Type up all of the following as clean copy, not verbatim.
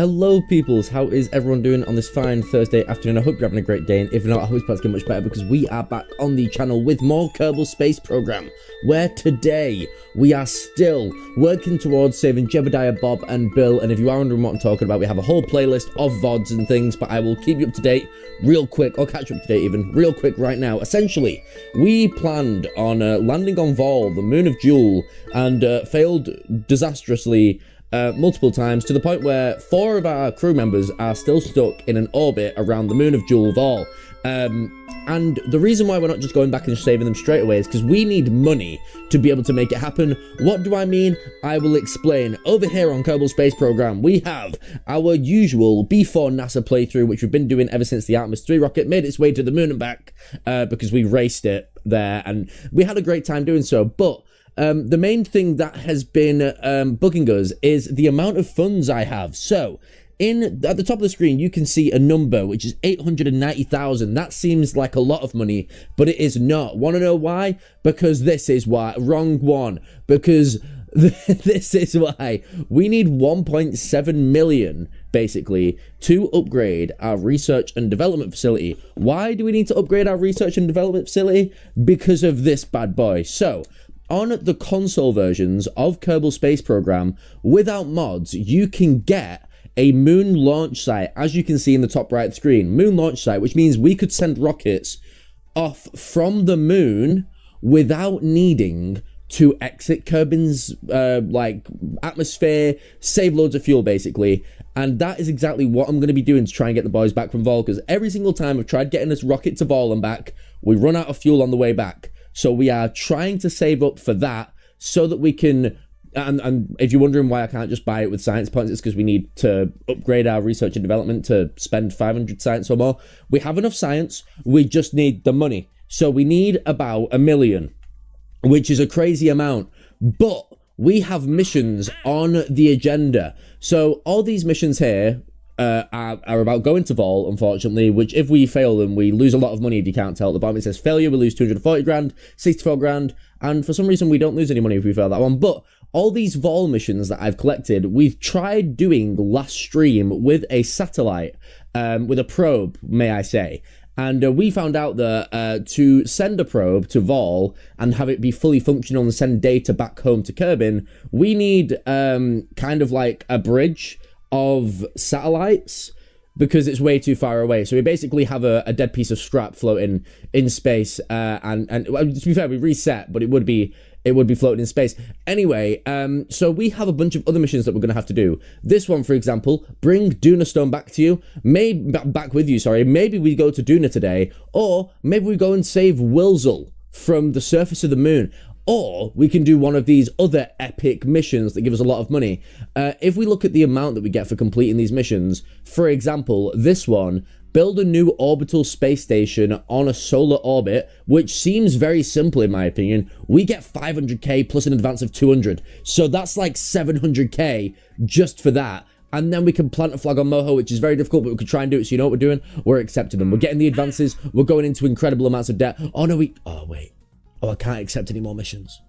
Hello peoples, how is everyone doing on this fine Thursday afternoon? I hope you're having a great day, and if not, I hope it's about to get much better because we are back on the channel with more Kerbal Space Program, where today we are still working towards saving Jebediah, Bob and Bill. And if you are wondering what I'm talking about, we have a whole playlist of VODs and things, but I will keep you up to date real quick, or catch you up to date even, real quick right now. Essentially, we planned on landing on Vol, the moon of Jewel, and failed disastrously multiple times, to the point where 4 of our crew members are still stuck in an orbit around the moon of Jewel Vol. And the reason why we're not just going back and saving them straight away is because we need money to be able to make it happen. What do I mean? I will explain. Over here on Kerbal Space Program, we have our usual B4 NASA playthrough, which we've been doing ever since the Artemis 3 rocket made its way to the moon and back, because we raced it there, and we had a great time doing so. But the main thing that has been bugging us is the amount of funds I have. So, at the top of the screen, you can see a number, which is 890,000. That seems like a lot of money, but it is not. Want to know why? Because this is why. Wrong one. Because this is why. We need 1.7 million, basically, to upgrade our research and development facility. Why do we need to upgrade our research and development facility? Because of this bad boy. So, on the console versions of Kerbal Space Program, without mods, you can get a moon launch site, as you can see in the top right screen. Moon launch site, which means we could send rockets off from the moon without needing to exit Kerbin's atmosphere, save loads of fuel, basically. And that is exactly what I'm going to be doing to try and get the boys back from Vol, because every single time I've tried getting this rocket to Vol and back, we run out of fuel on the way back. So we are trying to save up for that so that we can, and if you're wondering why I can't just buy it with science points, it's because we need to upgrade our research and development to spend 500 science or more. We have enough science, we just need the money. So we need about 1 million, which is a crazy amount, but we have missions on the agenda. So all these missions here are about going to Vol, unfortunately, which if we fail them, we lose a lot of money. If you can't tell at the bottom, it says failure, we lose 240 grand, 64 grand, and for some reason we don't lose any money if we fail that one. But all these Vol missions that I've collected, we've tried doing last stream with a satellite, with a probe, may I say. And we found out that to send a probe to Vol and have it be fully functional and send data back home to Kerbin, we need kind of like a bridge of satellites, because it's way too far away. So we basically have a dead piece of scrap floating in space, and to be fair, we reset, but it would be floating in space anyway. So we have a bunch of other missions that we're going to have to do. This one, for example, bring Duna Stone back to you, back with you, sorry. Maybe we go to Duna today, or maybe we go and save Wilzel from the surface of the moon. Or we can do one of these other epic missions that give us a lot of money. If we look at the amount that we get for completing these missions, for example, this one, build a new orbital space station on a solar orbit, which seems very simple in my opinion. We get 500k plus an advance of 200. So that's like 700k just for that. And then we can plant a flag on Moho, which is very difficult, but we could try and do it. So you know what we're doing? We're accepting them. We're getting the advances. We're going into incredible amounts of debt. Oh no, wait. Oh, I can't accept any more missions.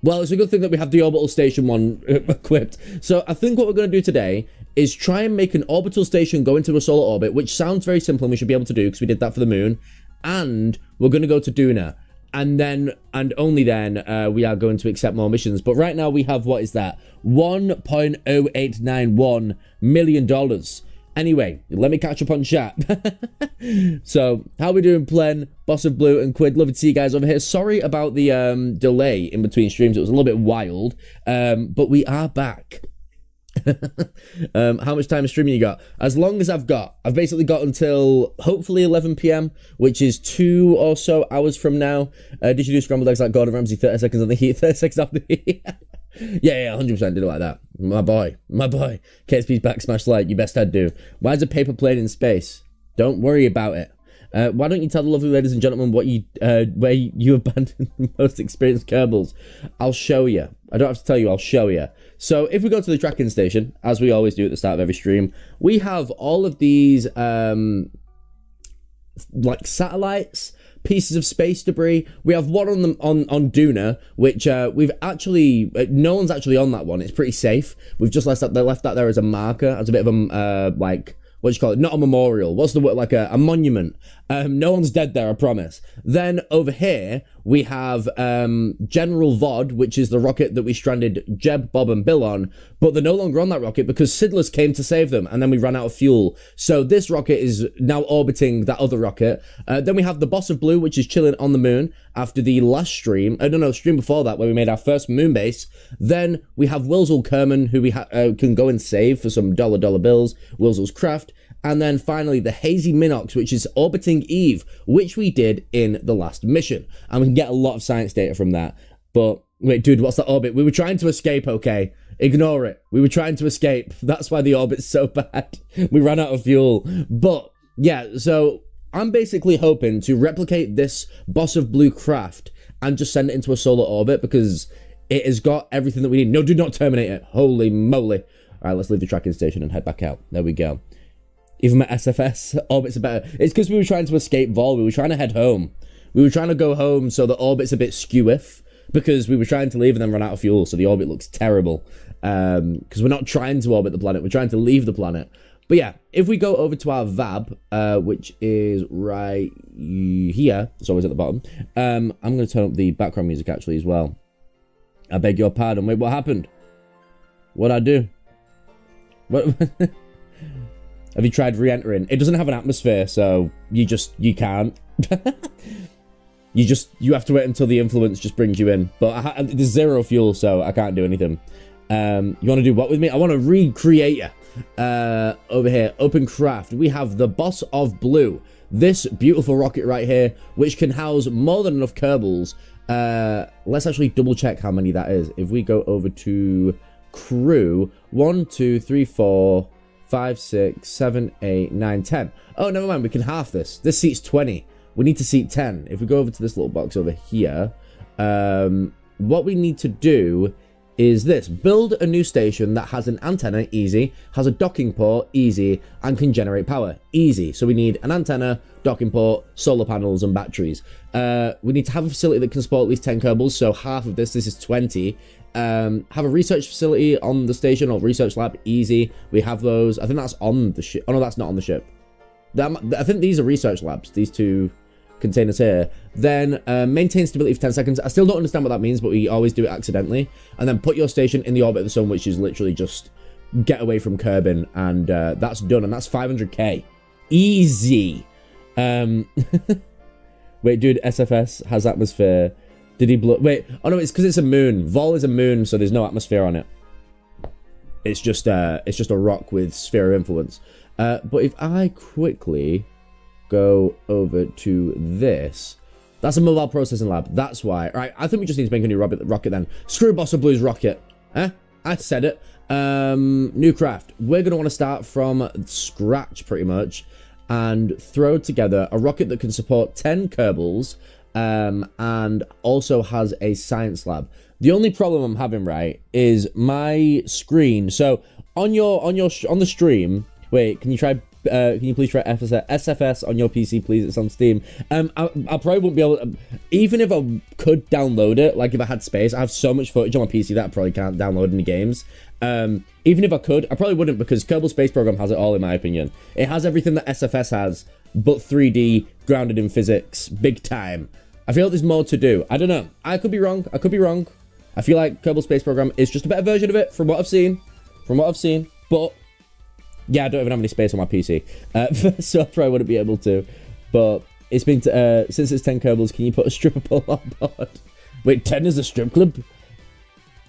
Well, it's a good thing that we have the orbital station one equipped. So I think what we're going to do today is try and make an orbital station go into a solar orbit, which sounds very simple and we should be able to do because we did that for the moon. And we're going to go to Duna. And then, and only then, we are going to accept more missions. But right now we have, what is that? $1.0891 million. Anyway, let me catch up on chat. So, how we doing, Plen, Boss of Blue, and Quid? Lovely to see you guys over here. Sorry about the delay in between streams. It was a little bit wild, but we are back. How much time of streaming you got? As long as I've basically got until hopefully 11 PM, which is 2 or so hours from now. Did you do scrambled eggs like Gordon Ramsay, 30 seconds on the heat, 30 seconds after the heat? Yeah, 100% did it like that. My boy. KSP's back, smash like, you best head do. Why is a paper plane in space? Don't worry about it. Why don't you tell the lovely ladies and gentlemen what where you abandoned the most experienced Kerbals? I'll show you. I don't have to tell you, I'll show you. So if we go to the tracking station, as we always do at the start of every stream, we have all of these like satellites, pieces of space debris. We have one on Duna, which we've actually no one's actually on that one. It's pretty safe. We've just left that there as a marker, as a bit of a like, what do you call it? Not a memorial. What's the word? Like a monument. No one's dead there, I promise. Then over here, we have General Vod, which is the rocket that we stranded Jeb, Bob, and Bill on. But they're no longer on that rocket because Siddlers came to save them, and then we ran out of fuel. So this rocket is now orbiting that other rocket. Then we have the Boss of Blue, which is chilling on the moon after the last stream. Stream before that, where we made our first moon base. Then we have Wilzel Kerman, who we can go and save for some dollar bills. Wilzel's Craft. And then finally, the Hazy Minox, which is orbiting Eve, which we did in the last mission. And we can get a lot of science data from that. But, wait, dude, what's that orbit? We were trying to escape, okay? Ignore it. We were trying to escape. That's why the orbit's so bad. We ran out of fuel. But, yeah, so I'm basically hoping to replicate this Boss of Blue craft and just send it into a solar orbit because it has got everything that we need. No, do not terminate it. Holy moly. All right, let's leave the tracking station and head back out. There we go. Even my SFS orbits are better. It's because we were trying to escape Vol. We were trying to head home. We were trying to go home so the orbit's a bit skew-if because we were trying to leave and then run out of fuel, so the orbit looks terrible. Because we're not trying to orbit the planet, we're trying to leave the planet. But yeah, if we go over to our VAB, which is right here, it's always at the bottom, I'm going to turn up the background music actually as well. I beg your pardon. Wait, what happened? What'd I do? What? Have you tried re-entering? It doesn't have an atmosphere, so you can't. You have to wait until the influence just brings you in. But there's zero fuel, so I can't do anything. You want to do what with me? I want to recreate you. Over here, Open Craft. We have the Boss of Blue. This beautiful rocket right here, which can house more than enough Kerbals. Let's actually double check how many that is. If we go over to crew, 1, 2, 3, 4... 5, 6, 7, 8, 9, 10. Oh, never mind. We can half this. This seats 20. We need to seat 10. If we go over to this little box over here, what we need to do is this. Build a new station that has an antenna, easy, has a docking port, easy, and can generate power, easy. So we need an antenna, docking port, solar panels, and batteries. We need to have a facility that can support at least 10 Kerbals, so half of this is 20. Have a research facility on the station or research lab, easy. We have those. I think that's on the ship. Oh no, that's not on the ship. I think these are research labs, these two containers here. Then maintain stability for 10 seconds. I still don't understand what that means, but we always do it accidentally. And then put your station in the orbit of the sun, which is literally just get away from Kerbin, and that's done, and that's 500k. Easy. Wait, dude, SFS has atmosphere. Did he blow? Wait, oh no, it's because it's a moon. Vol is a moon, so there's no atmosphere on it. It's just a rock with sphere of influence. But if I quickly go over to this, that's a mobile processing lab. That's why. All right, I think we just need to make a new rocket then. Screw Boss of Blue's rocket. I said it. New craft. We're gonna want to start from scratch pretty much, and throw together a rocket that can support 10 Kerbals. And also has a science lab. The only problem I'm having, right, is my screen. So on the stream, wait, can you please try SFS on your PC, please? It's on Steam. I probably won't be able to, even if I could download it, like if I had space. I have so much footage on my PC that I probably can't download any games. Even if I could, I probably wouldn't, because Kerbal Space Program has it all, in my opinion. It has everything that SFS has, but 3D, grounded in physics, big time. I feel like there's more to do. I don't know. I could be wrong. I feel like Kerbal Space Program is just a better version of it from what I've seen. But yeah, I don't even have any space on my PC. So I probably wouldn't be able to. But it's been, since it's 10 Kerbals, can you put a stripper pole on board? Wait, 10 is a strip club?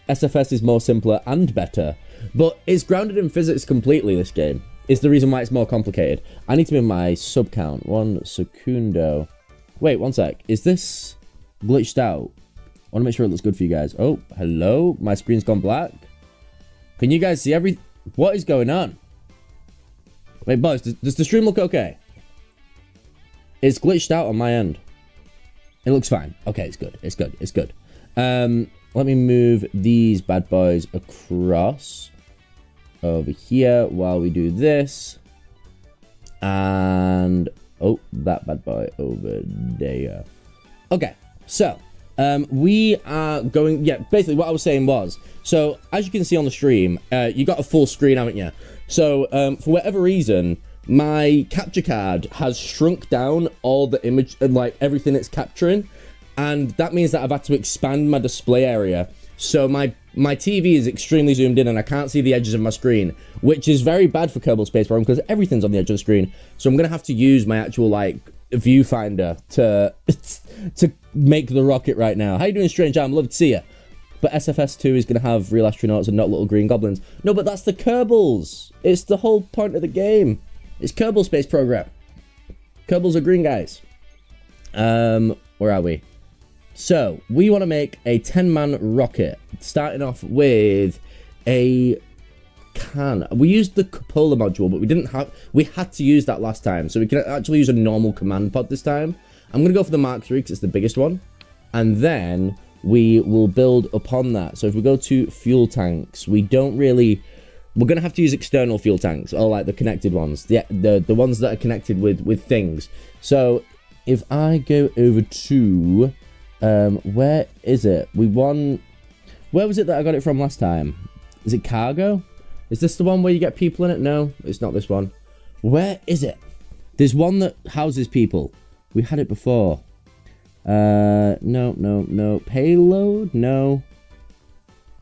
SFS is more simpler and better. But it's grounded in physics completely, this game. It's the reason why it's more complicated. I need to move my sub count. 1 secundo. Wait, one sec. Is this glitched out? I want to make sure it looks good for you guys. Oh, hello? My screen's gone black. Can you guys see everything? What is going on? Wait, boys, does the stream look okay? It's glitched out on my end. It looks fine. Okay, it's good. It's good. Let me move these bad boys across over here while we do this. And Oh, that bad boy over there. Okay, so we are going. Yeah, basically what I was saying was, so as you can see on the stream, you got a full screen, haven't you? So for whatever reason, my capture card has shrunk down all the image, like everything it's capturing, and that means that I've had to expand my display area. So my TV is extremely zoomed in and I can't see the edges of my screen, which is very bad for Kerbal Space Program because everything's on the edge of the screen. So I'm going to have to use my actual, like, viewfinder to make the rocket right now. How you doing, Strange Arm? Love to see you. But SFS2 is going to have real astronauts and not little green goblins. No, but that's the Kerbals. It's the whole point of the game. It's Kerbal Space Program. Kerbals are green guys. Where are we? So, we want to make a 10-man rocket, starting off with a can. We used the cupola module, but we had to use that last time, so we can actually use a normal command pod this time. I'm going to go for the Mark III because it's the biggest one, and then we will build upon that. So if we go to fuel tanks, we're going to have to use external fuel tanks, or like the connected ones, the ones that are connected with things. So, if I go over to... where is it? Where was it that I got it from last time? Is it cargo? Is this the one where you get people in it? No, it's not this one. Where is it? There's one that houses people. We had it before. No. Payload? No.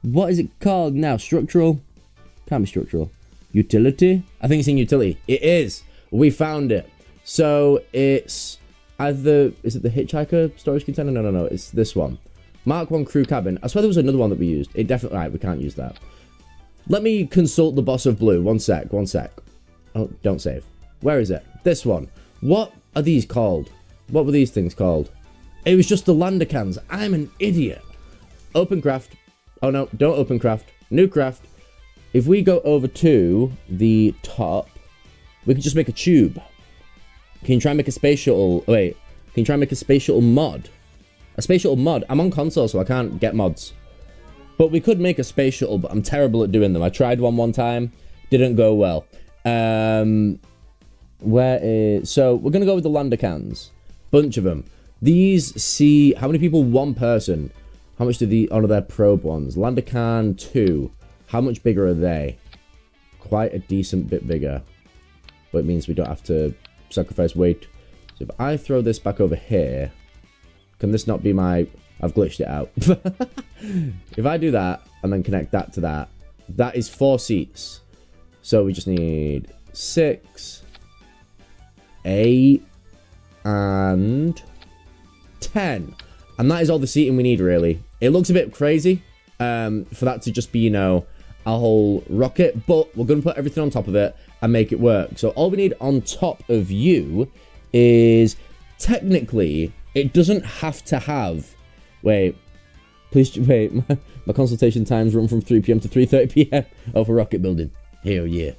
What is it called now? Structural? Can't be structural. Utility? I think it's in utility. It is. We found it. So it's... is it the hitchhiker storage container? No, it's this one. Mark 1 crew cabin. I swear there was another one that we used. It definitely... Right, we can't use that. Let me consult the boss of blue. One sec. Oh, don't save. Where is it? This one. What are these called? What were these things called? It was just the lander cans. I'm an idiot. Open craft. Oh no, don't open craft. New craft. If we go over to the top, we can just make a tube. Can you try and make a space shuttle? Wait, can you try and make a space shuttle mod? A space shuttle mod? I'm on console, so I can't get mods. But we could make a space shuttle, but I'm terrible at doing them. I tried one time, didn't go well. So we're gonna go with the lander cans. Bunch of them. These see how many people? One person. How much do their probe ones? Lander can 2. How much bigger are they? Quite a decent bit bigger. But it means we don't have to sacrifice weight. So if I throw this back over here, can this not be my... I've glitched it out. If I do that and then connect that to that, that is 4 seats. So we just need 6, 8, and 10. And that is all the seating we need, really. It looks a bit crazy for that to just be, you know, a whole rocket, but we're going to put everything on top of it and make it work. So all we need on top of you is, technically, it doesn't have to have... Wait, please wait. My consultation times run from 3 PM to 3:30 PM. Oh, for rocket building. Hell yeah.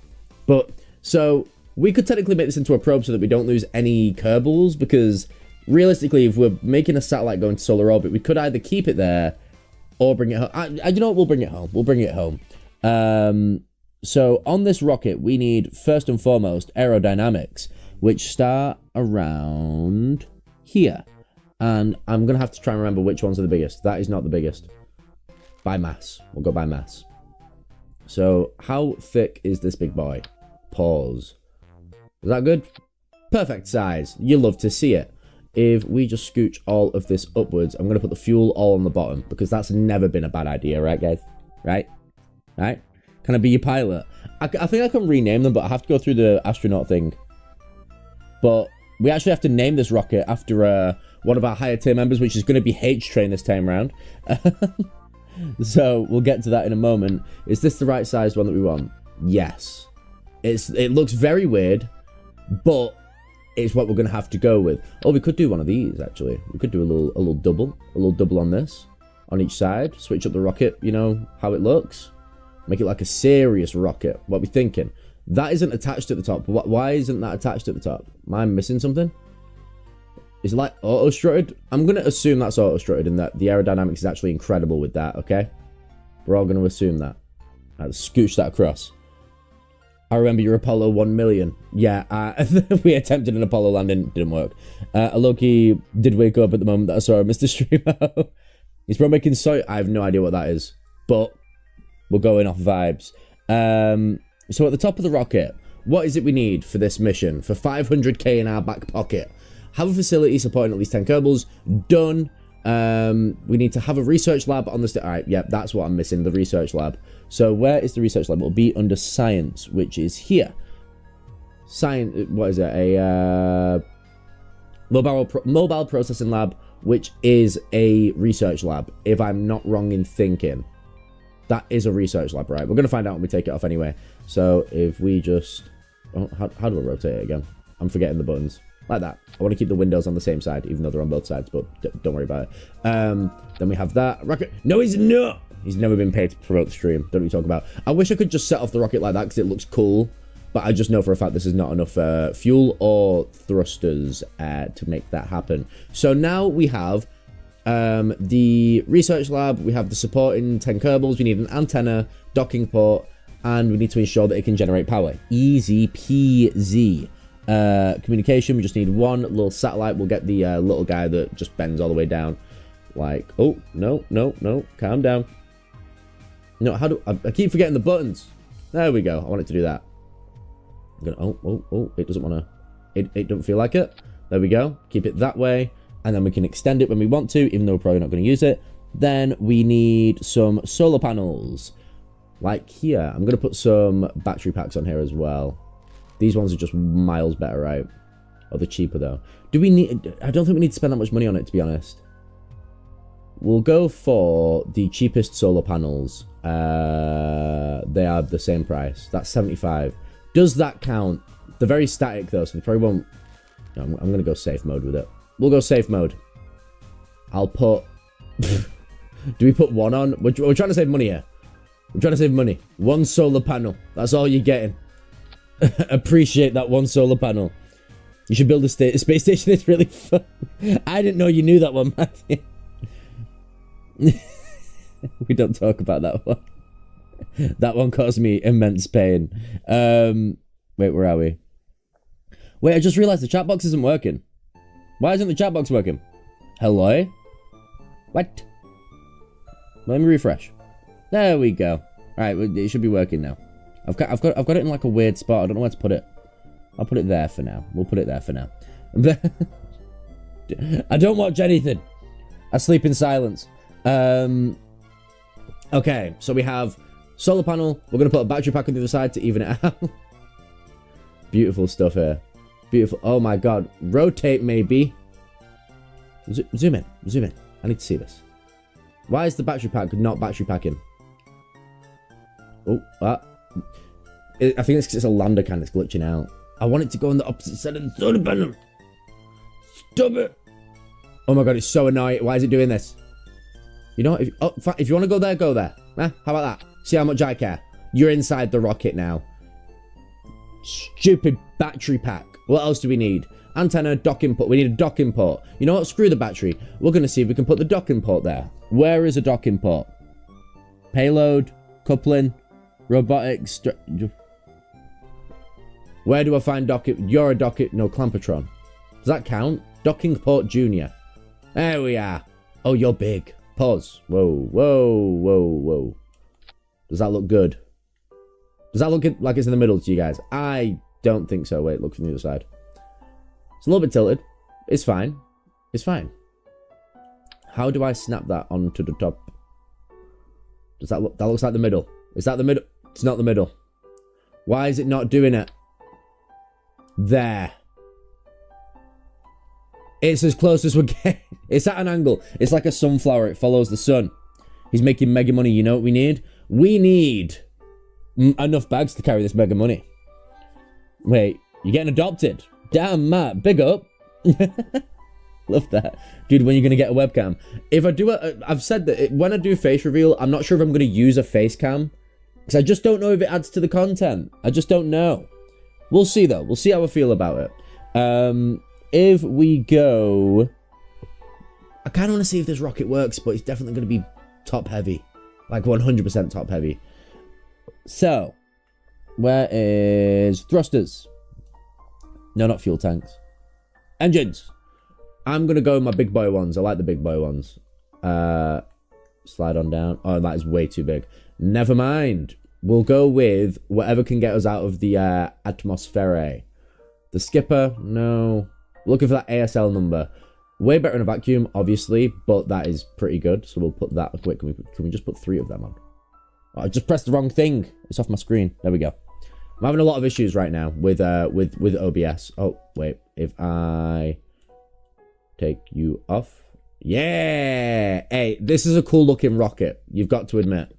But, so, we could technically make this into a probe so that we don't lose any Kerbals, because realistically, if we're making a satellite go into solar orbit, we could either keep it there or bring it home. You know what? We'll bring it home. We'll bring it home. So, on this rocket, we need, first and foremost, aerodynamics, which start around here. And I'm going to have to try and remember which ones are the biggest. That is not the biggest. By mass. We'll go by mass. So, how thick is this big boy? Pause. Is that good? Perfect size. You love to see it. If we just scooch all of this upwards, I'm going to put the fuel all on the bottom, because that's never been a bad idea, right, guys? Right? Right? Can I be your pilot? I think I can rename them, but I have to go through the astronaut thing. But we actually have to name this rocket after one of our higher tier members, which is going to be H-Train this time around. So we'll get to that in a moment. Is this the right sized one that we want? Yes. It looks very weird, but it's what we're going to have to go with. Oh, we could do one of these, actually. We could do a little double on this, on each side. Switch up the rocket, you know, how it looks. Make it like a serious rocket. What are we thinking? That isn't attached at the top. Why isn't that attached at the top? Am I missing something? Is it like auto-strutted? I'm going to assume that's auto-strutted and that the aerodynamics is actually incredible with that, okay? We're all going to assume that. Let's scooch that across. I remember your Apollo 1 million. Yeah, we attempted an Apollo landing, didn't work. Loki did wake up at the moment that I saw him, Mr. Streamer. He's probably making soy. I have no idea what that is, but we're going off vibes. So at the top of the rocket, what is it we need for this mission? For 500k in our back pocket. Have a facility supporting at least 10 Kerbals. Done. We need to have a research lab on the... Alright, yep, that's what I'm missing, the research lab. So where is the research lab? It'll be under science, which is here. Science... What is it? A mobile processing lab, which is a research lab, if I'm not wrong in thinking. That is a research lab, right? We're going to find out when we take it off anyway. So if we just... Oh, how do I rotate it again? I'm forgetting the buttons. Like that. I want to keep the windows on the same side, even though they're on both sides, but don't worry about it. Then we have that. Rocket. No, he's not. He's never been paid to promote the stream. Don't know what you're talking about. I wish I could just set off the rocket like that because it looks cool. But I just know for a fact this is not enough fuel or thrusters to make that happen. So now we have the research lab. We have the supporting 10 Kerbals. We need an antenna, docking port, and we need to ensure that it can generate power. Easy peasy. Communication, we just need one little satellite. We'll get the little guy that just bends all the way down. Like, oh, no, calm down. No, how do I keep forgetting the buttons? There we go. I want it to do that. I'm gonna, oh, it doesn't want to, it don't feel like it. There we go. Keep it that way, and then we can extend it when we want to, even though we're probably not going to use it. Then we need some solar panels, like here. I'm gonna put some battery packs on here as well. These ones are just miles better, right? Oh, they're cheaper though. Do we need... I don't think we need to spend that much money on it, to be honest. We'll go for the cheapest solar panels. They are the same price. That's 75. Does that count? They're very static though, so they probably won't... No, I'm going to go safe mode with it. We'll go safe mode. I'll put... Do we put one on? We're trying to save money here. We're trying to save money. One solar panel. That's all you're getting. Appreciate that one solar panel. You should build a space station. It's really fun. I didn't know you knew that one, Matthew. We don't talk about that one. That one caused me immense pain. Wait, where are we? Wait, I just realized the chat box isn't working. Why isn't the chat box working? Hello? What? Let me refresh. There we go. Alright, it should be working now. I've got it in like a weird spot. I don't know where to put it. I'll put it there for now. We'll put it there for now. I don't watch anything. I sleep in silence. Okay, so we have solar panel. We're going to put a battery pack on the other side to even it out. Beautiful stuff here. Beautiful. Oh my god. Rotate maybe. Zoom in. Zoom in. I need to see this. Why is the battery pack not battery packing? Oh, I think it's because it's a lander can that's glitching out. I want it to go on the opposite side of the solar panel. Stop it. Oh my god, it's so annoying. Why is it doing this? You know, if you want to go there, go there. How about that? See how much I care. You're inside the rocket now. Stupid battery pack. What else do we need? Antenna, docking port. We need a docking port. You know what? Screw the battery. We're going to see if we can put the docking port there. Where is a docking port? Payload, coupling, robotics. Where do I find docking? You're a docking. No, Clampatron. Does that count? Docking port junior. There we are. Oh, you're big. Pause. Whoa, whoa, whoa, whoa. Does that look good? Does that look like it's in the middle to you guys? I don't think so. Wait, look from the other side. It's a little bit tilted. It's fine. It's fine. How do I snap that onto the top? Does that look? That looks like the middle. Is that the middle? It's not the middle. Why is it not doing it? There. It's as close as we're getting. It's at an angle. It's like a sunflower. It follows the sun. He's making mega money. You know what we need? We need enough bags to carry this mega money. Wait, you're getting adopted. Damn, Matt. Big up. Love that. Dude, when are you going to get a webcam? If I do I've said that when I do face reveal, I'm not sure if I'm going to use a face cam. Because I just don't know if it adds to the content. I just don't know. We'll see, though. We'll see how I feel about it. If we go... I kind of want to see if this rocket works, but it's definitely going to be top heavy. Like 100% top heavy. So, Where is thrusters? No, not fuel tanks. Engines. I'm going to go with my big boy ones. I like the big boy ones. Slide on down. Oh, that is way too big. Never mind. We'll go with whatever can get us out of the atmosphere. The skipper, no. Looking for that ASL number. Way better in a vacuum, obviously, but that is pretty good. So we'll put that. Wait, can we just put 3 of them on? Oh, I just pressed the wrong thing. It's off my screen. There we go. I'm having a lot of issues right now with OBS. Oh, wait. If I take you off. Yeah! Hey, this is a cool looking rocket. You've got to admit.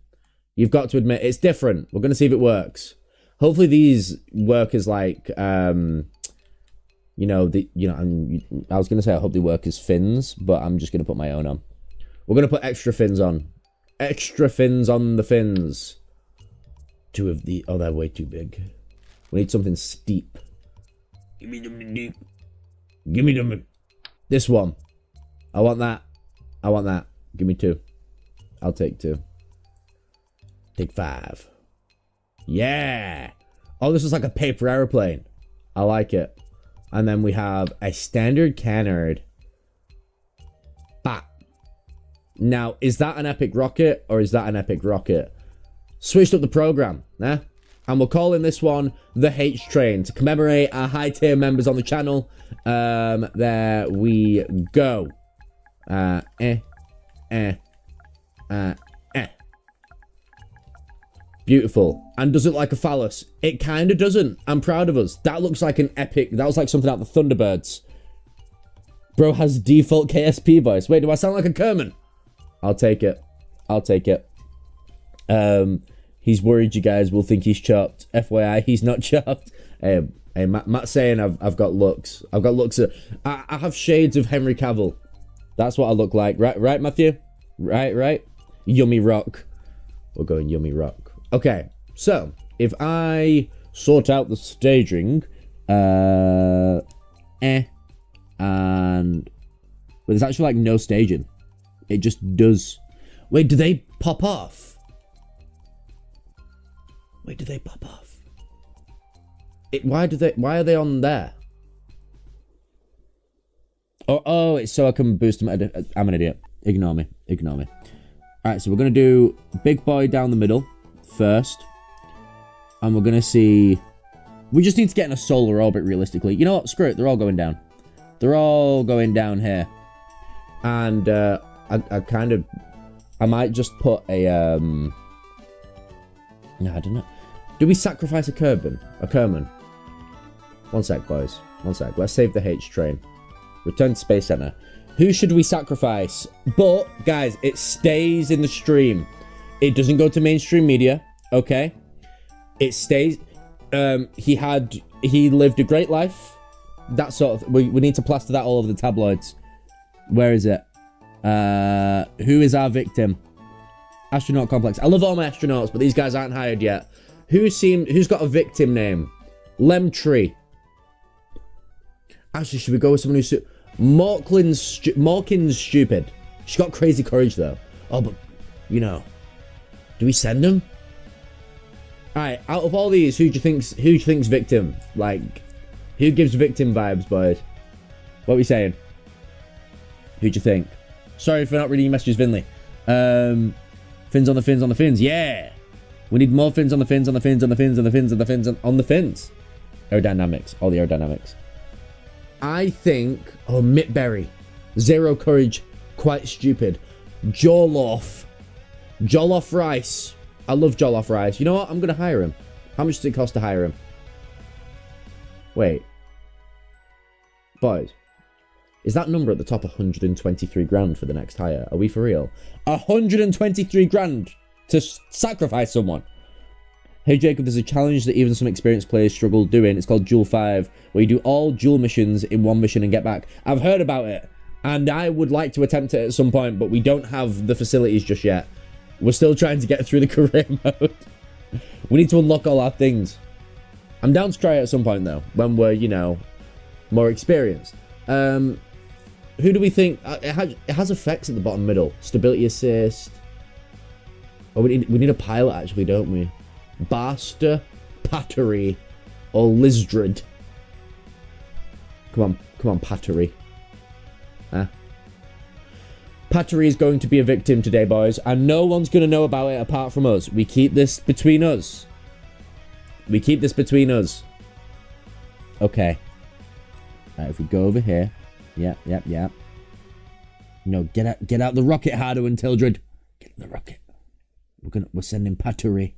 You've got to admit. It's different. We're going to see if it works. Hopefully these work as like, I was going to say I hope they work as fins, but I'm just going to put my own on. We're going to put extra fins on. Extra fins on the fins. 2 of the... Oh, they're way too big. We need something steep. Give me something deep. Give me something. This one. I want that. I want that. Give me 2. I'll take 2. Take 5. Yeah. Oh, this is like a paper airplane. I like it. And then we have a standard canard. Bah. Now, is that an epic rocket or is that an epic rocket? Switched up the program, eh? And we're calling this one the H Train to commemorate our high tier members on the channel. There we go. Beautiful. And does it look like a phallus? It kind of doesn't. I'm proud of us. That looks like an epic... That was like something out of the Thunderbirds. Bro has default KSP voice. Wait, do I sound like a Kerbin? I'll take it. I'll take it. He's worried you guys will think he's chopped. FYI, he's not chopped. Hey, Matt's saying I've got looks. I've got looks. I have shades of Henry Cavill. That's what I look like. Right, Matthew? Right? Yummy rock. We're going yummy rock. Okay, so if I sort out the staging, and well, there's actually like no staging. It just does. Wait, do they pop off? Wait, do they pop off? Why are they on there? Oh, it's so I can boost them. I'm an idiot. Ignore me. All right, so we're gonna do big boy down the middle first, and we're gonna see. We just need to get in a solar orbit realistically. You know what? Screw it. They're all going down. They're all going down here, and I might just put a no, I don't know. Do we sacrifice a Kerbin? A Kerman? One sec, boys. One sec. Let's save the H train. Return to Space Center. Who should we sacrifice? But, guys, it stays in the stream. It doesn't go to mainstream media, okay? It stays... He lived a great life. That sort of... We need to plaster that all over the tabloids. Where is it? Who is our victim? Astronaut Complex. I love all my astronauts, but these guys aren't hired yet. Who's got a victim name? Lemtree. Actually, should we go with someone who's... Morkin's stupid. She's got crazy courage, though. Oh, but, you know... Do we send them? Alright, out of all these, who do you think's victim? Like, who gives victim vibes, boys? What are we saying? Who do you think? Sorry for not reading your messages, Vinley. Fins on the fins on the fins. Yeah! We need more fins on the fins on the fins on the fins on the fins on the fins on the fins. Aerodynamics. All the aerodynamics. I think... Oh, Mitberry. Zero courage. Quite stupid. Jollof. Jollof rice. I love Jollof rice. You know what? I'm going to hire him. How much does it cost to hire him? Wait. Boys. Is that number at the top 123 grand for the next hire? Are we for real? 123 grand to sacrifice someone. Hey Jacob, there's a challenge that even some experienced players struggle doing. It's called Duel 5, where you do all duel missions in one mission and get back. I've heard about it, and I would like to attempt it at some point, but we don't have the facilities just yet. We're still trying to get through the career mode. We need to unlock all our things. I'm down to try it at some point, though, when we're, you know, more experienced. Who do we think... It has effects at the bottom middle. Stability assist. Oh, we need a pilot, actually, don't we? Barster. Pattery or Lizdred. Come on, Pattery. Huh? Pattery is going to be a victim today, boys, and no one's going to know about it apart from us. We keep this between us. We keep this between us. Okay. Right, if we go over here. Yep. No, get out the rocket, Hardo and Tildred. Get the rocket. We're sending Pattery.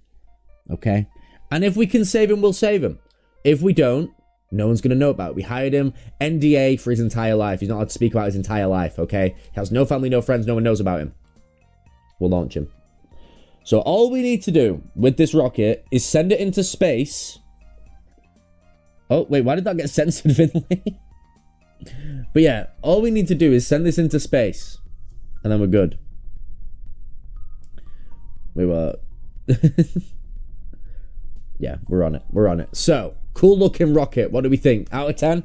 Okay? And if we can save him, we'll save him. If we don't, no one's going to know about it. We hired him, NDA for his entire life. He's not allowed to speak about his entire life, okay? He has no family, no friends, no one knows about him. We'll launch him. So all we need to do with this rocket is send it into space. Oh, wait, why did that get censored, Finley? But yeah, all we need to do is send this into space. And then we're good. We were... Yeah, we're on it. We're on it. So, cool looking rocket. What do we think? Out of 10?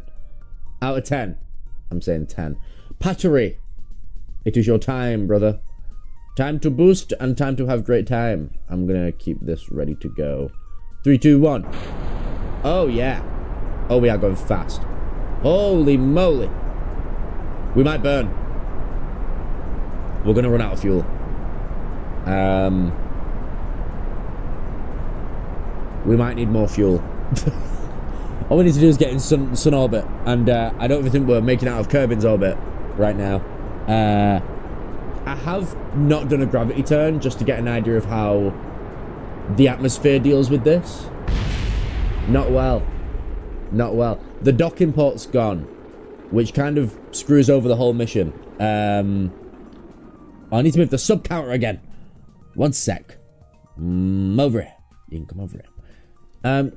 Out of 10. I'm saying 10. Pattery. It is your time, brother. Time to boost and time to have great time. I'm going to keep this ready to go. 3, 2, 1. Oh, yeah. Oh, we are going fast. Holy moly. We might burn. We're going to run out of fuel. We might need more fuel. All we need to do is get in sun orbit. And I don't even think we're making out of Kerbin's orbit right now. I have not done a gravity turn just to get an idea of how the atmosphere deals with this. Not well. Not well. The docking port's gone, which kind of screws over the whole mission. I need to move the sub counter again. One sec. Over here. You can come over here.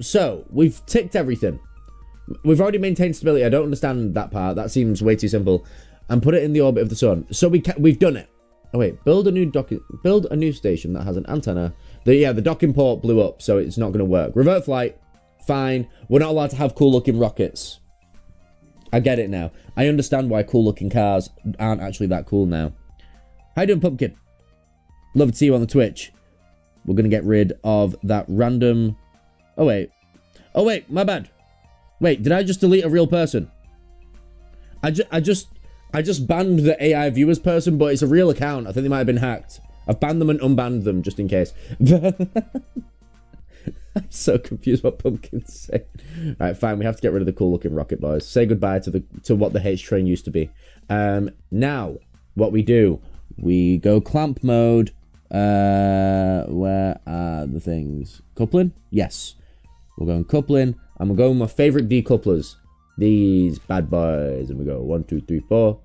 So, we've ticked everything. We've already maintained stability. I don't understand that part. That seems way too simple. And put it in the orbit of the sun. So we've done it. Oh wait, build a new station that has an antenna. The docking port blew up, so it's not going to work. Revert flight, fine. We're not allowed to have cool looking rockets. I get it now. I understand why cool looking cars aren't actually that cool now. How you doing, Pumpkin? Love to see you on the Twitch. We're going to get rid of that random... Oh wait, my bad. Wait, did I just delete a real person? I just banned the AI viewers person, but it's a real account. I think they might have been hacked. I've banned them and unbanned them just in case. I'm so confused what Pumpkin's saying. Alright, fine, we have to get rid of the cool looking rocket, boys. Say goodbye to what the H train used to be. Now, what we do, we go clamp mode. Where are the things? Coupling? Yes. We're going coupling, and we're going with my favorite decouplers. These bad boys, and we go 1, 2, 3, 4,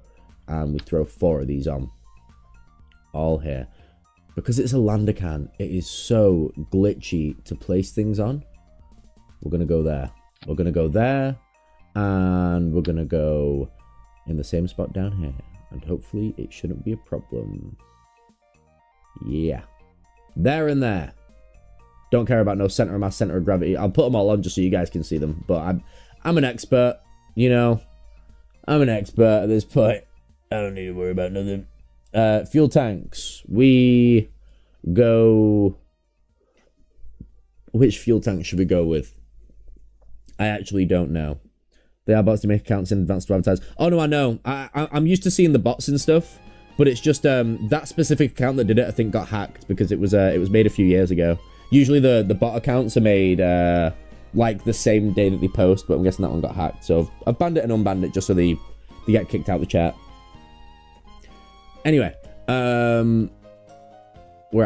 and we throw 4 of these on. All here. Because it's a lander can, it is so glitchy to place things on. We're going to go there. We're going to go there, and we're going to go in the same spot down here. And hopefully it shouldn't be a problem. Yeah. There and there. Don't care about no center of mass, center of gravity. I'll put them all on just so you guys can see them. But I'm an expert, you know. I'm an expert at this point. I don't need to worry about nothing. Fuel tanks. We go... Which fuel tank should we go with? I actually don't know. They are bots to make accounts in advance to advertise. Oh, no, I know. I'm used to seeing the bots and stuff. But it's just that specific account that did it, I think, got hacked because it was made a few years ago. Usually the bot accounts are made like the same day that they post, but I'm guessing that one got hacked. So I've banned it and unbanned it just so they get kicked out of the chat. Anyway, where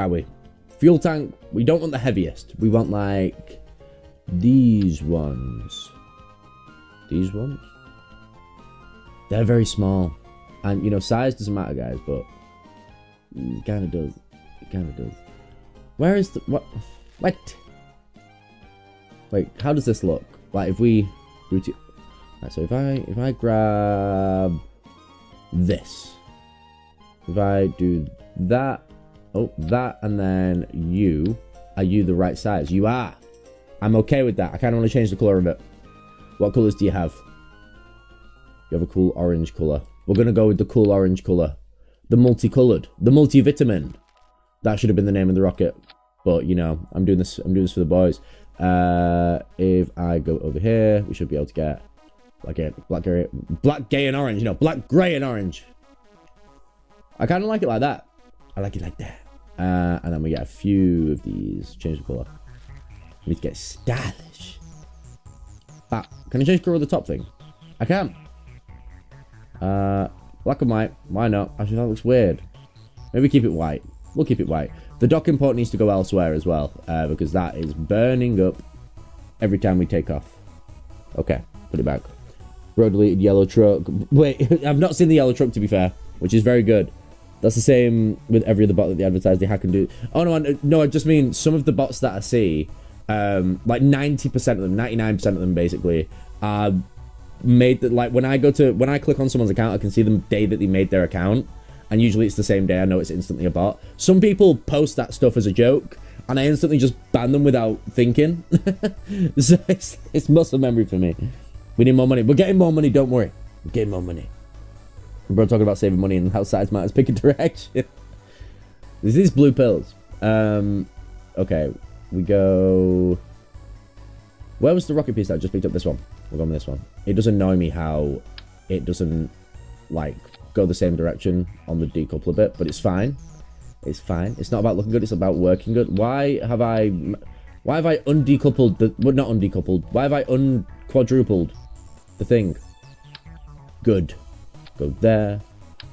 are we? Fuel tank. We don't want the heaviest. We want like these ones. These ones? They're very small. And, you know, size doesn't matter, guys, but it kind of does. It kind of does. Where is the... What? Wait, how does this look? Like, if we... Right, so if I grab this. If I do that... Oh, that, and then you... Are you the right size? You are! I'm okay with that. I kind of want to change the colour of it. What colours do you have? You have a cool orange colour. We're going to go with the cool orange colour. The multicoloured. The multivitamin. That should have been the name of the rocket. But, you know, I'm doing this for the boys. If I go over here, we should be able to get black, gray, and orange. No, black, gray, and orange. I kind of like it like that. I like it like that. And then we get a few of these. Change the color. We need to get stylish. But can I change the color of the top thing? I can. Black and white. Why not? Actually, that looks weird. Maybe keep it white. We'll keep it white. The docking port needs to go elsewhere as well, because that is burning up every time we take off. Okay, put it back. Road deleted yellow truck. Wait, I've not seen the yellow truck, to be fair, which is very good. That's the same with every other bot that they advertise they hack and do. Oh, no, I just mean some of the bots that I see, like 90% of them, 99% of them basically, are made that, like, when I click on someone's account, I can see the day that they made their account. And usually it's the same day. I know it's instantly a bot. Some people post that stuff as a joke, and I instantly just ban them without thinking. So it's muscle memory for me. We need more money. We're getting more money, don't worry. We're getting more money. We're talking about saving money and how size matters. Pick a direction. There's these blue pills. Okay, we go... Where was the rocket piece that I just picked up? This one. We're going with this one. It does annoy me how it doesn't, like, go the same direction on the decoupler bit, but it's fine. It's fine. It's not about looking good, it's about working good. Why have I undecoupled the... Well, not undecoupled. Why have I unquadrupled the thing? Good. Go there.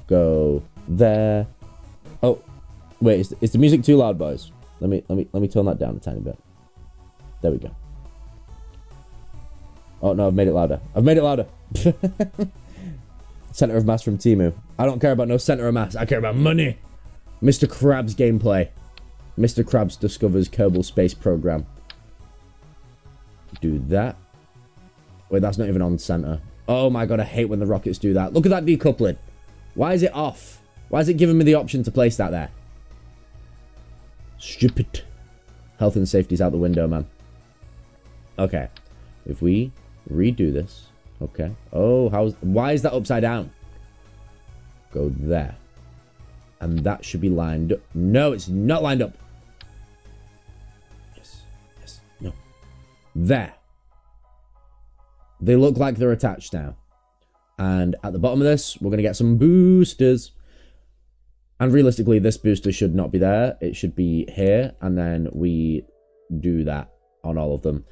Go there. Oh, wait, is the music too loud, boys? Let me turn that down a tiny bit. There we go. Oh no, I've made it louder. I've made it louder. Center of mass from Timu. I don't care about no center of mass. I care about money. Mr. Krabs gameplay. Mr. Krabs discovers Kerbal Space Program. Do that. Wait, that's not even on center. Oh my god, I hate when the rockets do that. Look at that decoupling. Why is it off? Why is it giving me the option to place that there? Stupid. Health and safety's out the window, man. Okay. If we redo this. Okay. Oh, why is that upside down? Go there. And that should be lined up. No, it's not lined up. Yes. Yes. No. There. They look like they're attached now. And at the bottom of this, we're going to get some boosters. And realistically, this booster should not be there. It should be here. And then we do that on all of them.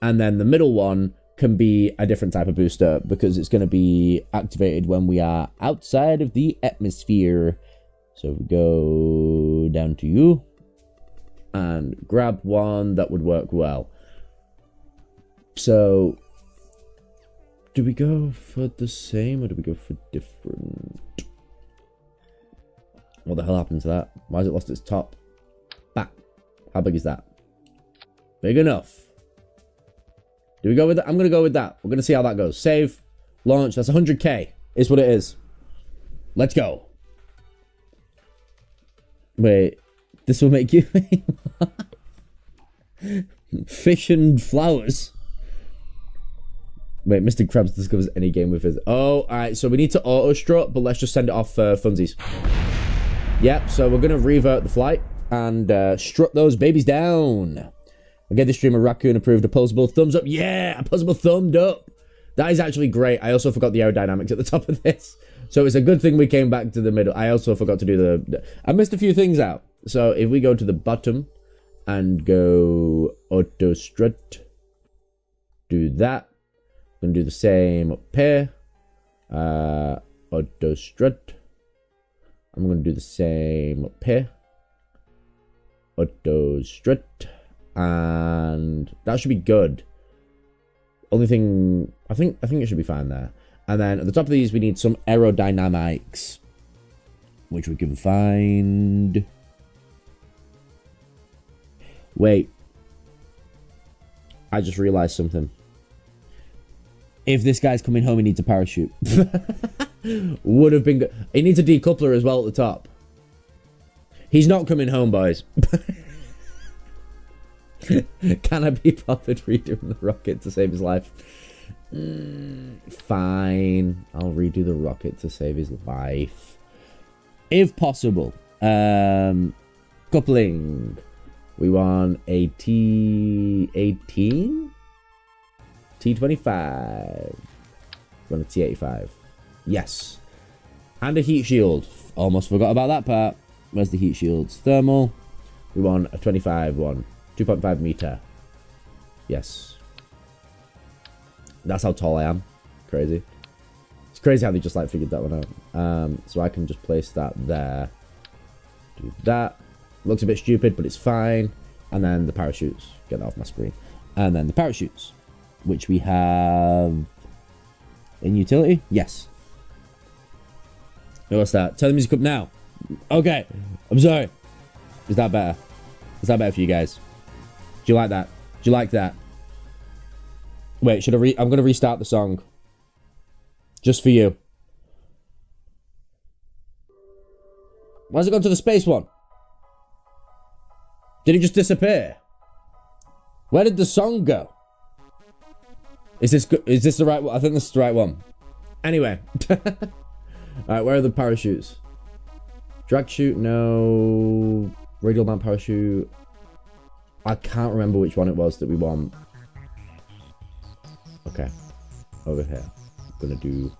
And then the middle one can be a different type of booster because it's going to be activated when we are outside of the atmosphere. So we go down to you and grab one that would work well. So do we go for the same or do we go for different? What the hell happened to that? Why has it lost its top? Back. How big is that? Big enough. Do we go with that? I'm going to go with that. We're going to see how that goes. Save. Launch. That's 100k. Is what it is. Let's go. Wait. This will make you... Fish and flowers. Wait, Mr. Krabs discovers any game with his... Oh, alright. So we need to auto-strut, but let's just send it off funsies. Yep. So we're going to revert the flight and strut those babies down. I gave the stream a raccoon approved opposable thumbs up. Yeah, opposable thumbed up. That is actually great. I also forgot the aerodynamics at the top of this. So it's a good thing we came back to the middle. I also forgot to do the... I missed a few things out. So if we go to the bottom and go auto strut, do that. I'm going to do the same up here. Auto strut. I'm going to do the same up here. Auto strut. And that should be good. Only thing, I think it should be fine there. And then at the top of these, we need some aerodynamics, which we can find. Wait, I just realized something. If this guy's coming home, he needs a parachute. Would have been good. He needs a decoupler as well at the top. He's not coming home, boys. Can I be bothered redoing the rocket to save his life? Fine. I'll redo the rocket to save his life. If possible. Coupling. We want a T18? T25. We want a T85. Yes. And a heat shield. Almost forgot about that part. Where's the heat shields? Thermal. We want a 25 one. 2.5 meter. Yes. That's how tall I am. Crazy. It's crazy how they just like figured that one out. So I can just place that there. Do that. Looks a bit stupid, but it's fine. And then the parachutes. Get that off my screen. And then the parachutes, which we have in utility. Yes. What's that? Turn the music up now. Okay. I'm sorry. Is that better? Is that better for you guys? Do you like that? Do you like that? Wait, should I I'm going to restart the song. Just for you. Why's it gone to the space one? Did it just disappear? Where did the song go? Is this the right one? I think this is the right one. Anyway. Alright, where are the parachutes? Drag chute, no. Radial mount parachute. I can't remember which one it was that we want. Okay. Over here. I'm gonna do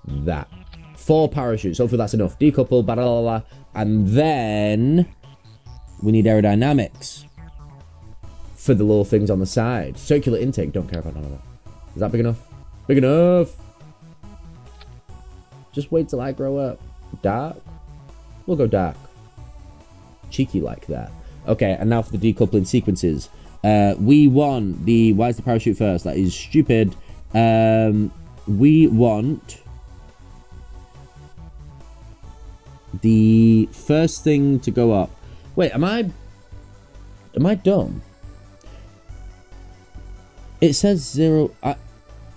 that. 4 parachutes. Hopefully that's enough. Decouple, blah, blah, blah. And then we need aerodynamics for the little things on the side. Circular intake. Don't care about none of that. Is that big enough? Big enough. Just wait till I grow up. Dark? We'll go dark. Cheeky like that. Okay, and now for the decoupling sequences. We want the... Why is the parachute first? That is stupid. We want the first thing to go up. Wait, am I dumb? It says 0.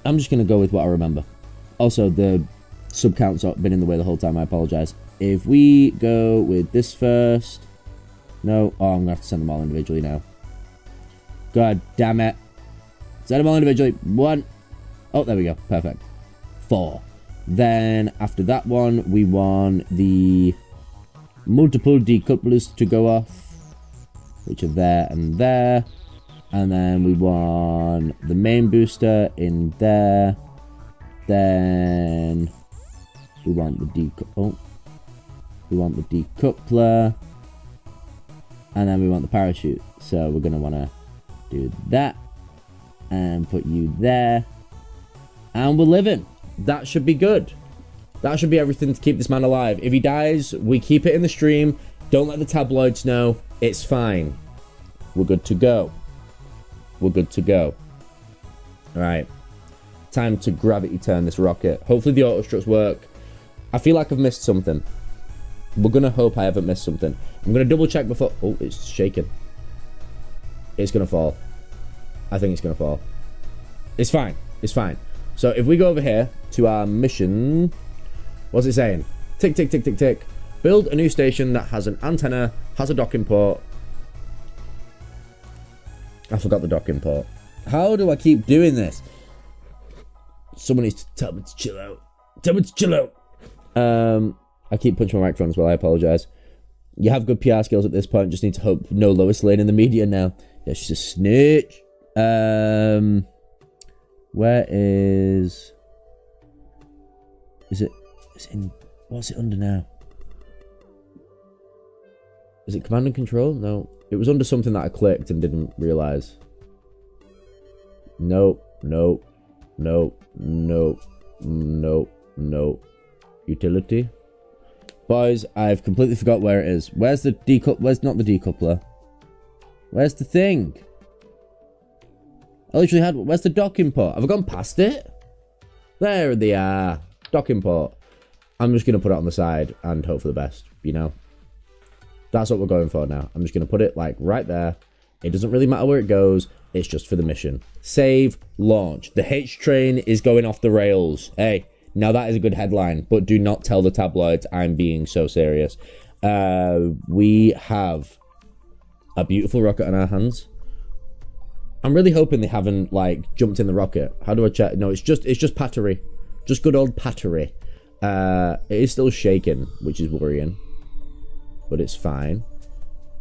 I'm just going to go with what I remember. Also, the sub count's been in the way the whole time. I apologize. If we go with this first... No. Oh, I'm going to have to send them all individually now. God damn it. Send them all individually. 1. Oh, there we go. Perfect. 4. Then, after that one, we want the multiple decouplers to go off, which are there and there. And then we want the main booster in there. Then we want the decoupler. And then we want the parachute. So we're going to want to do that. And put you there. And we're living. That should be good. That should be everything to keep this man alive. If he dies, we keep it in the stream. Don't let the tabloids know. It's fine. We're good to go. We're good to go. Alright. Time to gravity turn this rocket. Hopefully the auto struts work. I feel like I've missed something. We're going to hope I haven't missed something. I'm going to double check before... Oh, it's shaking. It's going to fall. I think it's going to fall. It's fine. It's fine. So if we go over here to our mission... What's it saying? Tick, tick, tick, tick, tick. Build a new station that has an antenna, has a docking port. I forgot the docking port. How do I keep doing this? Someone needs to tell me to chill out. Tell me to chill out. I keep punching my microphone as well. I apologise. You have good PR skills at this point. Just need to hope no Lois Lane in the media now. Yeah, she's a snitch. Where is it? Is it in... What's it under now? Is it command and control? No. It was under something that I clicked and didn't realise. Nope. Nope. Nope. Nope. Nope. Nope. Utility. Boys, I've completely forgot where it is. Where's the Where's not the decoupler? Where's the thing? I literally had... Where's the docking port? Have I gone past it? There they are. Docking port. I'm just going to put it on the side and hope for the best, you know? That's what we're going for now. I'm just going to put it, like, right there. It doesn't really matter where it goes. It's just for the mission. Save, launch. The H-train is going off the rails. Hey, now that is a good headline, but do not tell the tabloids I'm being so serious. We have a beautiful rocket on our hands. I'm really hoping they haven't, like, jumped in the rocket. How do I check? No, it's just pattery. Just good old pattery. It is still shaking, which is worrying. But it's fine.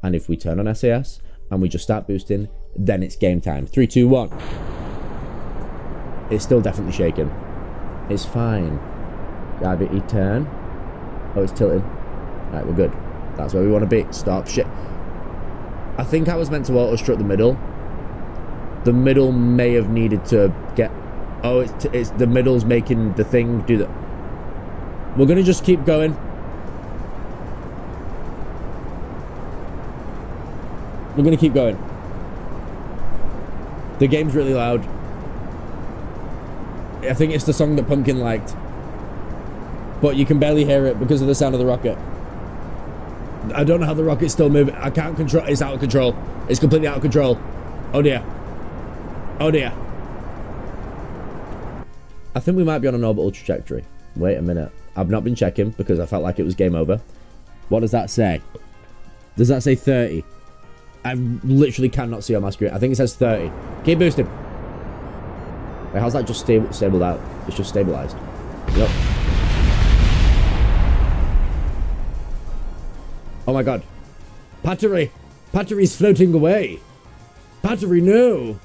And if we turn on SAS and we just start boosting, then it's game time. 3, 2, 1. It's still definitely shaking. It's fine. Gravity turn. Oh, it's tilting. Right, we're good. That's where we want to be. Stop shit. I think I was meant to auto-strut the middle. The middle may have needed to get... Oh, it's the middle's making the thing do that. We're going to just keep going. We're going to keep going. The game's really loud. I think it's the song that Pumpkin liked. But you can barely hear it because of the sound of the rocket. I don't know how the rocket's still moving. I can't control. It's out of control. It's completely out of control. Oh dear. Oh dear. I think we might be on an orbital trajectory. Wait a minute. I've not been checking because I felt like it was game over. What does that say? Does that say 30? I literally cannot see on my screen. I think it says 30. Keep boosting. Wait, how's that just stabled out? It's just stabilized. Yep. Oh my god. Battery! Battery's floating away! Battery, no!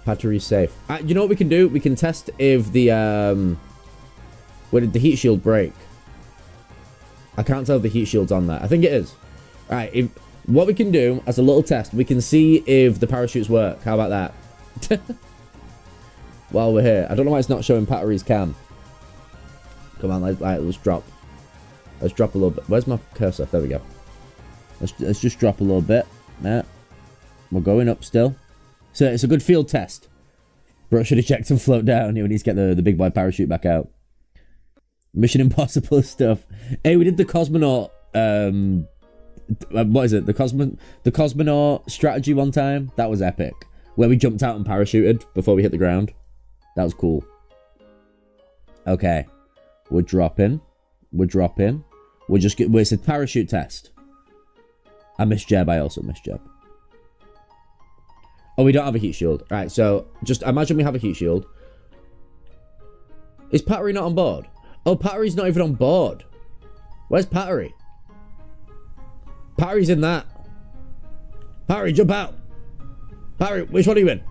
Battery's safe. You know what we can do? We can test if the, where did the heat shield break? I can't tell if the heat shield's on there. I think it is. Alright, what we can do, as a little test, we can see if the parachutes work. How about that? While we're here. I don't know why it's not showing battery's cam. Come on, let's drop. Let's drop a little bit. Where's my cursor? There we go. Let's just drop a little bit. Yeah. We're going up still. So it's a good field test. Bro should have checked and float down. We need to get the big boy parachute back out. Mission Impossible stuff. Hey, we did the cosmonaut. What is it? The cosmonaut strategy one time. That was epic. Where we jumped out and parachuted before we hit the ground. That was cool. Okay. We're dropping. We're dropping. It's a parachute test. I missed Jeb. I also missed Jeb. Oh, we don't have a heat shield. Right, so just imagine we have a heat shield. Is Pattery not on board? Oh, Pattery's not even on board. Where's Pattery? Pattery's in that. Pattery, jump out. Pattery, which one are you in?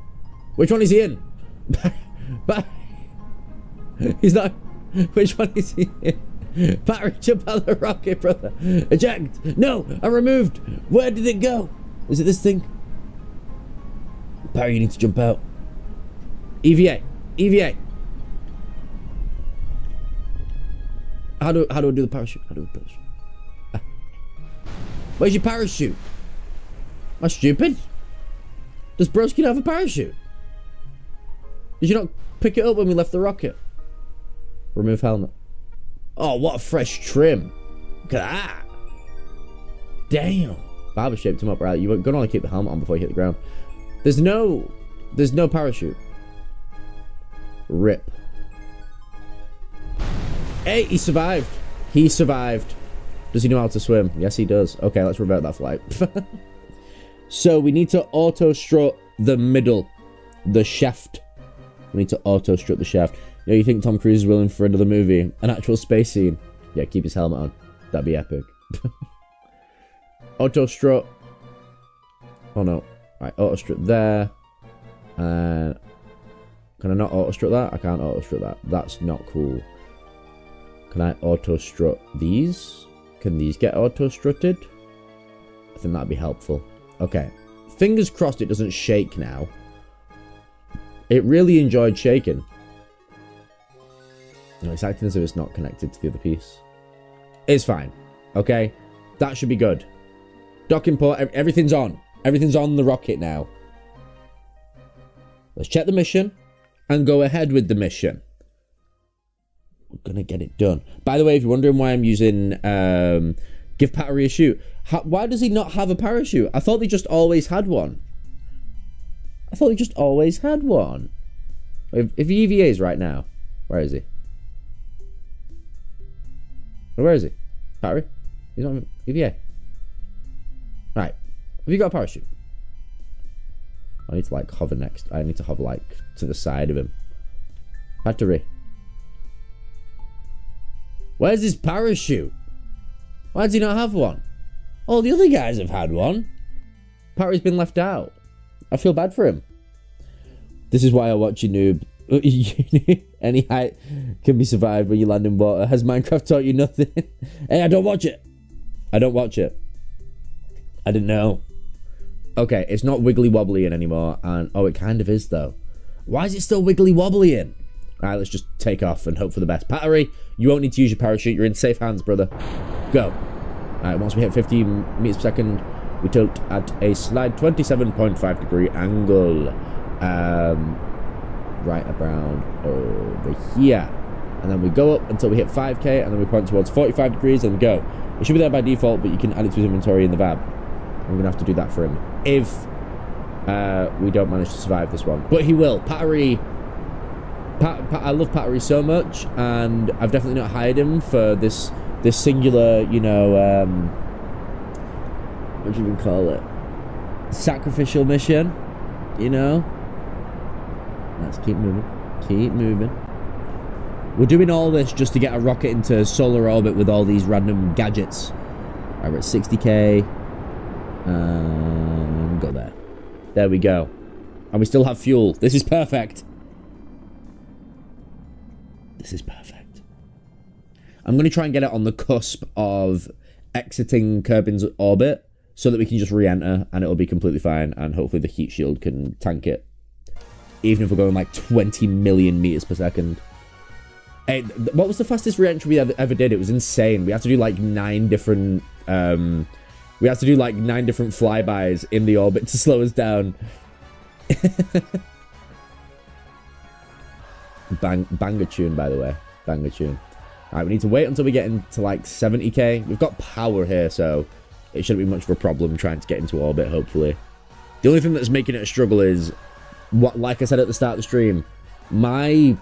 Which one is he in? He's not... Which one is he in? Pattery, jump out of the rocket, brother. Eject. No, I removed. Where did it go? Is it this thing? Pattery, you need to jump out. EVA. EVA. How do I do the parachute? How do I do the parachute? Where's your parachute? Am I stupid? Does Broski not have a parachute? Did you not pick it up when we left the rocket? Remove helmet. Oh, what a fresh trim. Look at that. Damn. Barber shaped him up right. You're gonna want to keep the helmet on before you hit the ground. There's no parachute. Rip. Hey, he survived. He survived. Does he know how to swim? Yes, he does. Okay, let's revert that flight. So we need to auto-strut the middle. The shaft. We need to auto-strut the shaft. You know, you think Tom Cruise is willing for another movie? An actual space scene? Yeah, keep his helmet on. That'd be epic. Auto-strut. Oh, no. Right, auto-strut there. Can I not auto-strut that? I can't auto-strut that. That's not cool. Can I auto-strut these? Can these get auto-strutted? I think that'd be helpful. Okay. Fingers crossed it doesn't shake now. It really enjoyed shaking. No, it's acting as if it's not connected to the other piece. It's fine. Okay? That should be good. Docking port, everything's on. Everything's on the rocket now. Let's check the mission and go ahead with the mission. We're gonna get it done. By the way, if you're wondering why I'm using give Pattery a shoot, why does he not have a parachute? I thought they just always had one. I thought he just always had one. If he EVA's right now, where is he? Where is he? Pattery? He's not even EVA. Right. Have you got a parachute? I need to like hover next. I need to hover like to the side of him. Pattery. Where's his parachute? Why does he not have one? All the other guys have had one. Parry's been left out. I feel bad for him. This is why I watch you, noob. Any height can be survived when you land in water. Has Minecraft taught you nothing? Hey, I don't watch it. I don't watch it. I didn't know. Okay, it's not wiggly wobbly in anymore. And oh, it kind of is though. Why is it still wiggly wobbly in? Alright, let's just take off and hope for the best. Pattery, you won't need to use your parachute. You're in safe hands, brother. Go. Alright, once we hit 15 meters per second, we tilt at a slide 27.5 degree angle. Right around over here. And then we go up until we hit 5k, and then we point towards 45 degrees, and we go. It should be there by default, but you can add it to his inventory in the VAB. I'm going to have to do that for him. If we don't manage to survive this one. But he will. Pattery... I love Pattery so much, and I've definitely not hired him for this singular, you know, what do you even call it? Sacrificial mission, you know? Let's keep moving. Keep moving. We're doing all this just to get a rocket into solar orbit with all these random gadgets. Alright, we're at 60k. Go there. There we go. And we still have fuel. This is perfect. This is perfect. I'm going to try and get it on the cusp of exiting Kerbin's orbit so that we can just re-enter and it'll be completely fine, and hopefully the heat shield can tank it. Even if we're going like 20 million meters per second. Hey, what was the fastest re-entry we ever did? It was insane. We had to do like 9 different... we had to do like 9 different flybys in the orbit to slow us down. Banger tune, by the way. Banger tune. Alright, we need to wait until we get into like 70k. We've got power here, so it shouldn't be much of a problem trying to get into orbit, hopefully. The only thing that's making it a struggle is, what, like I said at the start of the stream, my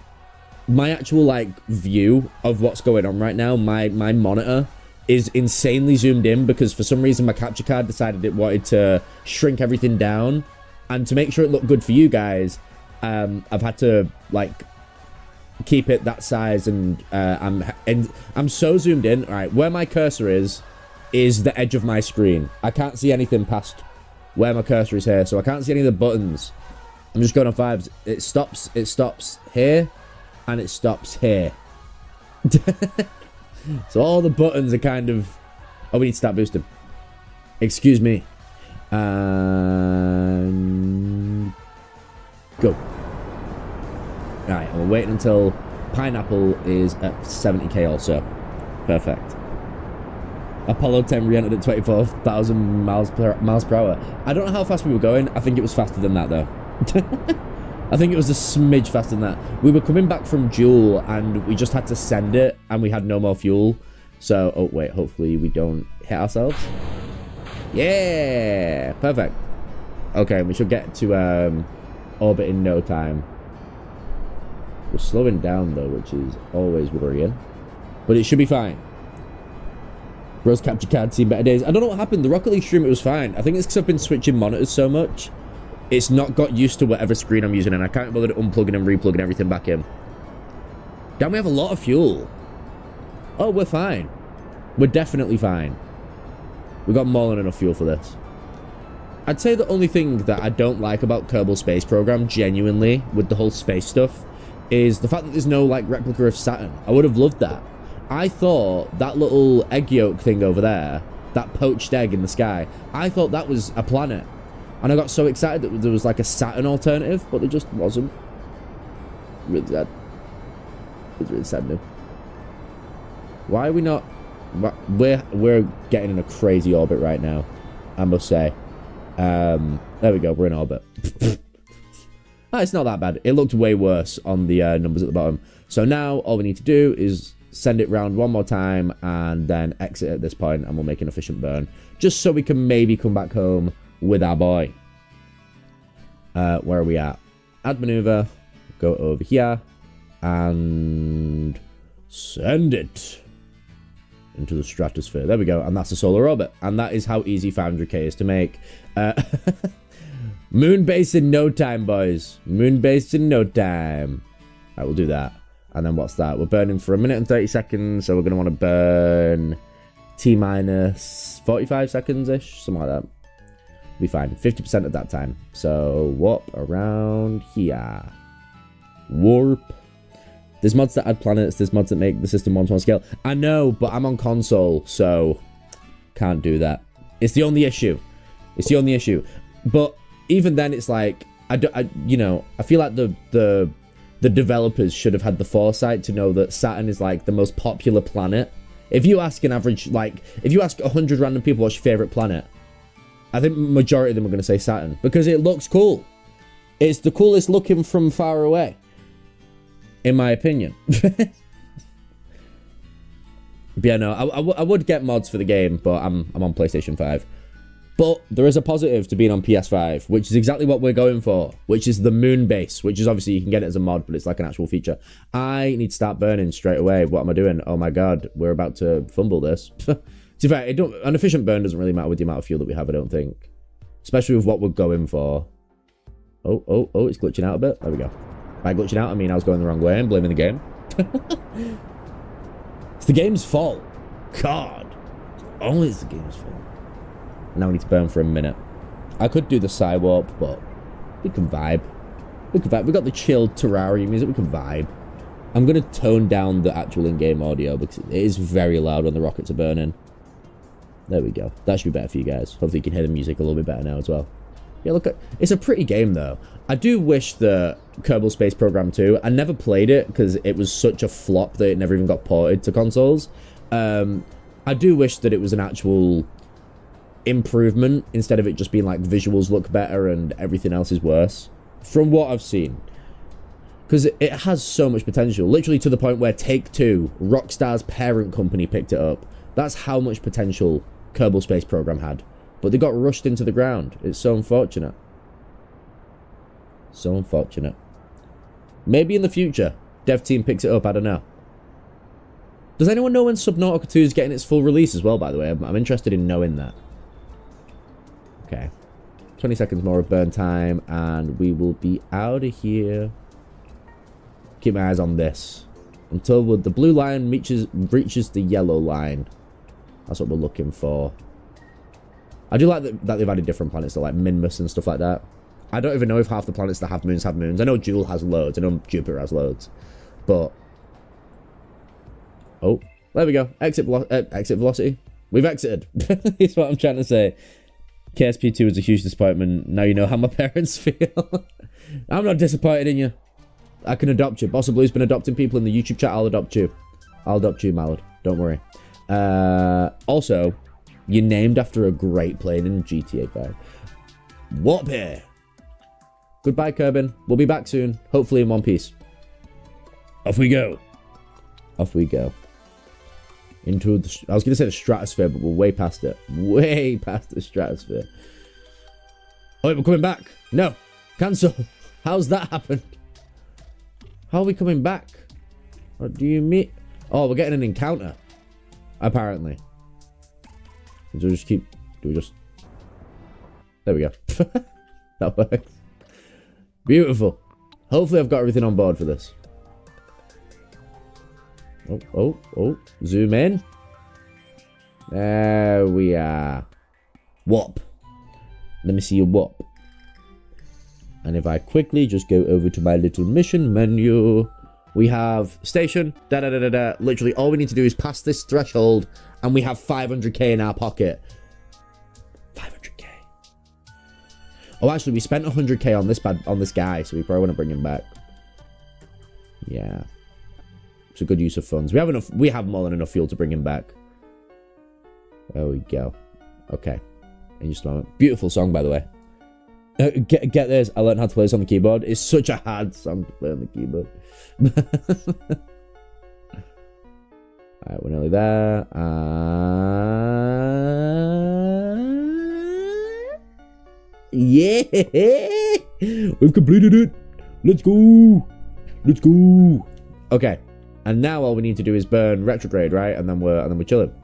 actual like view of what's going on right now, my monitor is insanely zoomed in because for some reason my capture card decided it wanted to shrink everything down, and to make sure it looked good for you guys, I've had to like keep it that size, and I'm so zoomed in. All right, where my cursor is the edge of my screen. I can't see anything past where my cursor is here, so I can't see any of the buttons. I'm just going on vibes. It stops here, and it stops here. So all the buttons are kind of... Oh, we need to start boosting. Excuse me. And... Go. Alright, and we're waiting until Pineapple is at 70k also. Perfect. Apollo 10 re-entered at 24,000 miles per hour. I don't know how fast we were going. I think it was faster than that, though. I think it was a smidge faster than that. We were coming back from Joule, and we just had to send it, and we had no more fuel. So, oh, wait, hopefully we don't hit ourselves. Yeah! Perfect. Okay, we should get to orbit in no time. We're slowing down, though, which is always worrying. But it should be fine. Bro's capture card seen better days. I don't know what happened. The Rocket League stream, it was fine. I think it's because I've been switching monitors so much. It's not got used to whatever screen I'm using, and I can't bother to unplugging and replugging everything back in. Damn, we have a lot of fuel. Oh, we're fine. We're definitely fine. We've got more than enough fuel for this. I'd say the only thing that I don't like about Kerbal Space Program, genuinely, with the whole space stuff, is the fact that there's no, like, replica of Saturn. I would have loved that. I thought that little egg yolk thing over there, that poached egg in the sky, I thought that was a planet. And I got so excited that there was, like, a Saturn alternative, but there just wasn't. Really sad. It's really sad now. Why are we not... We're getting in a crazy orbit right now, I must say. There we go, we're in orbit. Oh, it's not that bad. It looked way worse on the numbers at the bottom. So now all we need to do is send it round one more time and then exit at this point, and we'll make an efficient burn, just so we can maybe come back home with our boy. Where are we at? Add maneuver, go over here, and send it into the stratosphere. There we go, and that's a solar orbit, and that is how easy 500k is to make. Moon base in no time, boys. Moon base in no time. Alright, we'll do that. And then what's that? We're burning for 1 minute and 30 seconds, so we're going to want to burn T minus 45 seconds-ish, something like that. Be fine. 50% of that time. So warp around here. Warp. There's mods that add planets. There's mods that make the system 1-to-1 scale. I know, but I'm on console, so can't do that. It's the only issue. It's the only issue. But even then, it's like you know, I feel like the developers should have had the foresight to know that Saturn is like the most popular planet. If you ask an average, like, if you ask 100 random people what's your favorite planet, I think majority of them are going to say Saturn because it looks cool. It's the coolest looking from far away, in my opinion. But yeah, no, I would get mods for the game, but I'm on PlayStation 5. But there is a positive to being on PS5, which is exactly what we're going for, which is the moon base, which is obviously you can get it as a mod, but it's like an actual feature. I need to start burning straight away. What am I doing? Oh my god, we're about to fumble this. To be fair, an efficient burn doesn't really matter with the amount of fuel that we have, I don't think. Especially with what we're going for. Oh, it's glitching out a bit. There we go. By glitching out, I mean I was going the wrong way and blaming the game. It's the game's fault. God. Only it's the game's fault. Now we need to burn for a minute. I could do the side warp, but we can vibe. We can vibe. We got the chilled Terraria music. We can vibe. I'm going to tone down the actual in-game audio because it is very loud when the rockets are burning. There we go. That should be better for you guys. Hopefully you can hear the music a little bit better now as well. Yeah, look, it's a pretty game though. I do wish the Kerbal Space Program 2, I never played it because it was such a flop that it never even got ported to consoles. I do wish that it was an actual improvement instead of it just being like visuals look better and everything else is worse. From what I've seen. Because it has so much potential. Literally to the point where Take-Two, Rockstar's parent company, picked it up. That's how much potential Kerbal Space Program had. But they got rushed into the ground. It's so unfortunate. So unfortunate. Maybe in the future, dev team picks it up, I don't know. Does anyone know when Subnautica 2 is getting its full release as well, by the way? I'm interested in knowing that. Okay. 20 seconds more of burn time, and we will be out of here. Keep my eyes on this. Until the blue line reaches the yellow line. That's what we're looking for. I do like that they've added different planets, like Minmus and stuff like that. I don't even know if half the planets that have moons have moons. I know Jewel has loads. I know Jupiter has loads. But... oh, there we go. Exit velocity. We've exited. That's what I'm trying to say. KSP2 was a huge disappointment. Now you know how my parents feel. I'm not disappointed in you. I can adopt you. Boss of Blue's been adopting people in the YouTube chat. I'll adopt you. I'll adopt you, Mallard. Don't worry. Also, you're named after a great plane in GTA 5. Warp here. Goodbye, Kerbin. We'll be back soon. Hopefully in one piece. Off we go. Off we go. Into the... I was going to say the stratosphere, but we're way past it. Way past the stratosphere. Oh, wait, we're coming back. No. Cancel. How's that happened? How are we coming back? What do you mean? Oh, we're getting an encounter. Apparently. Do we just keep... do we just... there we go. That works. Beautiful. Hopefully I've got everything on board for this. Oh. Zoom in. There we are. Warp. Let me see your warp. And if I quickly just go over to my little mission menu, we have station, Literally, all we need to do is pass this threshold, and we have 500k in our pocket. 500k. Oh, actually, we spent 100k on this guy, so we probably want to bring him back. Yeah. It's a good use of funds. We have more than enough fuel to bring him back. There we go. Okay. In just a moment. Beautiful song, by the way. Get this. I learned how to play this on the keyboard. It's such a hard song to play on the keyboard. Alright, we're nearly there. Yeah! We've completed it! Let's go! Let's go! Okay. And now all we need to do is burn retrograde, right? And then we're chilling.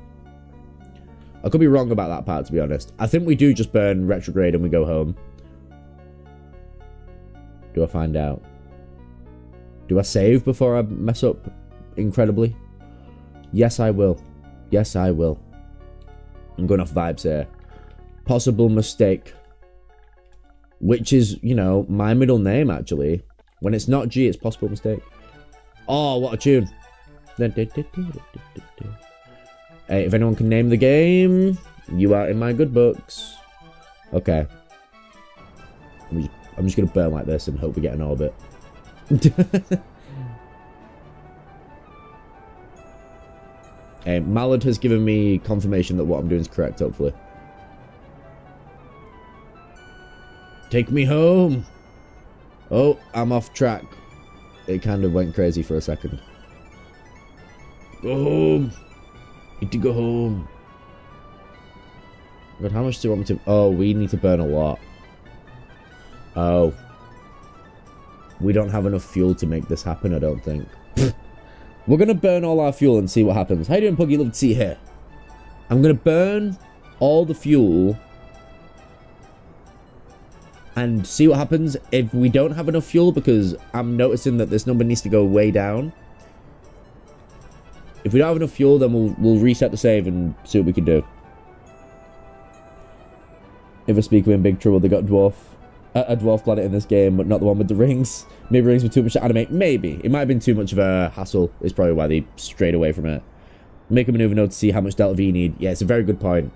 I could be wrong about that part, to be honest. I think we do just burn retrograde and we go home. Do I find out? Do I save before I mess up incredibly? Yes, I will. Yes, I will. I'm going off vibes here. Possible mistake. Which is, you know, my middle name, actually. When it's not G, it's possible mistake. Oh, what a tune. Hey, if anyone can name the game, you are in my good books. Okay. I'm just going to burn like this and hope we get an orbit. Hey, Mallard has given me confirmation that what I'm doing is correct, hopefully. Take me home. Oh, I'm off track. It kind of went crazy for a second. Go home. Need to go home. God, how much do you want me to... Oh, we need to burn a lot. Oh. We don't have enough fuel to make this happen, I don't think. We're going to burn all our fuel and see what happens. How you doing, Puggy? Love to see you here. I'm going to burn all the fuel and see what happens if we don't have enough fuel, because I'm noticing that this number needs to go way down. If we don't have enough fuel, then we'll reset the save and see what we can do. If I speak, we're in big trouble. They got a dwarf planet in this game, but not the one with the rings. Maybe rings were too much to animate. Maybe. It might have been too much of a hassle. Is probably why they strayed away from it. Make a maneuver node to see how much delta V you need. Yeah, it's a very good point.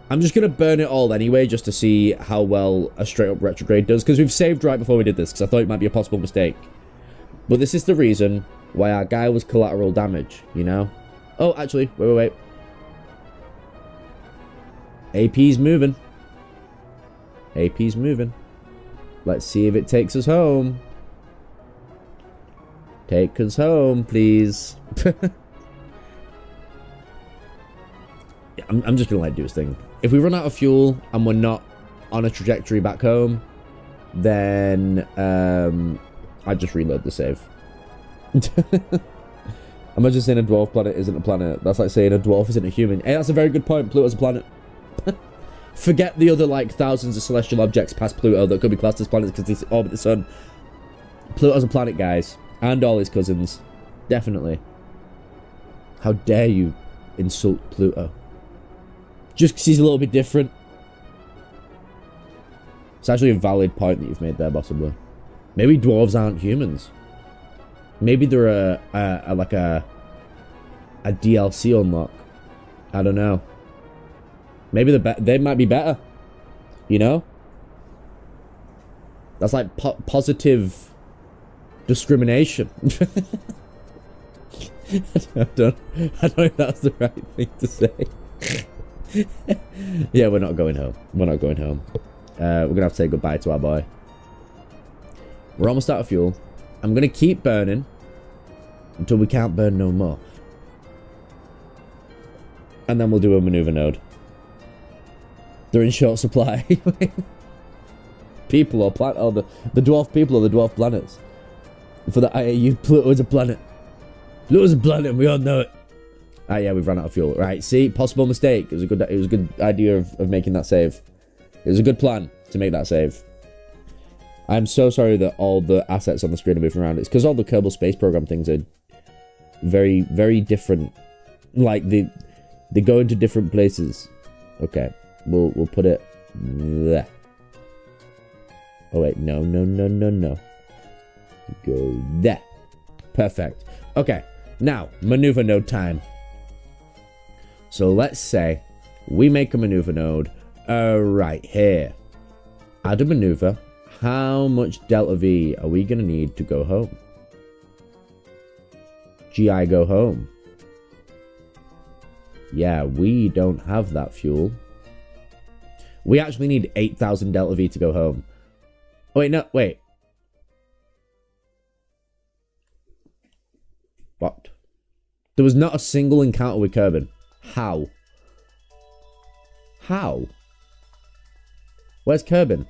I'm just going to burn it all anyway, just to see how well a straight up retrograde does. Because we've saved right before we did this, because I thought it might be a possible mistake. But this is the reason why our guy was collateral damage, you know? Oh, actually, wait. AP's moving. AP's moving. Let's see if it takes us home. Take us home, please. I'm just gonna let it do its thing. If we run out of fuel and we're not on a trajectory back home, then I just reload the save. Imagine saying a dwarf planet isn't a planet. That's like saying a dwarf isn't a human. Hey, that's a very good point. Pluto's a planet. Forget the other, like, thousands of celestial objects past Pluto that could be classed as planets because they orbit the sun. Pluto's a planet, guys. And all his cousins. Definitely. How dare you insult Pluto? Just because he's a little bit different. It's actually a valid point that you've made there, possibly. Maybe dwarves aren't humans. Maybe they're like a DLC unlock. I don't know. Maybe they might be better. You know? That's like positive discrimination. I don't know if that's the right thing to say. Yeah, we're not going home. We're not going home. We're gonna have to say goodbye to our boy. We're almost out of fuel. I'm gonna keep burning until we can't burn no more. And then we'll do a maneuver node. They're in short supply. People or planet, or the dwarf people or the dwarf planets. For the IAU, Pluto is a planet. Pluto's a planet, and we all know it. Ah, yeah, we've run out of fuel. Right, see, possible mistake. It was a good idea of making that save. It was a good plan to make that save. I'm so sorry that all the assets on the screen are moving around. It's because all the Kerbal Space Program things are very, very different. Like they go into different places. Okay, we'll put it there. Oh wait, no. Go there. Perfect. Okay, now maneuver node time. So let's say we make a maneuver node right here. Add a maneuver. How much delta V are we going to need to go home? GI go home. Yeah, we don't have that fuel. We actually need 8,000 delta V to go home. Oh, wait, no, wait. What? There was not a single encounter with Kerbin. How? How? Where's Kerbin?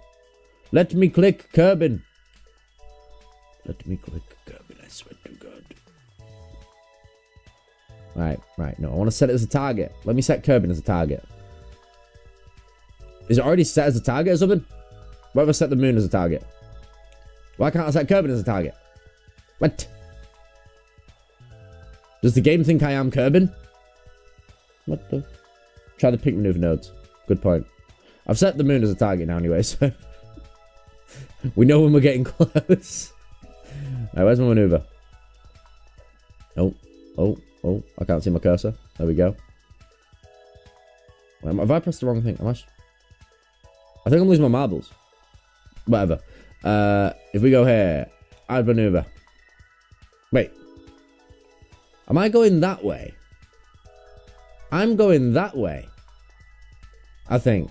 Let me click Kerbin. Let me click Kerbin, I swear to God. Right, no, I want to set it as a target. Let me set Kerbin as a target. Is it already set as a target or something? Why have I set the moon as a target? Why can't I set Kerbin as a target? What? Does the game think I am Kerbin? What the? Try the pink maneuver nodes. Good point. I've set the moon as a target now anyway, so we know when we're getting close. Alright, where's my maneuver? Oh, I can't see my cursor. There we go. Have I pressed the wrong thing? I think I'm losing my marbles. Whatever. If we go here, add maneuver. Wait. Am I going that way? I'm going that way. I think.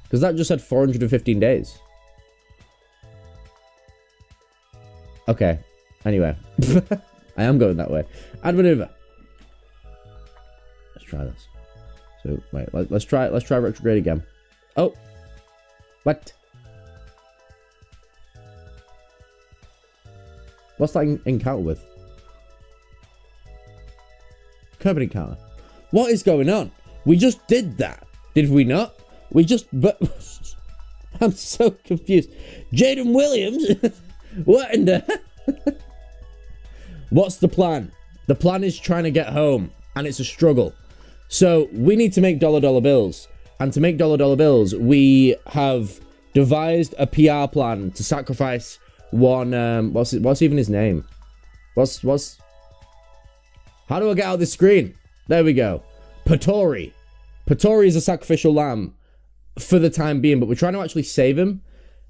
Because that just said 415 days. Okay. Anyway. I am going that way. Add maneuver. Let's try this. So, wait. Let's try retrograde again. Oh. What? What's that encounter with? Kerbin encounter. What is going on? We just did that. Did we not? We just... But I'm so confused. Jaden Williams? What in the... What's the plan? The plan is trying to get home. And it's a struggle. So, we need to make dollar bills. And to make dollar bills, we have devised a PR plan to sacrifice one... what's even his name? What's... How do I get out of this screen? There we go. Patori. Patori is a sacrificial lamb for the time being, but we're trying to actually save him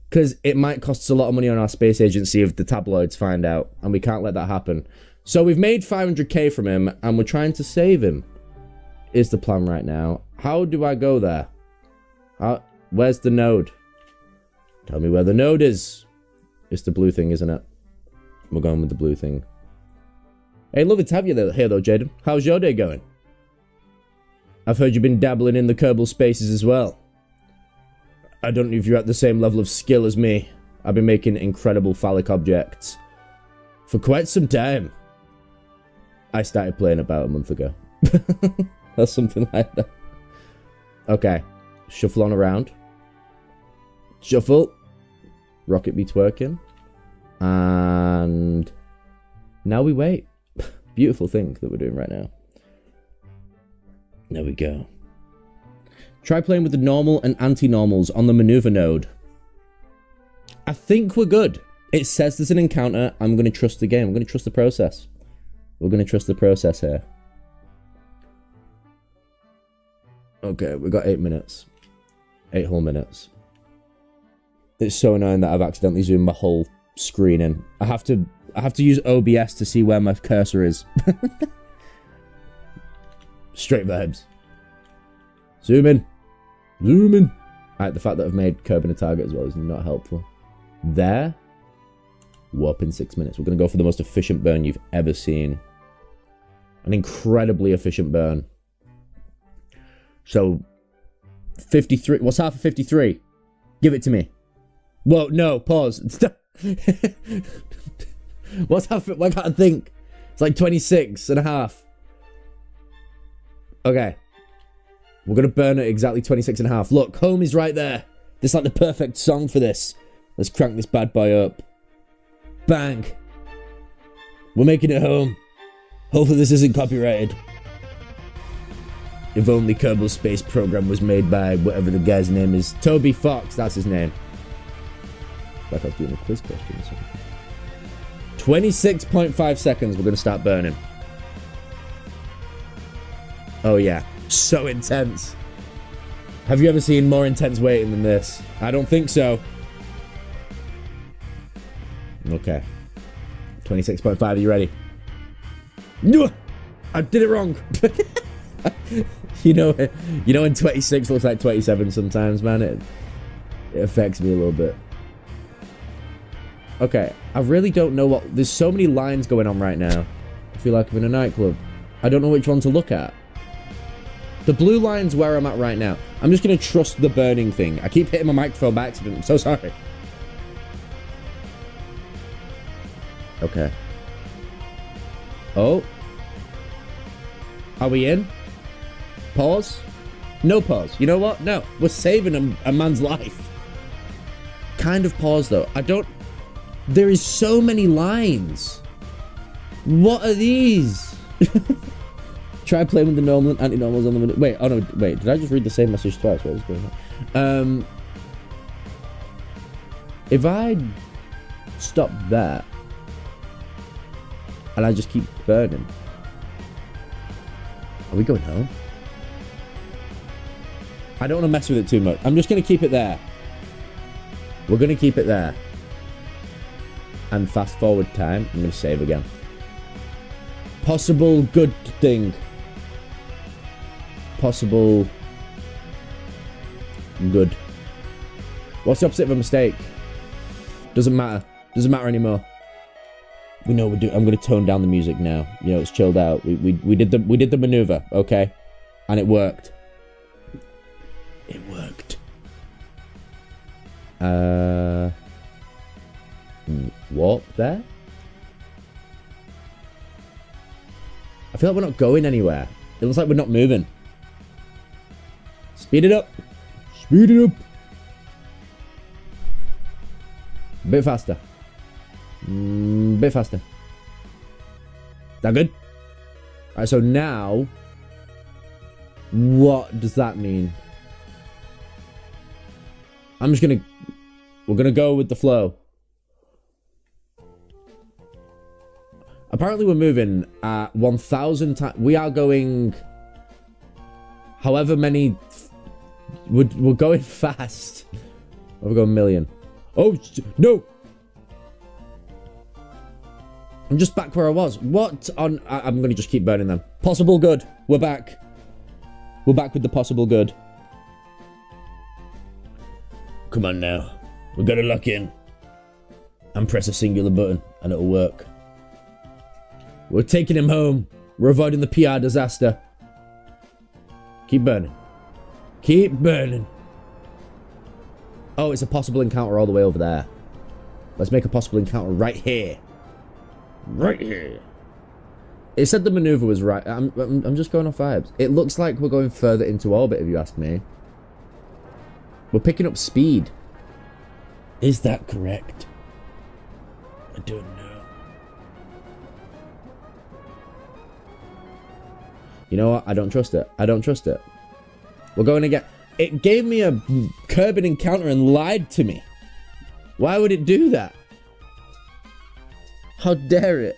because it might cost us a lot of money on our space agency if the tabloids find out, and we can't let that happen. So we've made 500k from him, and we're trying to save him, is the plan right now. How do I go there? Where's the node? Tell me where the node is. It's the blue thing, isn't it? We're going with the blue thing. Hey, lovely to have you here though, Jaden. How's your day going? I've heard you've been dabbling in the Kerbal spaces as well. I don't know if you're at the same level of skill as me. I've been making incredible phallic objects for quite some time. I started playing about a month ago. Or something like that. Okay. Shuffle on around. Shuffle. Rocket be twerking. And now we wait. Beautiful thing that we're doing right now. There we go. Try playing with the normal and anti-normals on the maneuver node. I think we're good. It says there's an encounter. I'm going to trust the game. I'm going to trust the process. We're going to trust the process here. Okay, we've got 8 minutes. 8 whole minutes. It's so annoying that I've accidentally zoomed my whole screen in. I have to use OBS to see where my cursor is. Straight vibes. Zoom in. Zoom in. Alright, the fact that I've made Kerbin a target as well is not helpful. There. Warp in 6 minutes. We're going to go for the most efficient burn you've ever seen. An incredibly efficient burn. So, 53. What's half of 53? Give it to me. Whoa, no, pause. What's half? Why can't I think? It's like 26 and a half. Okay. We're going to burn at exactly 26 and a half. Look, home is right there. This is like the perfect song for this. Let's crank this bad boy up. Bang. We're making it home. Hopefully this isn't copyrighted. If only Kerbal Space Program was made by whatever the guy's name is. Toby Fox, that's his name. Like I was doing a quiz question or something. 26.5 seconds, we're going to start burning. Oh yeah, so intense. Have you ever seen more intense waiting than this? I don't think so. Okay. 26.5, are you ready? No! I did it wrong! You know when 26 looks like 27 sometimes, man? It affects me a little bit. Okay, I really don't know what... There's so many lines going on right now. I feel like I'm in a nightclub. I don't know which one to look at. The blue line's where I'm at right now. I'm just going to trust the burning thing. I keep hitting my microphone by accident. I'm so sorry. Okay. Oh. Are we in? Pause? No pause. You know what? No. We're saving a man's life. Kind of pause, though. I don't... There is so many lines. What are these? Try playing with the normal and anti-normals on the window. Wait, oh no, wait, did I just read the same message twice? What was going on? If I stop there and I just keep burning, are we going home? I don't want to mess with it too much. I'm just going to keep it there. We're going to keep it there. And fast forward time. I'm going to save again. Possible good thing. Possible good. What's the opposite of a mistake? Doesn't matter. Doesn't matter anymore. We know we're doing. I'm going to tone down the music now. You know, it's chilled out. We did the maneuver, okay, and it worked. It worked. Warp there. I feel like we're not going anywhere. It looks like we're not moving. Speed it up. Speed it up. A bit faster. Bit faster. Is that good? Alright, so now, what does that mean? We're gonna go with the flow. Apparently we're moving at 1,000 times. We are going however many. We're going fast. We're going a million. Oh, no. I'm just back where I was. What on... I'm going to just keep burning them. Possible good. We're back. We're back with the possible good. Come on now. We've got to lock in. And press a singular button and it'll work. We're taking him home. We're avoiding the PR disaster. Keep burning. Keep burning. Oh, it's a possible encounter all the way over there. Let's make a possible encounter right here. Right here. It said the maneuver was right. I'm just going off vibes. It looks like we're going further into orbit, if you ask me. We're picking up speed. Is that correct? I don't know. You know what? I don't trust it. I don't trust it. We're going to get... It gave me a Kerbin encounter and lied to me. Why would it do that? How dare it?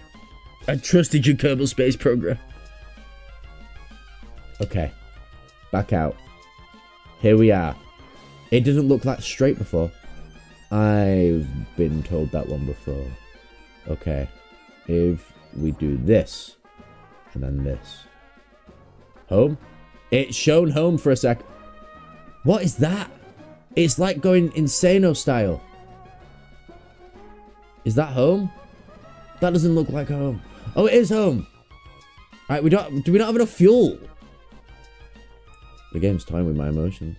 I trusted your Kerbal Space Program. Okay. Back out. Here we are. It didn't look that straight before. I've been told that one before. Okay. If we do this, and then this. Home? It's shown home for a sec. What is that? It's like going Insano style. Is that home? That doesn't look like home. Oh, it is home. Alright, do we not have enough fuel? The game's toying with my emotions.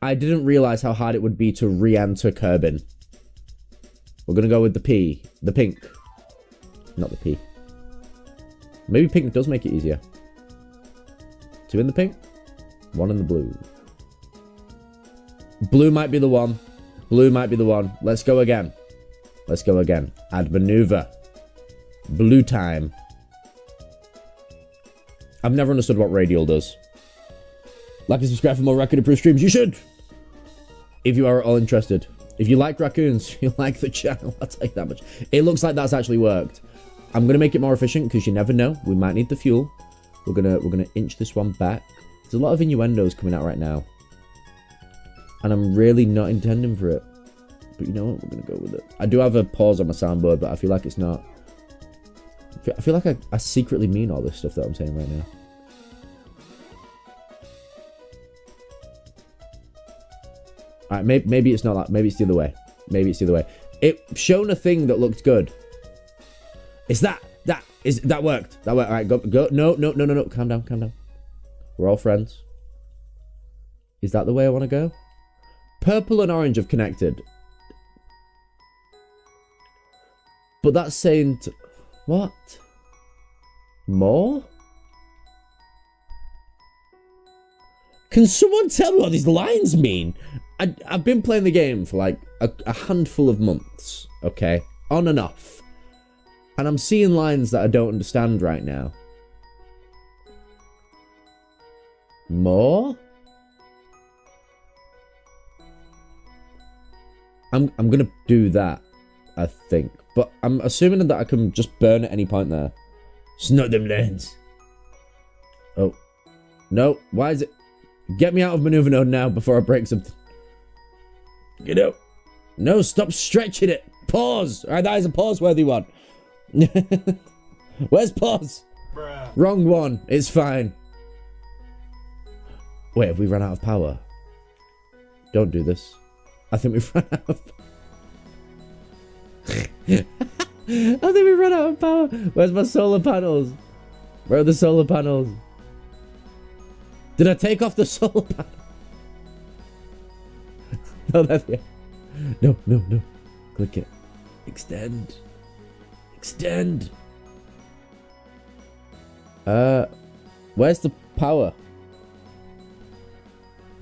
I didn't realize how hard it would be to re-enter Kerbin. We're gonna go with the P. The pink. Not the P. Maybe pink does make it easier. 2 in the pink, 1 in the blue. Blue might be the one. Blue might be the one. Let's go again. Let's go again. Add maneuver. Blue time. I've never understood what radial does. Like and subscribe for more raccoon-approved streams. You should! If you are at all interested. If you like raccoons, you like the channel. I'll tell you that much. It looks like that's actually worked. I'm going to make it more efficient because you never know. We might need the fuel. We're gonna inch this one back. There's a lot of innuendos coming out right now. And I'm really not intending for it. But you know what? We're going to go with it. I do have a pause on my soundboard, but I feel like it's not... I feel like I secretly mean all this stuff that I'm saying right now. Alright, maybe it's not that. Maybe it's the other way. Maybe it's the other way. It shown a thing that looked good. It's that. That worked. That worked. Alright, go. No. Calm down. We're all friends. Is that the way I want to go? Purple and orange have connected. But that's saying... What? More? Can someone tell me what these lines mean? I've been playing the game for like a handful of months, okay? On and off. And I'm seeing lines that I don't understand right now. More? I'm gonna do that, I think. But I'm assuming that I can just burn at any point there. It's not them lanes. Oh. No, why is it? Get me out of maneuver node now before I break something. Get out. No, stop stretching it. Pause. Alright, that is a pause-worthy one. Where's pause? Bruh. Wrong one. It's fine. Wait, have we run out of power? Don't do this. I think we've run out of I think we've run out of power. Where's my solar panels? Where are the solar panels? Did I take off the solar panel? No, that's it. No, no, no. Click it. Extend. Extend. Where's the power?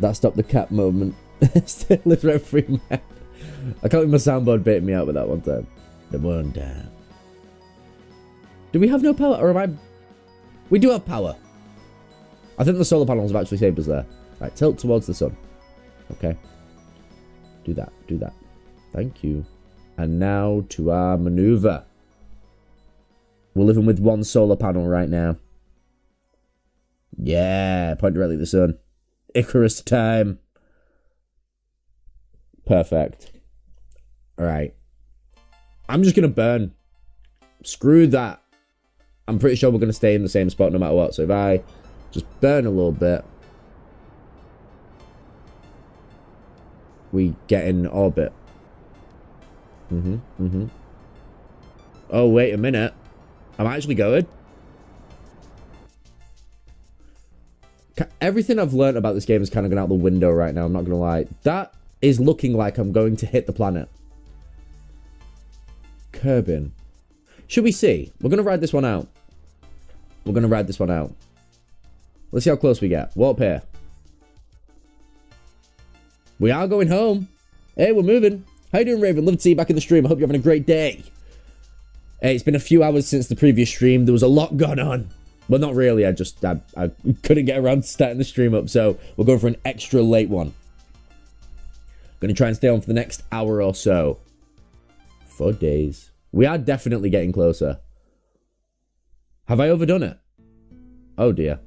That stopped the cat moment. Still lives rent free, man. I can't believe my soundboard baited me out with that one time. The one time. Do we have no power, or am I? We do have power. I think the solar panels have actually saved us there. Right, tilt towards the sun. Okay. Do that. Do that. Thank you. And now to our maneuver. We're living with one solar panel right now. Yeah, point directly at the sun. Icarus time. Perfect. Alright. I'm just going to burn. Screw that. I'm pretty sure we're going to stay in the same spot no matter what. So if I just burn a little bit, we get in orbit. Oh, wait a minute. I'm actually going. Everything I've learned about this game is kind of gone out the window right now. I'm not going to lie. That is looking like I'm going to hit the planet. Kerbin. Should we see? We're going to ride this one out. We're going to ride this one out. Let's see how close we get. What up here? We are going home. Hey, we're moving. How you doing, Raven? Love to see you back in the stream. I hope you're having a great day. Hey, it's been a few hours since the previous stream. There was a lot going on. Well, not really. I couldn't get around to starting the stream up, so we're going for an extra late one. Going to try and stay on for the next hour or so. 4 days. We are definitely getting closer. Have I overdone it? Oh, dear.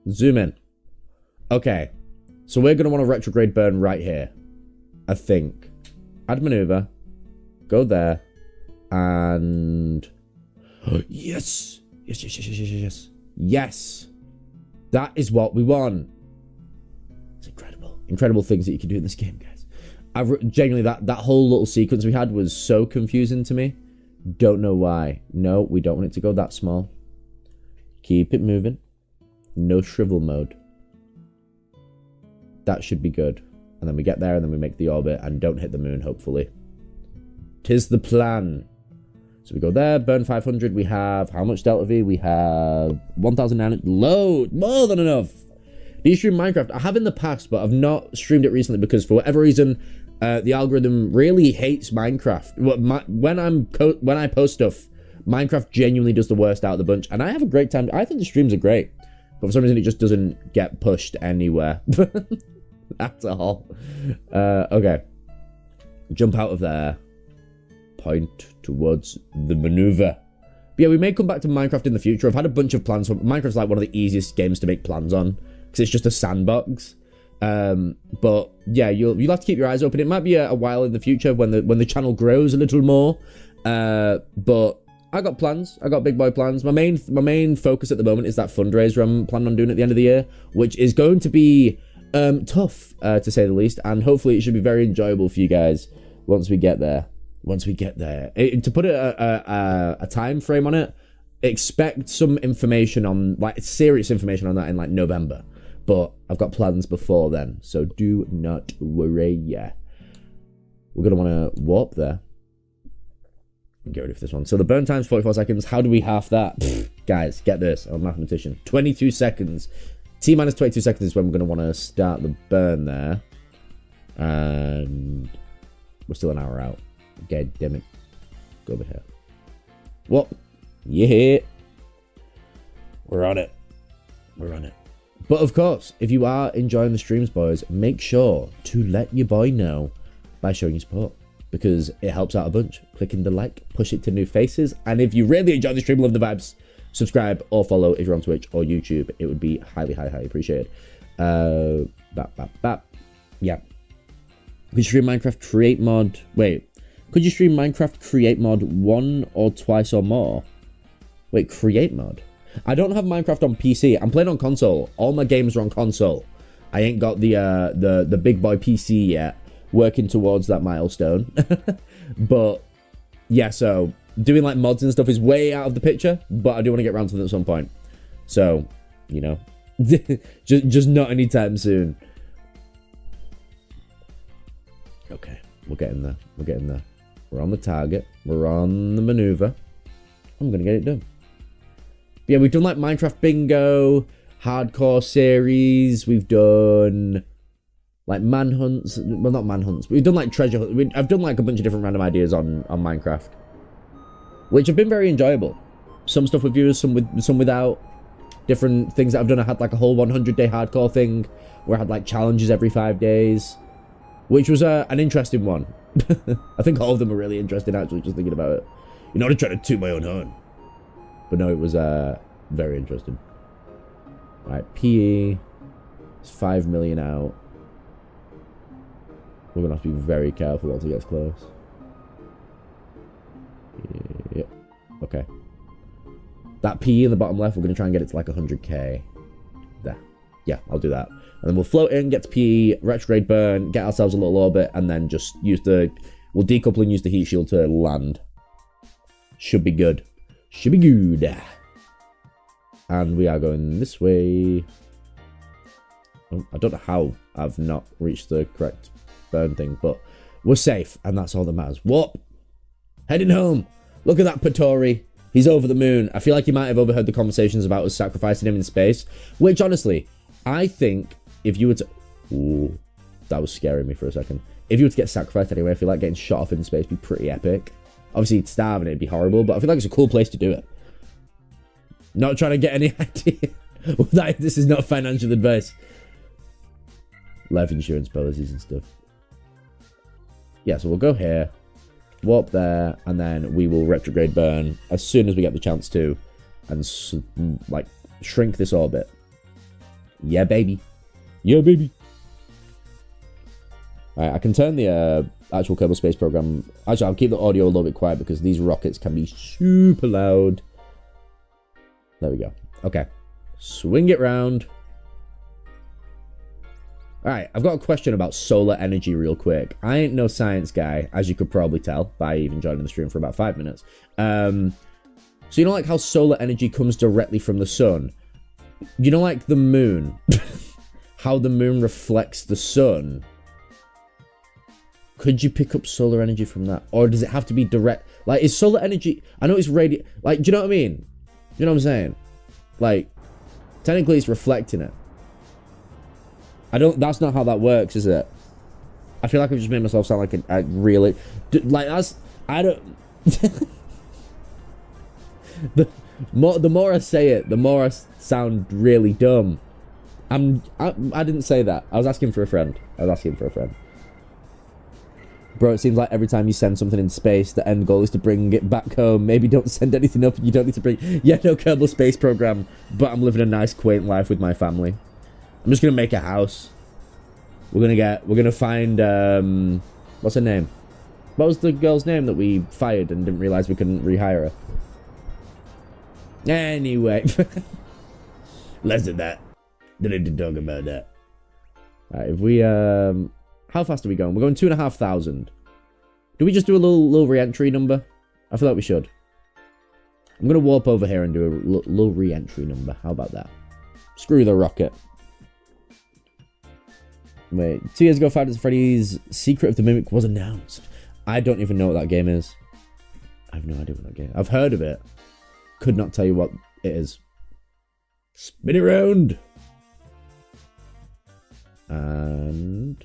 Zoom in. Okay. So we're going to want to retrograde burn right here. I think. Add maneuver. Go there. And... yes! Yes, yes, yes, yes, yes, yes. Yes! That is what we want. It's incredible. Incredible things that you can do in this game, guys. Genuinely, that whole little sequence we had was so confusing to me. Don't know why. No, we don't want it to go that small. Keep it moving. No shrivel mode. That should be good. And then we get there and then we make the orbit and don't hit the moon, hopefully. 'Tis the plan. So we go there, burn 500. We have, how much Delta V? We have 1,900. Load! More than enough! Do you stream Minecraft? I have in the past, but I've not streamed it recently because for whatever reason, the algorithm really hates Minecraft. When I post stuff, Minecraft genuinely does the worst out of the bunch. And I have a great time. I think the streams are great. But for some reason, it just doesn't get pushed anywhere. At all. Okay. Jump out of there. Point towards the maneuver. But yeah, we may come back to Minecraft in the future. I've had a bunch of plans. Minecraft's like one of the easiest games to make plans on. Because it's just a sandbox. But yeah, you'll have to keep your eyes open. It might be a while in the future when the channel grows a little more. But I got plans. I got big boy plans. My main focus at the moment is that fundraiser I'm planning on doing at the end of the year, which is going to be tough to say the least, and hopefully it should be very enjoyable for you guys once we get there. To put a time frame on it, expect some information on, like, serious information on that in like November. But I've got plans before then, so do not worry. Yeah, we're gonna want to warp there. Get ready for this one. So the burn time's 44 seconds. How do we half that? Guys, get this. I'm a mathematician. 22 seconds. T minus 22 seconds is when we're going to want to start the burn there. And We're still an hour out. God damn it. Go over here. What? Yeah. We're on it. We're on it. But of course, if you are enjoying the streams, boys, make sure to let your boy know by showing your support, because it helps out a bunch. Clicking the like, push it to new faces, and if you really enjoy the stream, love the vibes, subscribe or follow if you're on Twitch or YouTube. It would be highly, highly, highly appreciated. Yeah. Could you stream Minecraft Create Mod? Wait. Could you stream Minecraft Create Mod 1 or twice or more? Wait, Create Mod? I don't have Minecraft on PC. I'm playing on console. All my games are on console. I ain't got the big boy PC yet. Working towards that milestone. But yeah, so doing like mods and stuff is way out of the picture, but I do want to get around to them at some point. So, you know, just not anytime soon. Okay, we're getting there. We're getting there. We're on the target. We're on the maneuver. I'm gonna get it done. Yeah, we've done like Minecraft Bingo, Hardcore Series. We've done like manhunts. Well, not manhunts. We've done like treasure hunts. I've done like a bunch of different random ideas on Minecraft, which have been very enjoyable. Some stuff with viewers, some without. Different things that I've done. I had like a whole 100-day hardcore thing where I had like challenges every 5 days, which was an interesting one. I think all of them are really interesting, actually, just thinking about it. You know, I tried to toot my own horn. But no, it was very interesting. Alright, PE. It's 5 million out. We're going to have to be very careful once it gets close. Yep. Okay. That PE in the bottom left, we're going to try and get it to like 100k. There. Yeah, I'll do that. And then we'll float in, get to PE, retrograde burn, get ourselves a little orbit, and then just use the... We'll decouple and use the heat shield to land. Should be good. Should be good. And we are going this way. Oh, I don't know how I've not reached the correct burn thing, but we're safe, and that's all that matters. Whoop! Heading home. Look at that Patori. He's over the moon. I feel like he might have overheard the conversations about us sacrificing him in space, which honestly, I think if you were to... Ooh, that was scaring me for a second. If you were to get sacrificed anyway, I feel like getting shot off in space would be pretty epic. Obviously, you'd starve and it'd be horrible, but I feel like it's a cool place to do it. Not trying to get any idea. This is not financial advice. Life insurance policies and stuff. Yeah, so we'll go here, warp there, and then we will retrograde burn as soon as we get the chance to, and like shrink this orbit. Yeah, baby. Yeah, baby. Alright, I can turn the actual Kerbal Space Program. Actually, I'll keep the audio a little bit quiet because these rockets can be super loud. There we go. Okay. Swing it round. Alright, I've got a question about solar energy real quick. I ain't no science guy, as you could probably tell by even joining the stream for about 5 minutes. So you know like how solar energy comes directly from the sun? You know like the moon? How the moon reflects the sun? Could you pick up solar energy from that? Or does it have to be direct? Like, is solar energy... I know it's radio... Like, do you know what I mean? You know what I'm saying? Like, technically it's reflecting it. I don't... That's not how that works, is it? I feel like I've just made myself sound like a really... Like, that's... I don't... the more I say it, the more I sound really dumb. I didn't say that. I was asking for a friend. Bro, it seems like every time you send something in space, the end goal is to bring it back home. Maybe don't send anything up. You don't need to bring... Yeah, no Kerbal Space Program. But I'm living a nice, quaint life with my family. I'm just going to make a house. We're going to find... what's her name? What was the girl's name that we fired and didn't realize we couldn't rehire her? Anyway. Less than that. Didn't need to talk about that. Alright, if we... How fast are we going? We're going 2,500. Do we just do a little re-entry number? I feel like we should. I'm going to warp over here and do a little re-entry number. How about that? Screw the rocket. Wait, 2 years ago, Five Nights at Freddy's Secret of the Mimic was announced. I don't even know what that game is. I have no idea what that game is. I've heard of it. Could not tell you what it is. Spin it round. And...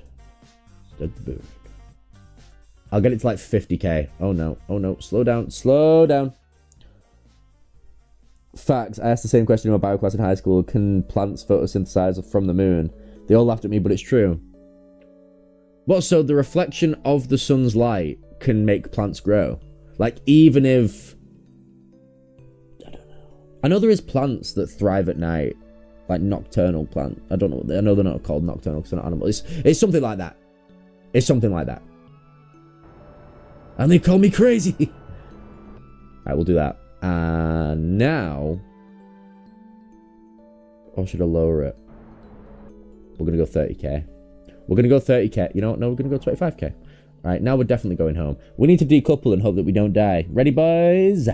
I'll get it to like 50k. Oh no, oh no, slow down, slow down. Facts, I asked the same question in my bio class in high school. Can plants photosynthesize from the moon? They all laughed at me, but it's true. What, so the reflection of the sun's light can make plants grow? Like, even if... I don't know. I know there is plants that thrive at night. Like nocturnal plant. I don't know. I know they're not called nocturnal because they're not animals. It's something like that. It's something like that. And they call me crazy. Alright, we'll do that. And now... Or should I lower it? We're going to go 30k. We're going to go 30k. You know what? No, we're going to go 25k. Alright, now we're definitely going home. We need to decouple and hope that we don't die. Ready, boys?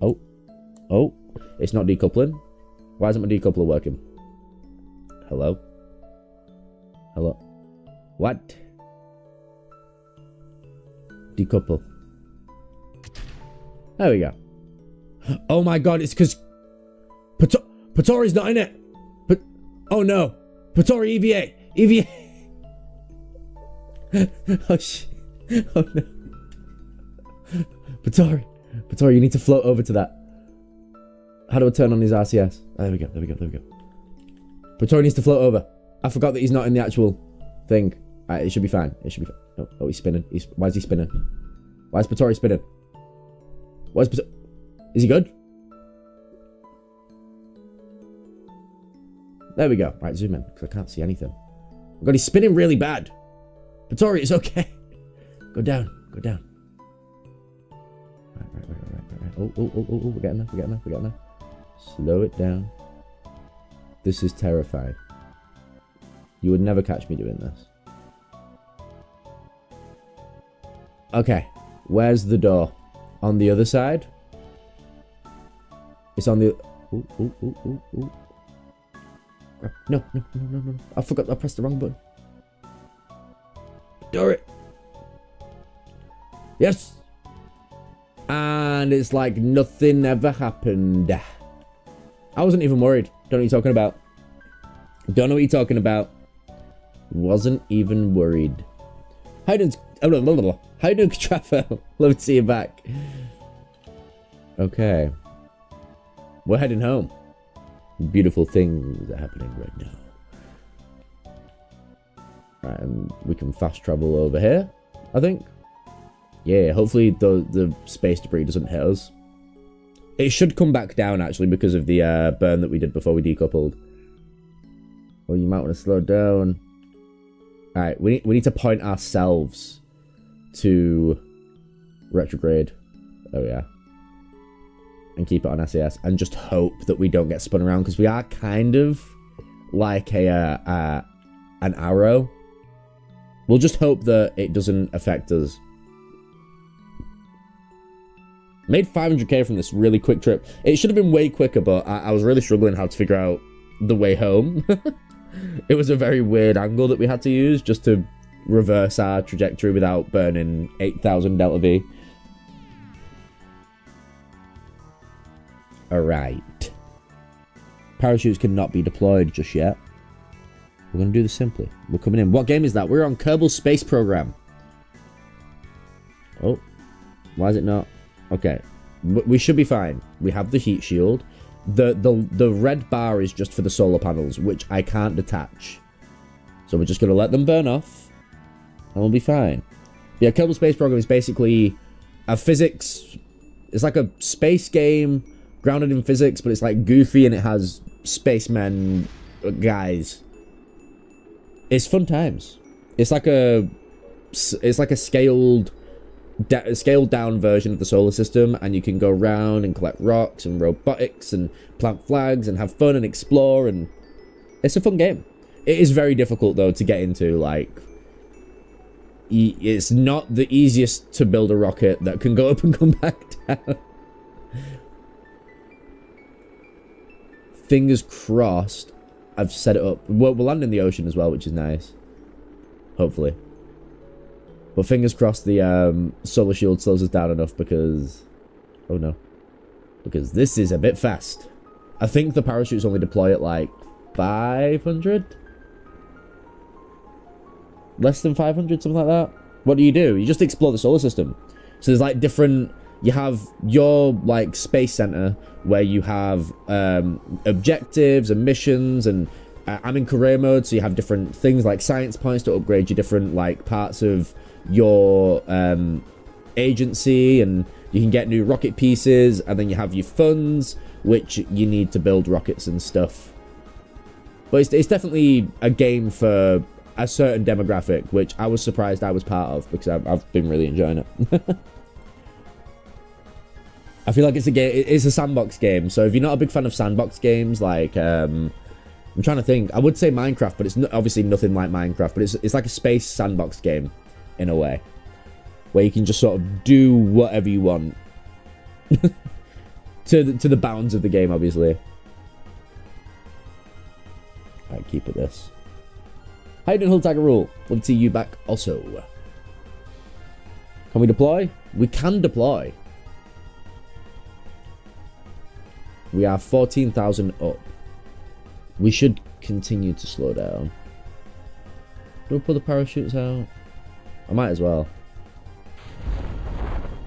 Oh. Oh. It's not decoupling. Why isn't my decoupler working? Hello? Hello? What? Decouple. There we go. Oh my god, it's because... Patori's not in it! Oh no! Patori, EVA! EVA! Oh shit. Oh no. Patori, you need to float over to that. How do I turn on his RCS? Oh, there we go, there we go, there we go. Patori needs to float over. I forgot that he's not in the actual thing. Alright, it should be fine. It should be fine. Oh, oh, he's spinning. Why is he spinning? Why is Patori spinning? Why is Patori... Is he good? There we go. Right, zoom in, because I can't see anything. Oh god, he's spinning really bad. Patori, it's okay. Go down, go down. Right. Oh, we're getting there, we're getting there, we're getting there. Slow it down. This is terrifying. You would never catch me doing this. Okay, where's the door? On the other side? It's on the... Ooh. No. I forgot, I pressed the wrong button. Do it. Yes. And it's like nothing ever happened. I wasn't even worried. Don't know what you're talking about. Don't know what you're talking about. Wasn't even worried. How you doing? How you doing, Trafo? Love to see you back. Okay. We're heading home. Beautiful things are happening right now. Right, and we can fast travel over here, I think. Yeah, hopefully the space debris doesn't hit us. It should come back down, actually, because of the burn that we did before we decoupled. Oh, you might want to slow down. Alright, we need to point ourselves to retrograde. Oh, yeah. And keep it on SAS. And just hope that we don't get spun around, because we are kind of like an arrow. We'll just hope that it doesn't affect us. Made 500k from this really quick trip. It should have been way quicker, but I was really struggling how to figure out the way home. It was a very weird angle that we had to use just to reverse our trajectory without burning 8,000 delta V. Alright. Parachutes cannot be deployed just yet. We're going to do this simply. We're coming in. What game is that? We're on Kerbal Space Program. Oh. Why is it not? Okay. We should be fine. We have the heat shield. The red bar is just for the solar panels, which I can't detach. So we're just going to let them burn off. And we'll be fine. Yeah, Kerbal Space Program is basically a physics... It's like a space game grounded in physics, but it's like goofy and it has spacemen guys. It's fun times. It's like a scaled down version of the solar system, and you can go around and collect rocks and robotics and plant flags and have fun and explore, and it's a fun game. It is very difficult though to get into. Like, it's not the easiest to build a rocket that can go up and come back down. Fingers crossed I've set it up. We'll land in the ocean as well, which is nice. Hopefully. But fingers crossed the solar shield slows us down enough, because... Oh no. Because this is a bit fast. I think the parachutes only deploy at like 500? less than 500, something like that. What do? You just explore the solar system. So there's like different, you have your like space center where you have objectives and missions, and I'm in career mode, so you have different things like science points to upgrade your different like parts of your agency, and you can get new rocket pieces, and then you have your funds, which you need to build rockets and stuff. But it's definitely a game for a certain demographic, which I was surprised I was part of, because I've been really enjoying it. I feel like it's a sandbox game, so if you're not a big fan of sandbox games, like I'm trying to think, I would say Minecraft, but it's obviously nothing like Minecraft, but it's like a space sandbox game in a way, where you can just sort of do whatever you want to the bounds of the game, obviously. Alright, keep with this. How you doing, Hull Tiger Rule? Love to see you back also. Can we deploy? We can deploy. We are 14,000 up. We should continue to slow down. Do we pull the parachutes out? I might as well.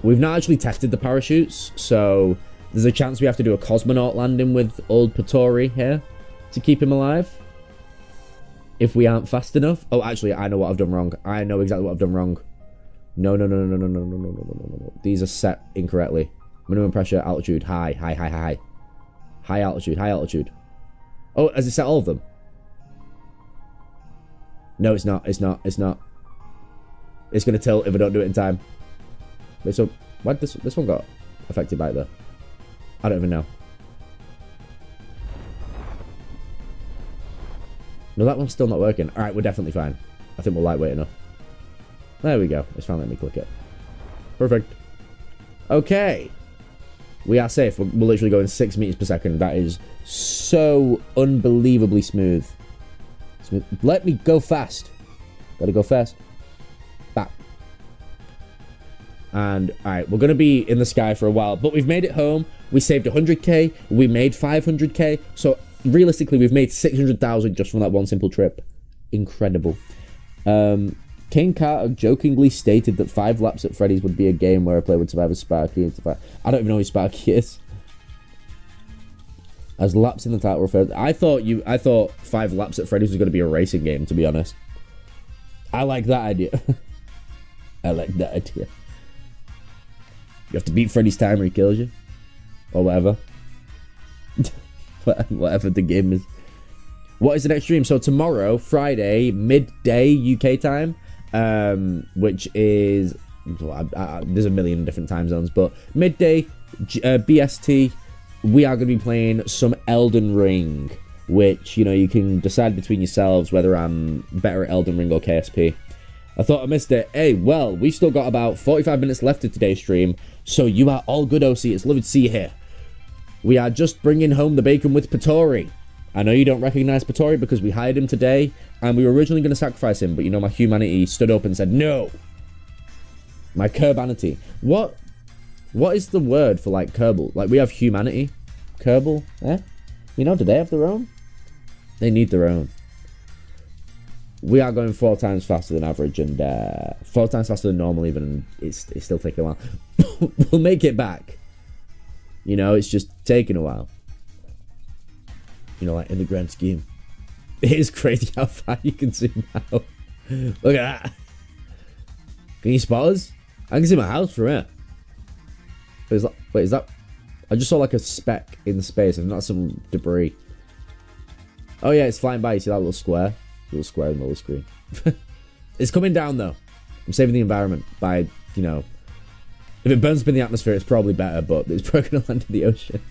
We've not actually tested the parachutes, so there's a chance we have to do a cosmonaut landing with old Patori here to keep him alive. If we aren't fast enough. Oh, actually, I know what I've done wrong. I know exactly what I've done wrong. No. These are set incorrectly. Minimum pressure, altitude, high. High altitude. Oh, has it set all of them? No, it's not. It's going to tilt if I don't do it in time. Wait, so why did this one got affected by that? I don't even know. No, that one's still not working. Alright, we're definitely fine. I think we're lightweight enough. There we go. It's finally let me click it. Perfect. Okay. We are safe. We're literally going 6 meters per second. That is so unbelievably smooth. Let me go fast. Gotta go fast. Back. And, alright, we're going to be in the sky for a while. But we've made it home. We saved 100k. We made 500k. So, realistically, we've made 600,000 just from that one simple trip. Incredible. King Carter jokingly stated that 5 laps at Freddy's would be a game where a player would survive as Sparky. I don't even know who Sparky is. As laps in the title referred, I thought 5 laps at Freddy's was going to be a racing game, to be honest. I like that idea. I like that idea. You have to beat Freddy's time or he kills you. Or whatever. Whatever the game is. What is the next stream? So tomorrow, Friday, midday UK time, which is, there's a million different time zones, but midday BST, we are going to be playing some Elden Ring, which, you know, you can decide between yourselves whether I'm better at Elden Ring or KSP. I thought I missed it. Hey, well, we've still got about 45 minutes left of today's stream, so you are all good, OC. It's lovely to see you here. We are just bringing home the bacon with Patori. I know you don't recognize Patori because we hired him today, and we were originally going to sacrifice him, but you know, my humanity stood up and said, no. My Kerbanity. What is the word for, like, Kerbal? Like, we have humanity. Kerbal? Eh? You know, do they have their own? They need their own. We are going 4 times faster than average, and 4 times faster than normal even, and it's still taking a while. We'll make it back. You know, it's just taking a while. You know, like, in the grand scheme. It is crazy how far you can zoom out. Look at that. Can you spot us? I can see my house from here. Wait, is that... I just saw like a speck in space and not some debris. Oh yeah, it's flying by. You see that little square? Little square in the little screen. It's coming down though. I'm saving the environment by, you know... If it burns up in the atmosphere, it's probably better, but it's probably going to land in the ocean.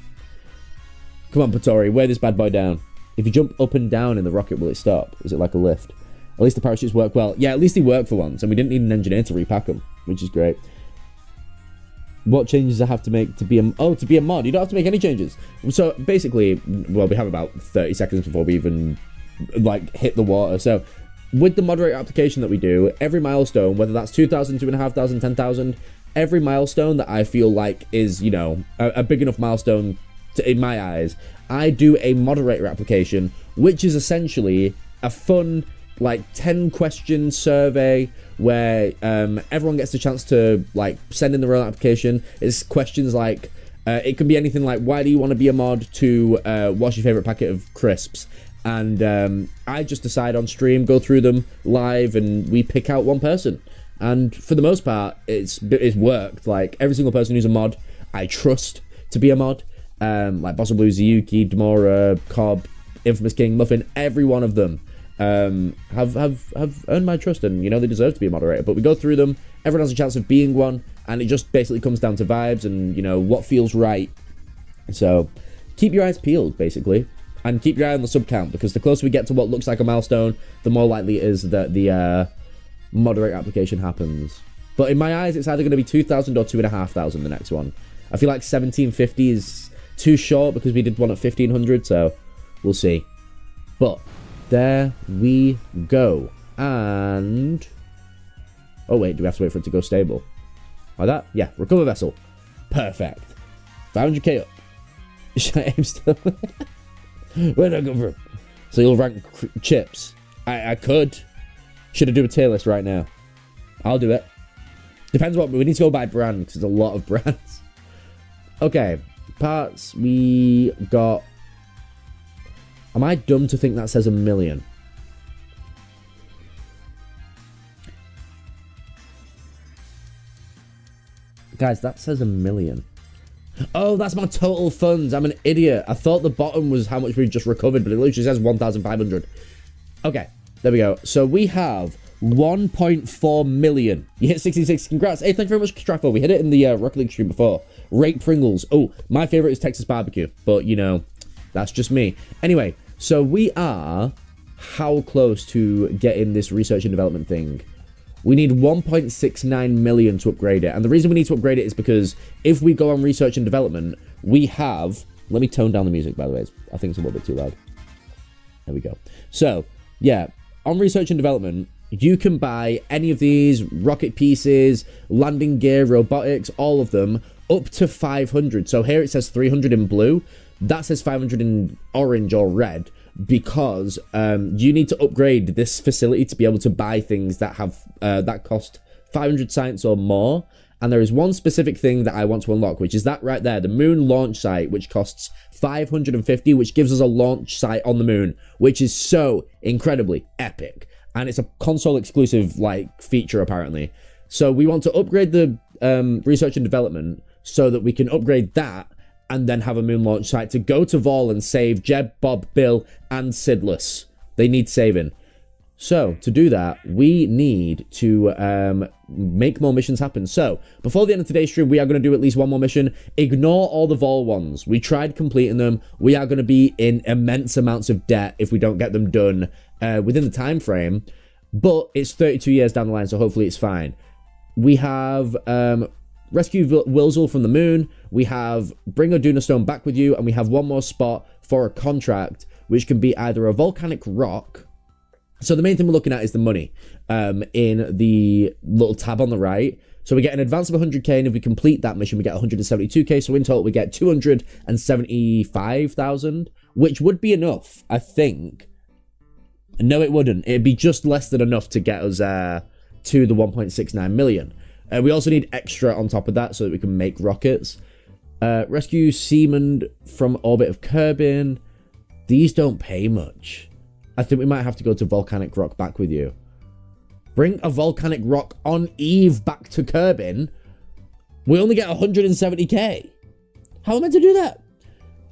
Come on, Patori, wear this bad boy down. If you jump up and down in the rocket, will it stop? Is it like a lift? At least the parachutes work well. Yeah, at least they work for once, and we didn't need an engineer to repack them, which is great. What changes I have to make to be a... Oh, to be a mod. You don't have to make any changes. So, basically, well, we have about 30 seconds before we even, like, hit the water. So, with the moderator application that we do, every milestone, whether that's 2,000, 2,500, 10,000, every milestone that I feel like is, you know, a big enough milestone in my eyes, I do a moderator application, which is essentially a fun, like 10 question survey where everyone gets the chance to like send in their own application. It's questions like it can be anything like, why do you want to be a mod, to what's your favorite packet of crisps? And I just decide on stream, go through them live, and we pick out one person. And for the most part, it's worked. Like, every single person who's a mod, I trust to be a mod. Like Bossa Blue, Ziyuki, Demora, Cobb, Infamous King, Muffin, every one of them have earned my trust, and, you know, they deserve to be a moderator. But we go through them, everyone has a chance of being one, and it just basically comes down to vibes and, you know, what feels right. So keep your eyes peeled, basically, and keep your eye on the sub count, because the closer we get to what looks like a milestone, the more likely it is that the moderator application happens. But in my eyes, it's either going to be 2,000 or 2,500 the next one. I feel like 1,750 is too short because we did one at 1,500, so we'll see. But there we go. And oh wait, do we have to wait for it to go stable? Like that? Yeah, recover vessel. Perfect. 500k up. Should I aim still? Where'd I go from? So you'll rank chips. I could. Should I do a tier list right now? I'll do it. Depends what we need to go by brand, because there's a lot of brands. Okay, parts. We got. Am I dumb to think that says 1 million? Guys, that says 1 million. Oh, that's my total funds. I'm an idiot. I thought the bottom was how much we just recovered, but it literally says 1,500. Okay, there we go. So we have 1.4 million. You hit 66. Congrats. Hey, thank you very much, Strafo. We hit it in the Rocket League stream before. Rate Pringles. Oh, my favorite is Texas barbecue, but, you know, that's just me. Anyway, so we are how close to getting this research and development thing? We need 1.69 million to upgrade it. And the reason we need to upgrade it is because if we go on research and development, we have... Let me tone down the music, by the way. I think it's a little bit too loud. There we go. So, yeah, on research and development, you can buy any of these rocket pieces, landing gear, robotics, all of them, up to 500. So here it says 300 in blue. That says 500 in orange or red, because you need to upgrade this facility to be able to buy things that have that cost 500 science or more. And there is one specific thing that I want to unlock, which is that right there, the moon launch site, which costs 550, which gives us a launch site on the moon, which is so incredibly epic. And it's a console exclusive like feature apparently. So we want to upgrade the research and development so that we can upgrade that and then have a moon launch site to go to Vol and save Jeb, Bob, Bill, and Sidless. They need saving. So, to do that, we need to make more missions happen. So, before the end of today's stream, we are going to do at least one more mission. Ignore all the Vol ones. We tried completing them. We are going to be in immense amounts of debt if we don't get them done within the time frame. But it's 32 years down the line, so hopefully it's fine. We have... Rescue Wilzel from the moon, we have Bring Oduna Stone back with you, and we have one more spot for a contract, which can be either a volcanic rock. So the main thing we're looking at is the money in the little tab on the right. So we get an advance of 100k, and if we complete that mission, we get 172k. So in total, we get 275,000, which would be enough, I think. No, it wouldn't. It'd be just less than enough to get us to the 1.69 million. We also need extra on top of that so that we can make rockets. Rescue seamen from orbit of Kerbin. These don't pay much. I think we might have to go to Volcanic Rock back with you. Bring a Volcanic Rock on Eve back to Kerbin. We only get 170k. How am I meant to do that?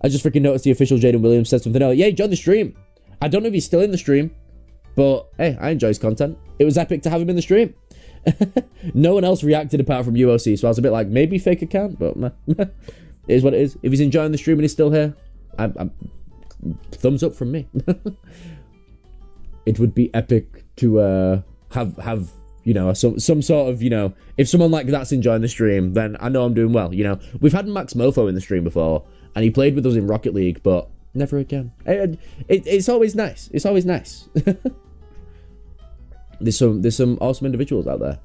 I just freaking noticed the official Jaden Williams said something else. Yeah, he joined the stream. I don't know if he's still in the stream, but hey, I enjoy his content. It was epic to have him in the stream. No one else reacted apart from UOC, so I was a bit like, maybe fake account, but it is what it is. If he's enjoying the stream and he's still here, I'm thumbs up from me. It would be epic to have you know, some sort of, you know, if someone like that's enjoying the stream, then I know I'm doing well. You know, we've had Max Mofo in the stream before, and he played with us in Rocket League, but never again. It's always nice. It's always nice. There's some awesome individuals out there,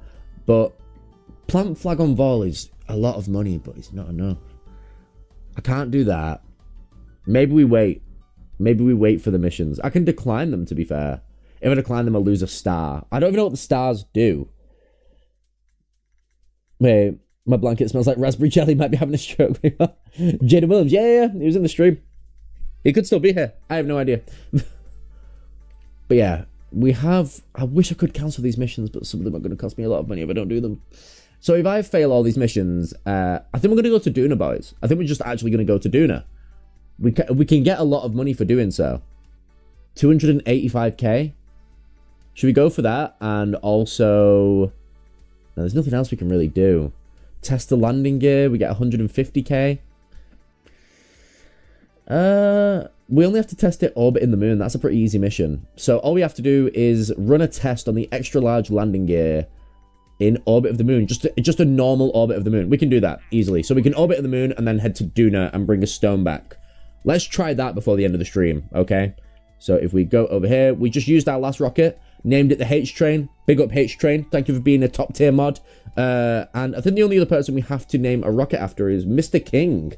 but plant flag on Vol is a lot of money, but it's not enough. I can't do that. Maybe we wait. Maybe we wait for the missions. I can decline them, to be fair. If I decline them, I'll lose a star. I don't even know what the stars do. Wait, my blanket smells like raspberry jelly. Might be having a stroke. Jaden Williams, yeah, he was in the stream. He could still be here. I have no idea. But yeah, we have... I wish I could cancel these missions, but some of them are going to cost me a lot of money if I don't do them. So if I fail all these missions, I think we're going to go to Duna, boys. I think we're just actually going to go to Duna. We can get a lot of money for doing so. 285k. Should we go for that? And also... No, there's nothing else we can really do. Test the landing gear. We get 150k. We only have to test it orbiting the moon. That's a pretty easy mission. So all we have to do is run a test on the extra large landing gear in orbit of the moon. Just a normal orbit of the moon. We can do that easily. So we can orbit the moon and then head to Duna and bring a stone back. Let's try that before the end of the stream, okay? So if we go over here, we just used our last rocket, named it the H-Train. Big up H-Train. Thank you for being a top tier mod. And I think the only other person we have to name a rocket after is Mr. King.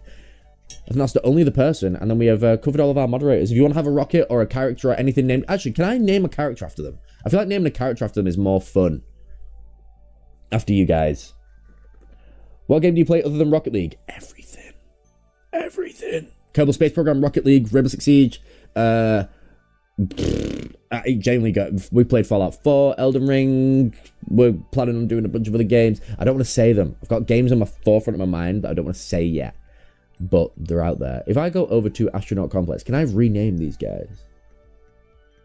I think that's the only other person. And then we have covered all of our moderators. If you want to have a rocket or a character or anything named... Actually, can I name a character after them? I feel like naming a character after them is more fun. After you guys. What game do you play other than Rocket League? Everything. Everything. Kerbal Space Program, Rocket League, Rainbow Six Siege. We played Fallout 4, Elden Ring. We're planning on doing a bunch of other games. I don't want to say them. I've got games on my forefront of my mind that I don't want to say yet. But they're out there. If I go over to Astronaut Complex, can I rename these guys?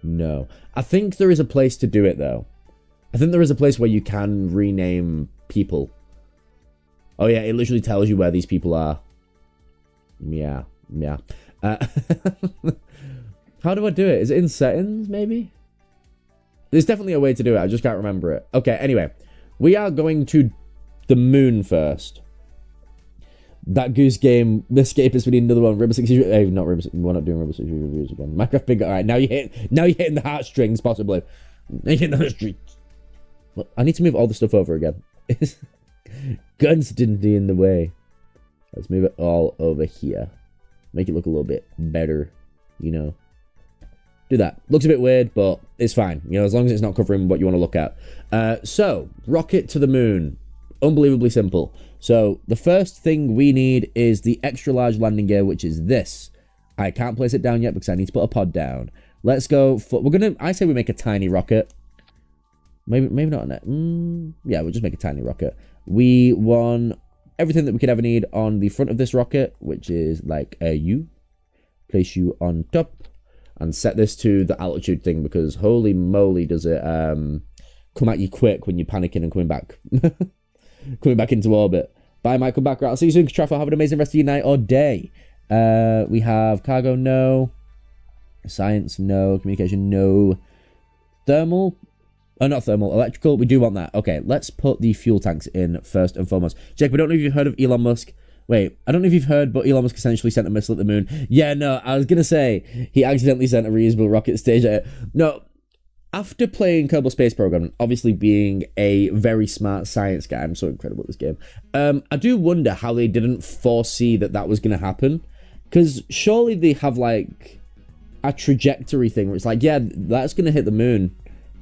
No. I think there is a place to do it, though. I think there is a place where you can rename people. Oh, yeah, it literally tells you where these people are. Yeah. How do I do it? Is it in settings, maybe? There's definitely a way to do it. I just can't remember it. Okay, anyway. We are going to the moon first. That Goose Game, the Escapist, we need another one. Rainbow Six Siege, not Rainbow Six, we're not doing Rainbow Six Siege reviews again. Minecraft Big, alright, now you're hitting the heartstrings, possibly. Now you're hitting the heartstrings. Well, I need to move all the stuff over again. Constantly in the way. Let's move it all over here. Make it look a little bit better, you know. Do that. Looks a bit weird, but it's fine. You know, as long as it's not covering what you want to look at. So, rocket to the moon. Unbelievably simple. So, the first thing we need is the extra large landing gear, which is this. I can't place it down yet because I need to put a pod down. Let's go for... I say we make a tiny rocket. Maybe not yeah, we'll just make a tiny rocket. We want everything that we could ever need on the front of this rocket, which is like a U. Place you on top. And set this to the altitude thing because holy moly does it come at you quick when you're panicking and coming back. Coming back into orbit. Bye, Mike. Come back. Right, I'll see you soon. Traffic. Have an amazing rest of your night or day. We have cargo, no. Science, no. Communication, no. Thermal. Oh, not thermal. Electrical. We do want that. Okay, let's put the fuel tanks in first and foremost. Jake, we don't know if you've heard of Elon Musk. Wait, I don't know if you've heard, but Elon Musk essentially sent a missile at the moon. Yeah, no, I was going to say he accidentally sent a reusable rocket stage at it. No. After playing Kerbal Space Program, obviously being a very smart science guy, I'm so incredible at this game, I do wonder how they didn't foresee that was going to happen. Because surely they have, like, a trajectory thing where it's like, yeah, that's going to hit the moon.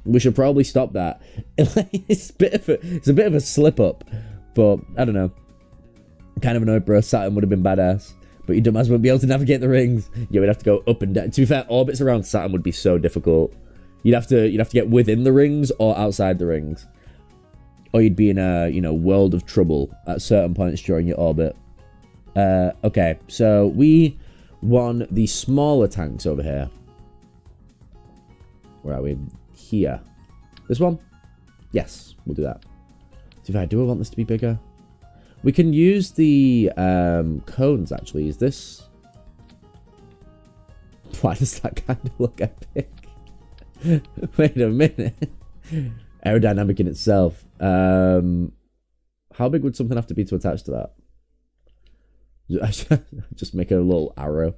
We should probably stop that. It's a bit of a slip-up, but I don't know. Kind of annoyed, bro. Saturn would have been badass. But you dumbass wouldn't be able to navigate the rings. Yeah, we'd have to go up and down. To be fair, orbits around Saturn would be so difficult. You'd have to get within the rings or outside the rings. Or you'd be in a, world of trouble at certain points during your orbit. Okay, so we want the smaller tanks over here. Where are we? Here. This one? Yes, we'll do that. To be fair, do I want this to be bigger? We can use the cones, actually. Is this... Why does that kind of look epic? Wait a minute. Aerodynamic in itself. How big would something have to be to attach to that? Just make a little arrow.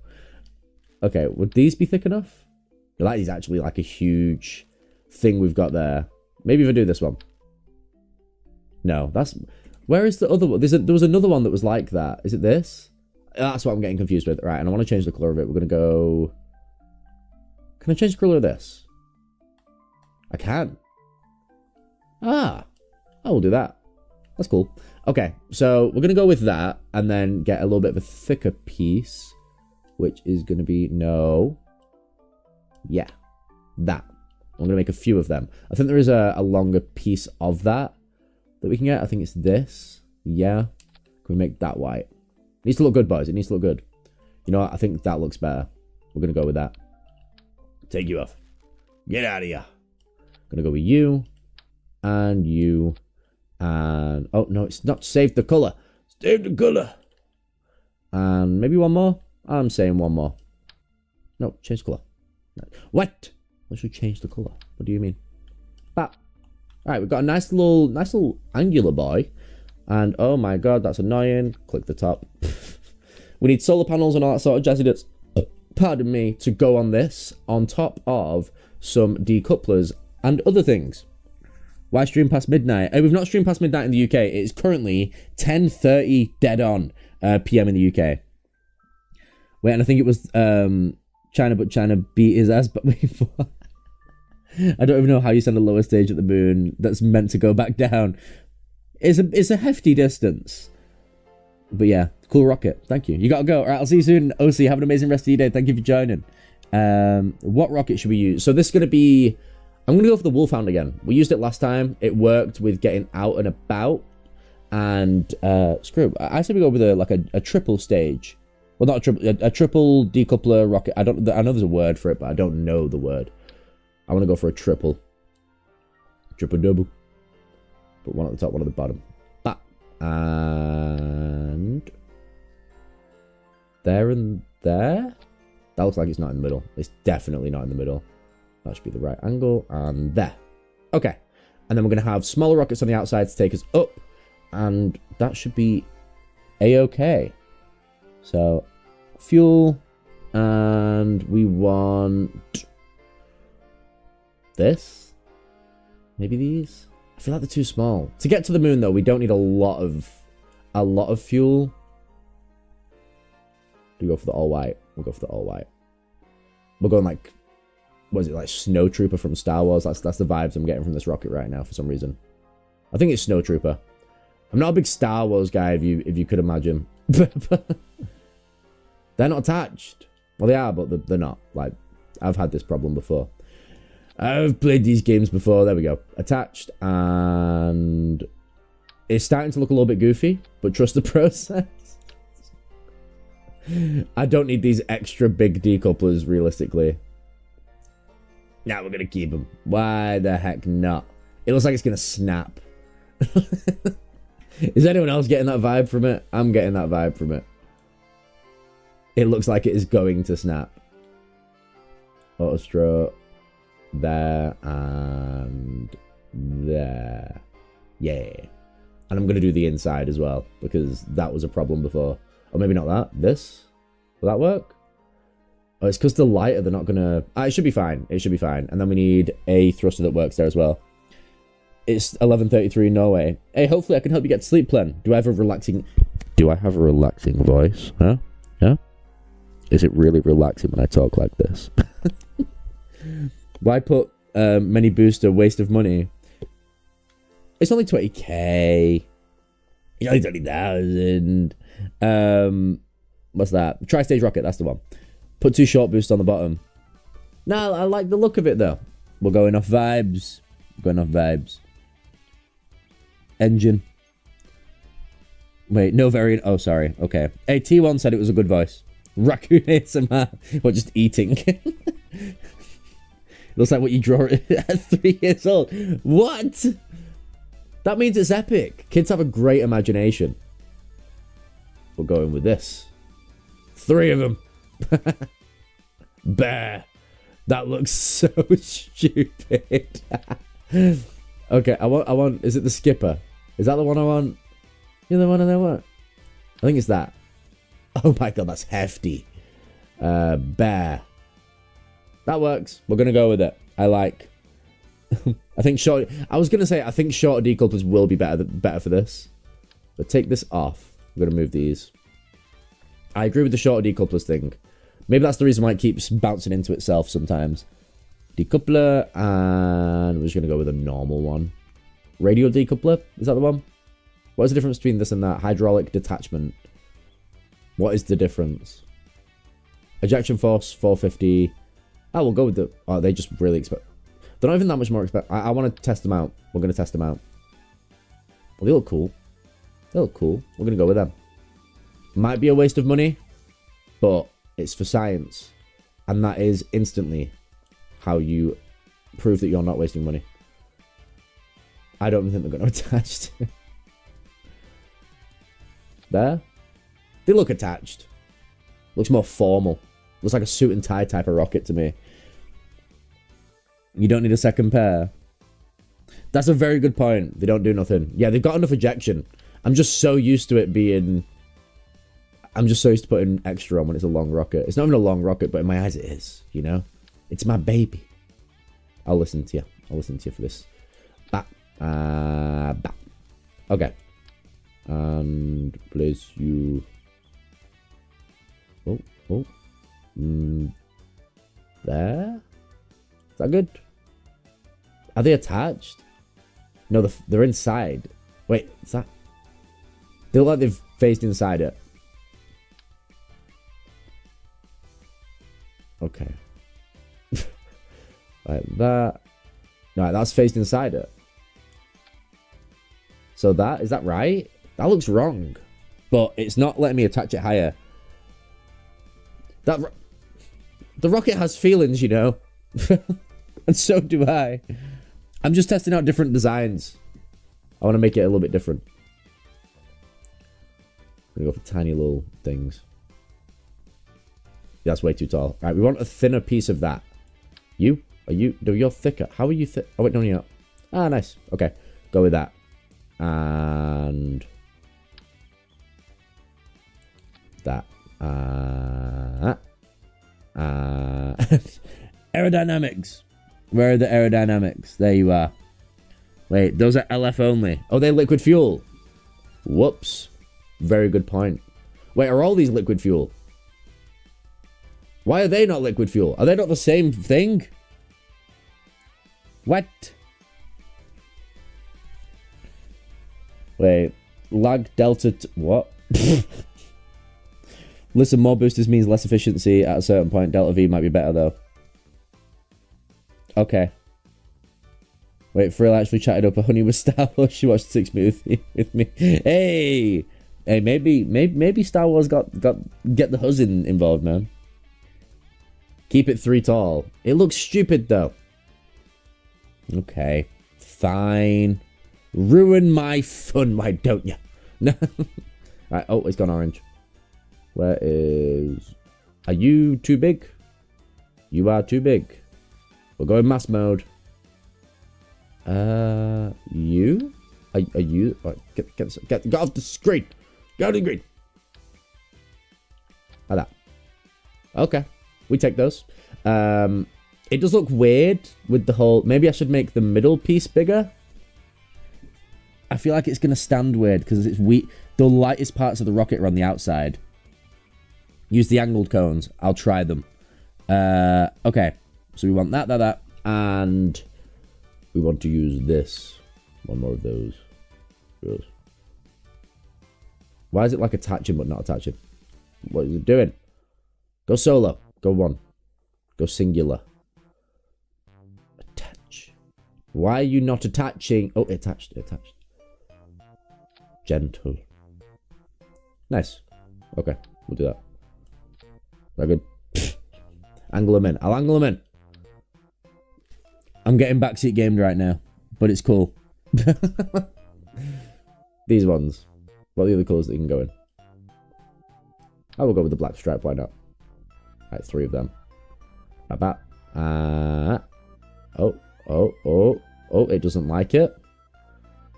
Okay, would these be thick enough? That is actually like a huge thing we've got there. Maybe if I do this one. No, that's... Where is the other one? There was another one that was like that. Is it this? That's what I'm getting confused with. Right, and I want to change the colour of it. We're going to go... Can I change the colour of this? I can. Ah, I will do that. That's cool. Okay, so we're going to go with that and then get a little bit of a thicker piece, which is going to be, no. Yeah, that. I'm going to make a few of them. I think there is a longer piece of that we can get. I think it's this. Yeah. Can we make that white? It needs to look good, boys. It needs to look good. You know what? I think that looks better. We're going to go with that. Take you off. Get out of here. Going to go with you. And you. And... oh, no, it's not saved the colour. Save the colour. And maybe one more. I'm saying one more. No, change colour. What? What should change the colour? What do you mean? Bap. Alright, we've got a nice little angular boy. And oh my god, that's annoying. Click the top. We need solar panels and all that sort of jazzy nuts, pardon me, to go on this, on top of some decouplers and other things. Why stream past midnight? We've not streamed past midnight in the UK. It is currently 10:30 dead on PM in the UK. Wait, and I think it was China, but China beat his ass but before. I don't even know how you send a lower stage at the moon that's meant to go back down. It's a hefty distance. But yeah, cool rocket. Thank you. You gotta go. All right, I'll see you soon. OC, have an amazing rest of your day. Thank you for joining. What rocket should we use? So this is going to be... I'm going to go for the Wolfhound again. We used it last time. It worked with getting out and about. And screw it. I say we go with a triple stage. Well, not a triple decoupler rocket. I know there's a word for it, but I don't know the word. I want to go for a triple. Triple double. Put one at the top, one at the bottom. That. And... there and there? That looks like it's not in the middle. It's definitely not in the middle. That should be the right angle. And there. Okay. And then we're going to have smaller rockets on the outside to take us up. And that should be a-okay. So, fuel. And we want... this? Maybe these? I feel like they're too small. To get to the moon, though, we don't need a lot of fuel. Do we go for the all-white? We'll go for the all-white. We're going like... what is it, like Snow Trooper from Star Wars? That's the vibes I'm getting from this rocket right now for some reason. I think it's Snow Trooper. I'm not a big Star Wars guy, if you could imagine. They're not attached. Well, they are, but they're not. Like, I've had this problem before. I've played these games before. There we go. Attached. And it's starting to look a little bit goofy, but trust the process. I don't need these extra big decouplers, realistically. Now we're going to keep them. Why the heck not? It looks like it's going to snap. Is anyone else getting that vibe from it? I'm getting that vibe from it. It looks like it is going to snap. Autostroke. There and there. Yeah. And I'm going to do the inside as well, because that was a problem before. Or maybe not that. This? Will that work? Oh, it's because the lighter, they're not going to... it should be fine. It should be fine. And then we need a thruster that works there as well. It's 11:33 Norway. Hey, hopefully I can help you get to sleep, Plen. Do I have a relaxing voice? Huh? Yeah? Is it really relaxing when I talk like this? Why put mini booster waste of money? It's only 20k. It's only 20,000. What's that? Tri-stage rocket, that's the one. Put 2 short boosts on the bottom. No, I like the look of it though. We're going off vibes. Engine. Wait, no variant. Oh, sorry. Okay. Hey, T1 said it was a good voice. Raccoon ASMR. Or just eating. Looks like what you draw at 3 years old. What? That means it's epic. Kids have a great imagination. We're going with this. 3 of them. Bear. That looks so stupid. Okay, I want... is it the skipper? Is that the one I want? You know the one I want? I think it's that. Oh my god, that's hefty. Bear. That works. We're going to go with it. I like... I think short... I was going to say, I think shorter decouplers will be better for this. But take this off. We're going to move these. I agree with the shorter decouplers thing. Maybe that's the reason why it keeps bouncing into itself sometimes. Decoupler, and we're just going to go with a normal one. Radial decoupler, is that the one? What is the difference between this and that? Hydraulic detachment. What is the difference? Ejection force, 450. Oh, we'll go with the... Oh, they just really expect... They're not even that much more expensive. I want to test them out. We're going to test them out. Well, they look cool. They look cool. We're going to go with them. Might be a waste of money, but it's for science. And that is instantly how you prove that you're not wasting money. I don't think they're going to attach to... There. They look attached. Looks more formal. Looks like a suit and tie type of rocket to me. You don't need a second pair. That's a very good point. They don't do nothing. Yeah, they've got enough ejection. I'm just so used to it being... I'm just so used to putting extra on when it's a long rocket. It's not even a long rocket, but in my eyes it is, you know? It's my baby. I'll listen to you. I'll listen to you for this. Bah. Bah. Okay. And place you... Oh. There? Is that good? Are they attached? No, they're inside. Wait, is that... They look like they've faced inside it. Okay. Like that. No, that's faced inside it. So is that right? That looks wrong. But it's not letting me attach it higher. The rocket has feelings, you know. And so do I. I'm just testing out different designs. I want to make it a little bit different. I'm going to go for tiny little things. Yeah, that's way too tall. Right, we want a thinner piece of that. No, you're thicker. How are you thick? Oh, wait, no, you're not. Ah, nice. Okay, go with that. And... that. Aerodynamics. Where are the aerodynamics? There you are. Wait, those are LF only. Oh, they're liquid fuel. Whoops. Very good point. Wait, are all these liquid fuel? Why are they not liquid fuel? Are they not the same thing? What? Wait. Lag delta... what? Listen, more boosters means less efficiency at a certain point. Delta V might be better, though. Okay. Wait, Frill actually chatted up a honey with Star Wars. She watched the 6 movie with me. Hey! Hey, maybe Star Wars get the husband involved, man. Keep it 3 tall. It looks stupid, though. Okay. Fine. Ruin my fun, why don't you? No. Right, oh, it's gone orange. Where is... Are you too big? You are too big. We'll go in mass mode. You? Are you... Right, get off the screen. Get off the screen. Like that. Okay. We take those. It does look weird with the whole... Maybe I should make the middle piece bigger. I feel like it's going to stand weird because it's weak. The lightest parts of the rocket are on the outside. Use the angled cones. I'll try them. Okay. So we want that. And we want to use this. One more of those. Why is it like attaching but not attaching? What is it doing? Go solo. Go one. Go singular. Attach. Why are you not attaching? Oh, attached. Gentle. Nice. Okay, we'll do that. That good? Angle them in. I'll angle them in. I'm getting backseat gamed right now, but it's cool. These ones. What are the other colours that you can go in? I will go with the black stripe, why not? Right, 3 of them. Oh, it doesn't like it.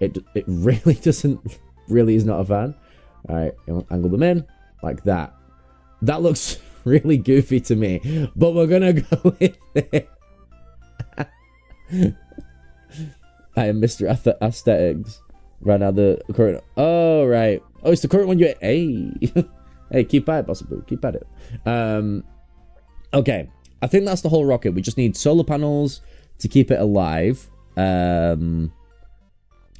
It really doesn't, really is not a fan. Alright, angle them in, like that. That looks really goofy to me, but we're gonna go with it. I am Mr. Aesthetics. Right now, the current... Oh, right. Oh, it's the current one you... Hey. Hey, keep at it, possibly. Keep at it. Okay. I think that's the whole rocket. We just need solar panels to keep it alive. I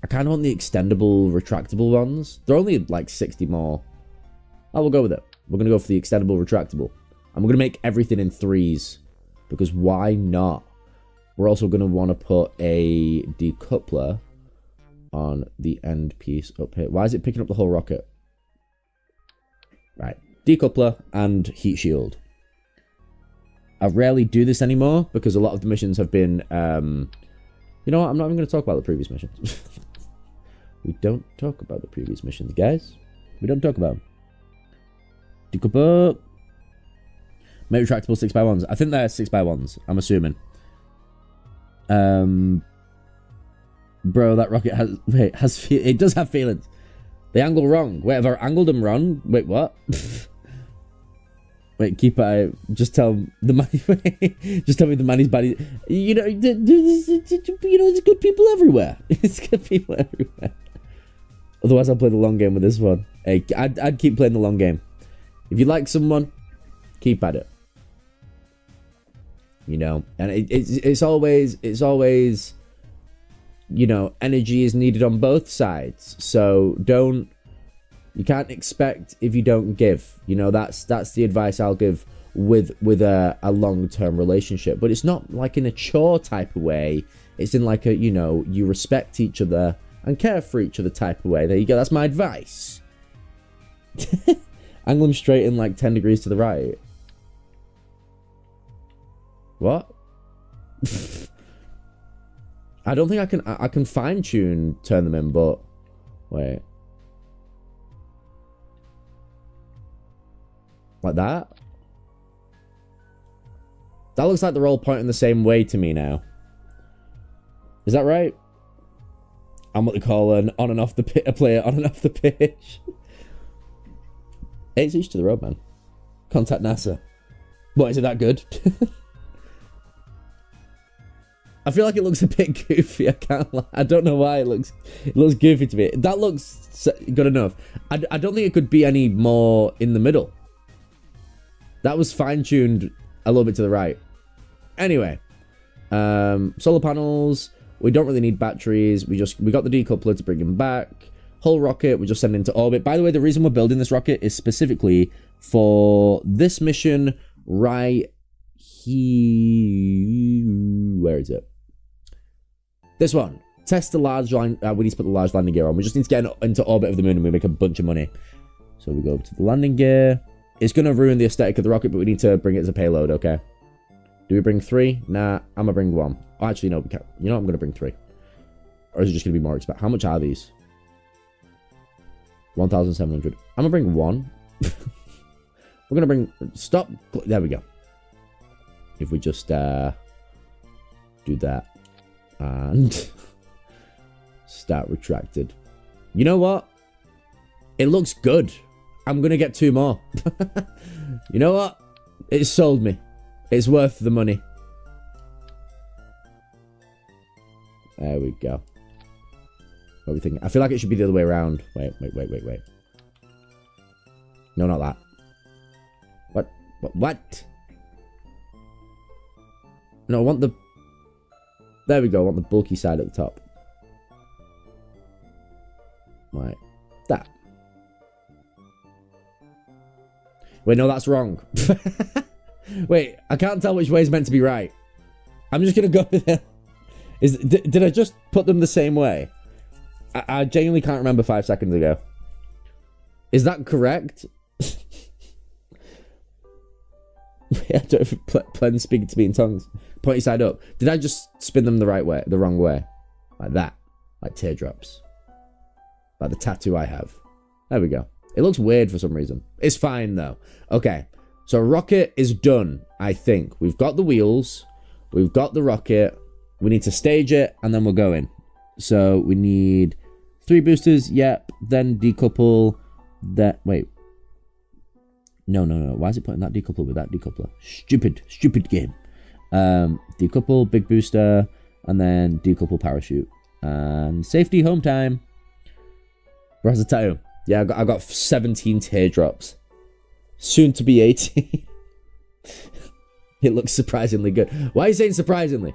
kind of want the extendable, retractable ones. They're only like 60 more. Oh, we'll go with it. We're going to go for the extendable, retractable. And we're going to make everything in 3s. Because why not? We're also going to want to put a decoupler on the end piece up here. Why is it picking up the whole rocket? Right. Decoupler and heat shield. I rarely do this anymore because a lot of the missions have been... you know what? I'm not even going to talk about the previous missions. We don't talk about the previous missions, guys. We don't talk about them. Decoupler. Make retractable 6x1s. I think they're 6x1s. I'm assuming. Bro, that rocket has... Wait, it does have feelings. They angle wrong. Wait, have I angled them wrong? Wait, what? Wait, keep eye. Just tell the man. Just tell me the man is bad. You know, there's good people everywhere. It's good people everywhere. Otherwise, I'll play the long game with this one. Hey, I'd keep playing the long game. If you like someone, keep at it. You know, and it's always, you know, energy is needed on both sides. So you can't expect if you don't give. You know, that's the advice I'll give with a long-term relationship. But it's not like in a chore type of way. It's in like a, you know, you respect each other and care for each other type of way. There you go. That's my advice. Angle them straight in like 10 degrees to the right. What? I don't think I can fine-tune turn them in, but wait. Like that? That looks like they're all pointing the same way to me now. Is that right? I'm what they call an on and off the pitch, a player on and off the pitch. It's each to the road, man. Contact NASA. What, is it that good? I feel like it looks a bit goofy. I can't lie. I don't know why it looks goofy to me. That looks good enough. I don't think it could be any more in the middle. That was fine-tuned a little bit to the right. Anyway, solar panels. We don't really need batteries. We got the decoupler to bring them back. Whole rocket, we just send into orbit. By the way, the reason we're building this rocket is specifically for this mission right here. Where is it? This one. Test the large line. We need to put the large landing gear on. We just need to get into orbit of the moon and we make a bunch of money. So we go over to the landing gear. It's going to ruin the aesthetic of the rocket, but we need to bring it as a payload, okay? Do we bring 3? Nah, I'm going to bring 1. Oh, actually, no, we can't. You know what? I'm going to bring 3. Or is it just going to be more expensive? How much are these? 1,700. I'm going to bring 1. We're going to bring... Stop. There we go. If we just do that. And start retracted. You know what? It looks good. I'm going to get 2 more. You know what? It sold me. It's worth the money. There we go. What are we thinking? I feel like it should be the other way around. Wait. No, not that. What? No, I want the... There we go. I want the bulky side at the top. Right. That. Wait, no, that's wrong. Wait, I can't tell which way is meant to be right. I'm just going to go with it. Did I just put them the same way? I genuinely can't remember 5 seconds ago. Is that correct? I don't know if Plen's speaking to me in tongues. Pointy side up. Did I just spin them the right way, the wrong way? Like that. Like teardrops. Like the tattoo I have. There we go. It looks weird for some reason. It's fine though. Okay. So rocket is done, I think. We've got the wheels. We've got the rocket. We need to stage it and then we're going. So we need 3 boosters. Yep. Then decouple. That. Wait. No. Why is it putting that decoupler with that decoupler? Stupid game. Decouple, big booster, and then decouple parachute. And safety, home time. Razzatao. Yeah, I got 17 teardrops. Soon to be 18. It looks surprisingly good. Why are you saying surprisingly?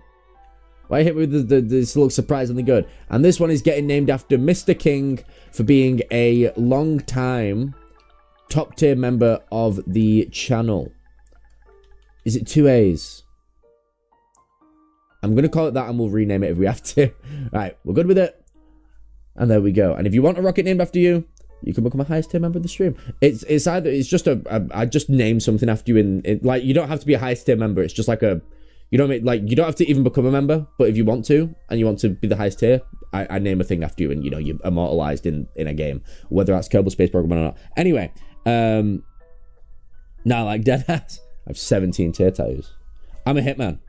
Why hit me with this looks surprisingly good? And this one is getting named after Mr. King for being a long time top tier member of the channel. Is it 2 A's? I'm going to call it that and we'll rename it if we have to. Right, we're good with it. And there we go. And if you want a rocket named after you, you can become a highest tier member of the stream. It's just I just name something after you in like, you don't have to be a highest tier member. It's just like a, you don't have to even become a member, but if you want to, and you want to be the highest tier, I name a thing after you and, you know, you're immortalized in a game, whether that's Kerbal Space Program or not. Anyway, now like deadass, I have 17 tier tattoos. I'm a hitman.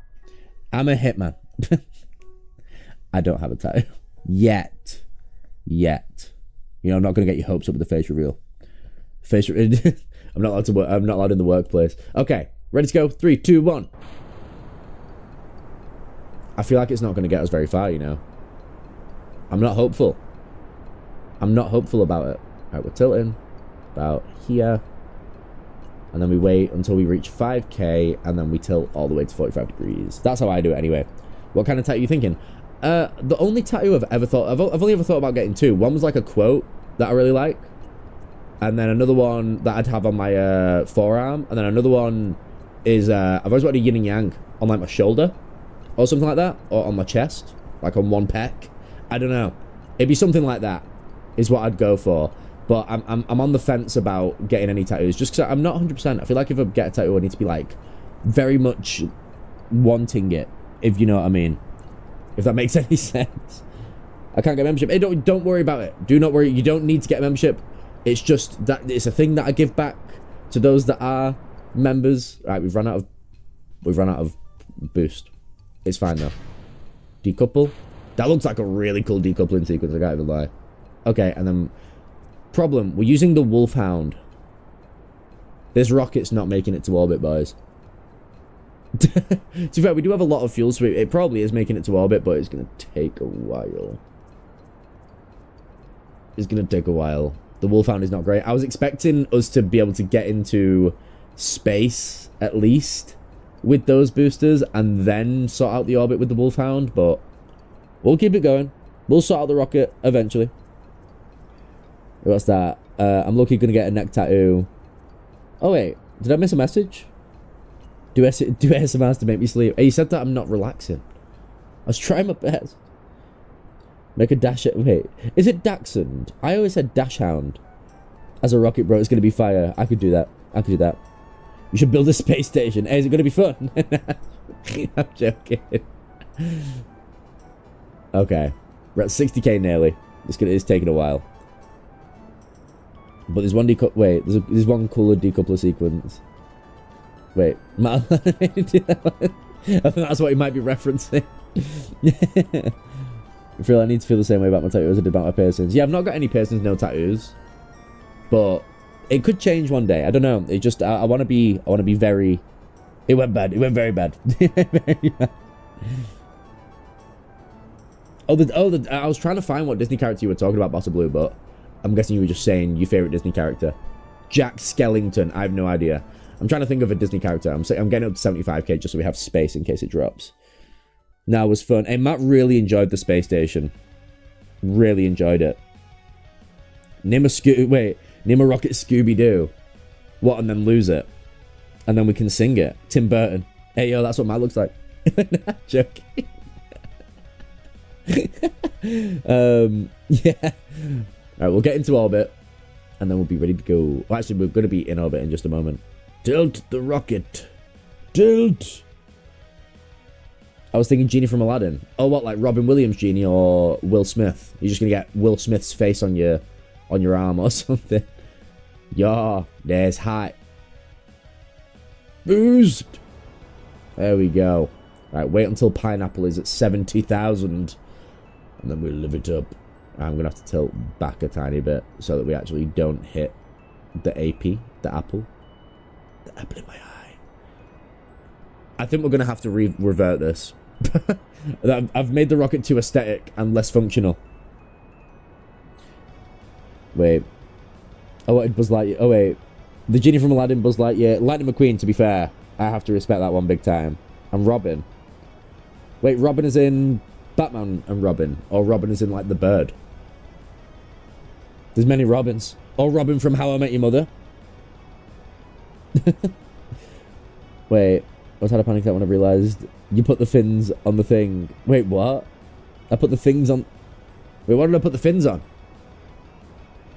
I don't have a tattoo. Yet. You know, I'm not going to get your hopes up with the face reveal. I'm not allowed to work. I'm not allowed in the workplace. Okay, ready to go? 3, 2, 1. I feel like it's not going to get us very far, you know. I'm not hopeful. I'm not hopeful about it. Alright, we're tilting about here. And then we wait until we reach 5k, and then we tilt all the way to 45 degrees. That's how I do it anyway. What kind of tattoo are you thinking? The only tattoo I've ever thought... I've only ever thought about getting 2. One was like a quote that I really like. And then another one that I'd have on my forearm. And then another one is... I've always wanted a yin and yang on like my shoulder. Or something like that. Or on my chest. Like on one pec. I don't know. It'd be something like that. Is what I'd go for. But I'm on the fence about getting any tattoos. Just because I'm not 100%. I feel like if I get a tattoo, I need to be like... very much wanting it. If you know what I mean. If that makes any sense. I can't get membership. Hey, don't worry about it. Do not worry. You don't need to get a membership. It's just that it's a thing that I give back to those that are members. Right, we've run out of boost. It's fine though. Decouple. That looks like a really cool decoupling sequence, I can't even lie. Okay, and then problem, we're using the Wolfhound. This rocket's not making it to orbit, boys. To be fair, we do have a lot of fuel, so it probably is making it to orbit, but it's going to take a while. It's going to take a while. The Wolfhound is not great. I was expecting us to be able to get into space, at least, with those boosters, and then sort out the orbit with the Wolfhound, but we'll keep it going. We'll sort out the rocket eventually. What's that? I'm lucky going to get a neck tattoo. Oh, wait. Did I miss a message? Do ASMRs to make me sleep. Hey, you said that I'm not relaxing. I was trying my best. Make a dash... Wait. Is it Dachshund? I always said Dashhound. As a rocket, bro, it's going to be fire. I could do that. I could do that. You should build a space station. Hey, is it going to be fun? I'm joking. Okay. We're at 60k nearly. It's taking a while. But there's one decoupler... Wait. There's one cooler decoupler sequence. Wait, I think that's what he might be referencing. I feel I need to feel the same way about my tattoos as I did about my piercings. Yeah, I've not got any piercings, no tattoos. But it could change one day. I don't know. It just I want to be very... It went bad. It went very bad. Very bad. I was trying to find what Disney character you were talking about, Boss of Blue, but I'm guessing you were just saying your favorite Disney character. Jack Skellington. I have no idea. I'm trying to think of a Disney character. I'm getting up to 75k just so we have space in case it drops. Now, it was fun. Hey, Matt really enjoyed the space station. Really enjoyed it. Name a rocket Scooby-Doo. What, and then lose it? And then we can sing it. Tim Burton. Hey, yo, that's what Matt looks like. Not joking. Yeah. Alright, we'll get into orbit. And then we'll be ready to go. Well, actually, we're going to be in orbit in just a moment. Tilt the rocket. Tilt. I was thinking Genie from Aladdin. Oh, what, like Robin Williams Genie or Will Smith? You're just going to get Will Smith's face on your arm or something. Yeah, there's high. Boost. There we go. Right, wait until Pineapple is at 70,000. And then we'll live it up. I'm going to have to tilt back a tiny bit so that we actually don't hit the AP, the apple. The apple in my eye. I think we're going to have to revert this. I've made the rocket too aesthetic and less functional. Wait. Oh, wait, Buzz Lightyear. Oh, wait. The Genie from Aladdin, Buzz Lightyear. Lightning McQueen, to be fair. I have to respect that one big time. And Robin. Wait, Robin is in Batman and Robin, or Robin is in like the bird. There's many Robins. Or Robin from How I Met Your Mother. Wait, I was had a panic attack when I realised you put the fins on the thing. Wait, what? I put the things on... Wait, what did I put the fins on?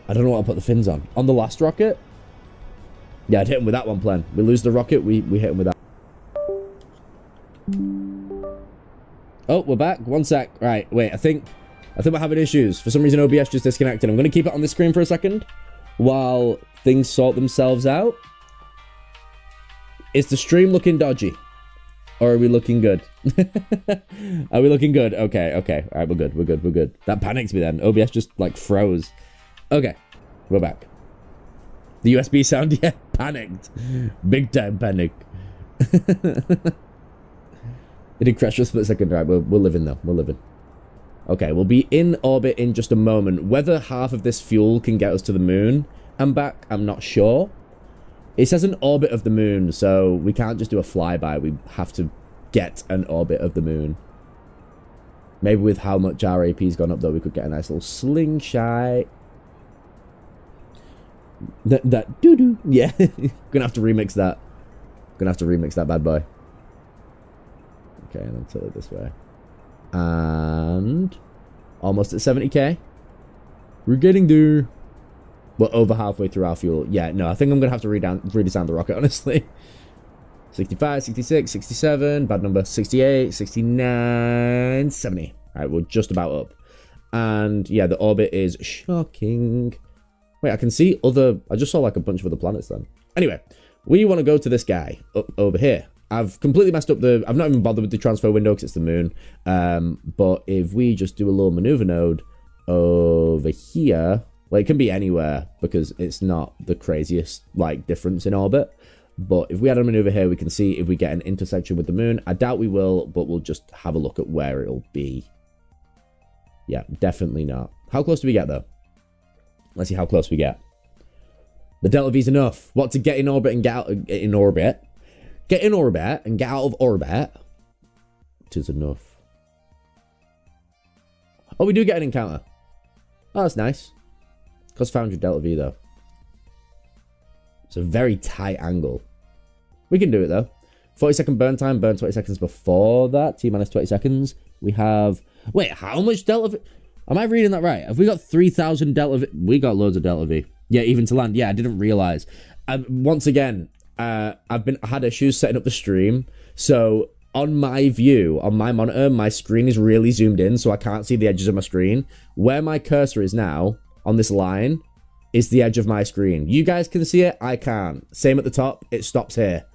I don't know what I put the fins on. On the last rocket? Yeah, I'd hit him with that one plan. We lose the rocket, we hit him with that. Oh, we're back. One sec. Right, wait, I think we're having issues. For some reason, OBS just disconnected. I'm going to keep it on the screen for a second while things sort themselves out. Is the stream looking dodgy? Or are we looking good? Are we looking good? Okay, okay. All right, we're good, we're good, we're good. That panicked me then. OBS just, like, froze. Okay, we're back. The USB sound, yeah, panicked. Big time panic. It did crash for a split second. Right, we're living though. We're living. Okay, we'll be in orbit in just a moment. Whether half of this fuel can get us to the moon and back, I'm not sure. It says an orbit of the moon, so we can't just do a flyby. We have to get an orbit of the moon. Maybe with how much our AP's gone up, though, we could get a nice little slingshot. That doo-doo. Yeah, gonna have to remix that. Gonna have to remix that bad boy. Okay, and then tilt it this way. And almost at 70k. We're getting there. We're over halfway through our fuel. Yeah, no, I think I'm gonna have to redesign the rocket, honestly. 65, 66, 67, bad number, 68, 69, 70. Alright, we're just about up. And yeah, the orbit is shocking. Wait, I can see other... I just saw like a bunch of other planets then. Anyway, we want to go to this guy up over here. I've completely messed up the... I've not even bothered with the transfer window because it's the moon. But if we just do a little maneuver node over here... Well, it can be anywhere because it's not the craziest, like, difference in orbit. But if we add a maneuver here, we can see if we get an intersection with the moon. I doubt we will, but we'll just have a look at where it'll be. Yeah, definitely not. How close do we get, though? Let's see how close we get. The delta V's enough. What, to get in orbit and get out in orbit? Get in orbit and get out of orbit. It is enough. Oh, we do get an encounter. Oh, that's nice. Costs 500 delta V, though. It's a very tight angle. We can do it, though. 40-second burn time. Burn 20 seconds before that. T-minus 20 seconds. We have... Wait, how much delta V? Am I reading that right? Have we got 3,000 delta V? We got loads of delta V. Yeah, even to land. Yeah, I didn't realize. Once again, I had issues setting up the stream. So on my view, on my monitor, my screen is really zoomed in, so I can't see the edges of my screen. Where my cursor is now, on this line, is the edge of my screen. You guys can see it, I can't. Same at the top, it stops here.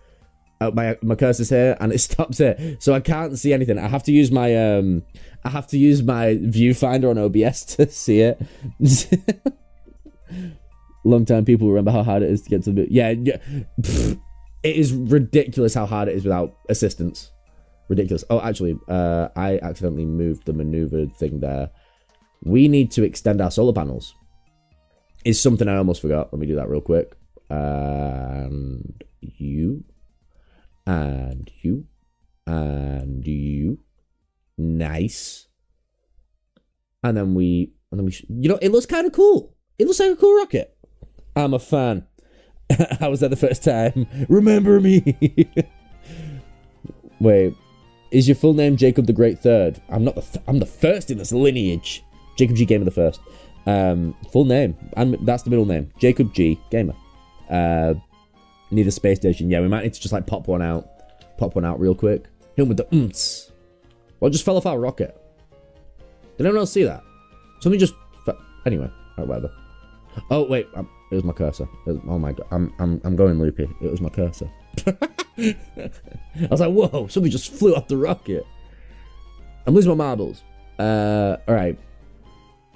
My cursor's here and it stops here, so I can't see anything. I have to use my viewfinder on OBS to see it. Long time people remember how hard it is to get to the... Yeah. Pfft, it is ridiculous how hard it is without assistance. Ridiculous. Oh, actually, I accidentally moved the maneuvered thing there. We need to extend our solar panels. Is something I almost forgot. Let me do that real quick. And you. And you. And you. Nice. And then we... You know, it looks kind of cool. It looks like a cool rocket. I'm a fan. I was there the first time. Remember me. Wait. Is your full name Jacob the Great Third? I'm not the... I'm the first in this lineage. Jacob G. Gamer the first. Full name. And that's the middle name. Jacob G. Gamer. Need a space station. Yeah, we might need to just like pop one out. Pop one out real quick. Hit him with the umts. Well, just fell off our rocket. Did anyone else see that? Something just... Anyway. Right, whatever. Oh, wait. It was my cursor. Oh my god. I'm going loopy. It was my cursor. I was like, whoa. Something just flew off the rocket. I'm losing my marbles. Alright.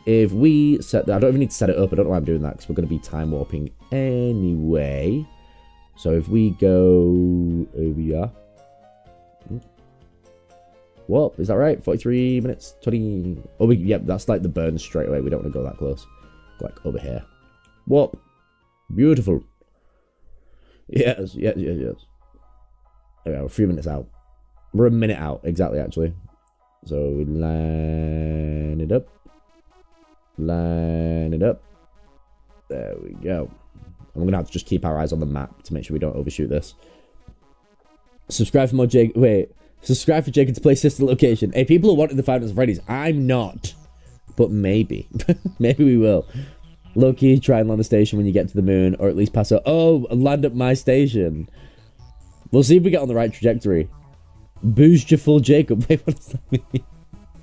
If we set that... I don't even need to set it up. I don't know why I'm doing that because we're going to be time warping anyway. So if we go over here... Whoop, is that right? 43 minutes, 20... Oh, yep, that's like the burn straight away. We don't want to go that close. Go like over here. Whoop. Beautiful. Yes, yes, yes, yes. There we go, 3 minutes out. We're a minute out, exactly, actually. So we line it up. Line it up. There we go. I'm going to have to just keep our eyes on the map to make sure we don't overshoot this. Subscribe for more Jake. Wait. Subscribe for Jacob to play sister location. Hey, people are wanting the Five Nights at Freddy's. I'm not. But maybe. Maybe we will. Low-key, try and land the station when you get to the moon. Or at least pass out. Oh, land at my station. We'll see if we get on the right trajectory. Boost your full Jacob. Wait, what does that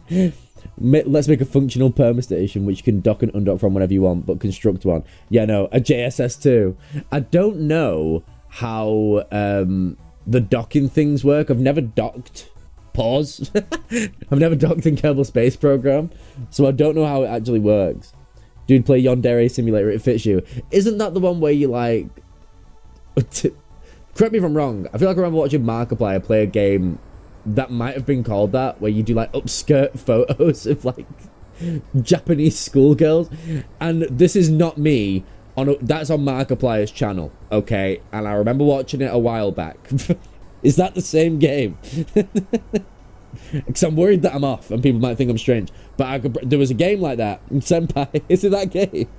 mean? Let's make a functional perma station which you can dock and undock from whenever you want, but construct one. Yeah, no, a JSS too. I don't know how the docking things work. I've never docked. Pause. I've never docked in Kerbal Space Program, so I don't know how it actually works. Dude, play Yandere Simulator. It fits you. Isn't that the one where you like? Correct me if I'm wrong. I feel like I remember watching Markiplier play a game that might have been called that, where you do like upskirt photos of like Japanese schoolgirls, and this is not me. That's on Markiplier's channel, okay? And I remember watching it a while back. Is that the same game? Because I'm worried that I'm off and people might think I'm strange. But there was a game like that. Senpai, is it that game?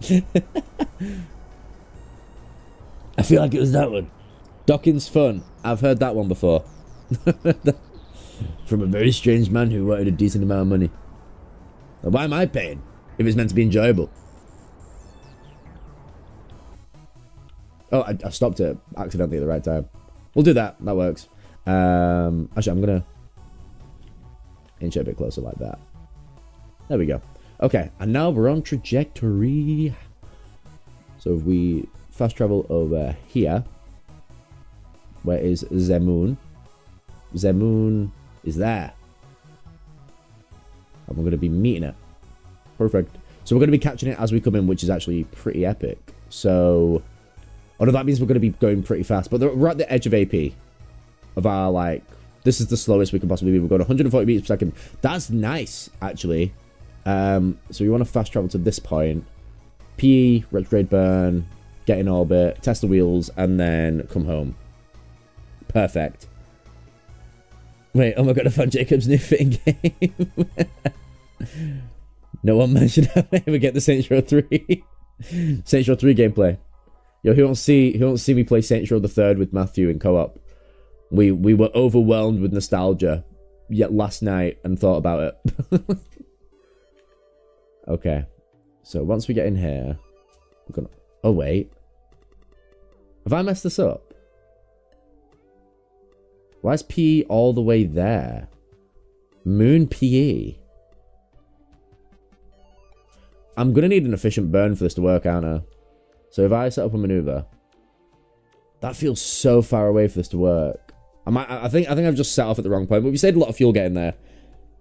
I feel like it was that one. Docking's fun. I've heard that one before. From a very strange man who wanted a decent amount of money. Now, why am I paying if it's meant to be enjoyable? Oh, I stopped it accidentally at the right time. We'll do that. That works. Actually, I'm going to inch it a bit closer like that. There we go. Okay, and now we're on trajectory. So if we fast travel over here, where is Zemun? Zemun is there. And we're going to be meeting it. Perfect. So we're going to be catching it as we come in, which is actually pretty epic. So, oh no, that means we're going to be going pretty fast. But we're at the edge of AP. Of our, like, this is the slowest we can possibly be. We're going 140 meters per second. That's nice, actually. So we want to fast travel to this point. PE, retrograde burn, get in orbit, test the wheels, and then come home. Perfect. Wait, oh my god, I found Jacob's new fitting game. No one mentioned how I ever get the Saints Row 3. Saints Row 3 gameplay. Yo, who wants to see me play Saints Row the 3rd with Matthew in co-op? We were overwhelmed with nostalgia yet last night and thought about it. Okay. So once we get in here, we're gonna... Oh, wait. Have I messed this up? Why is PE all the way there? Moon PE. I'm going to need an efficient burn for this to work, aren't I? So if I set up a maneuver... That feels so far away for this to work. I think I've just set off at the wrong point, but we saved a lot of fuel getting there.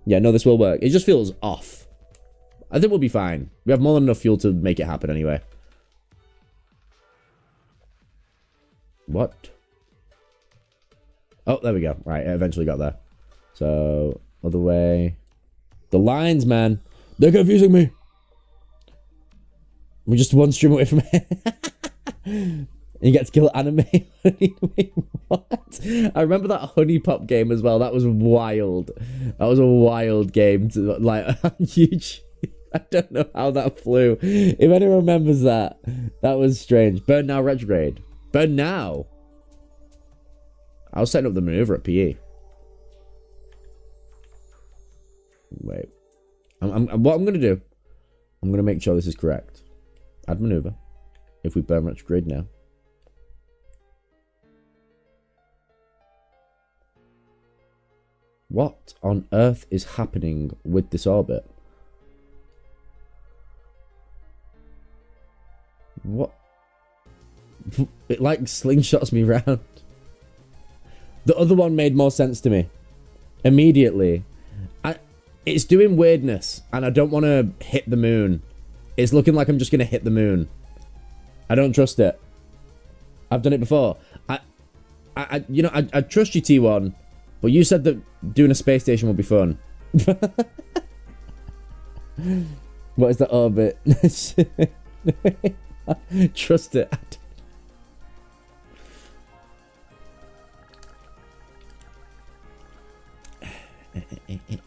Yeah, no, this will work. It just feels off. I think we'll be fine. We have more than enough fuel to make it happen anyway. What? Oh, there we go. Right, it eventually got there. So, other way. The lines, man. They're confusing me. We're just one stream away from it. You get to kill anime. Wait, what? I remember that Honey Pop game as well. That was wild. That was a wild game to, like, on YouTube. I don't know how that flew. If anyone remembers that, that was strange. Burn now, retrograde. Burn now. I was setting up the maneuver at PE. Wait. What I'm going to do, I'm going to make sure this is correct. Add maneuver. If we burn retrograde now. What on earth is happening with this orbit? What? It like slingshots me round. The other one made more sense to me. Immediately. It's doing weirdness, and I don't want to hit the moon. It's looking like I'm just going to hit the moon. I don't trust it. I've done it before. You know, I trust you, T1, but you said that doing a space station would be fun. What is the orbit? Trust it.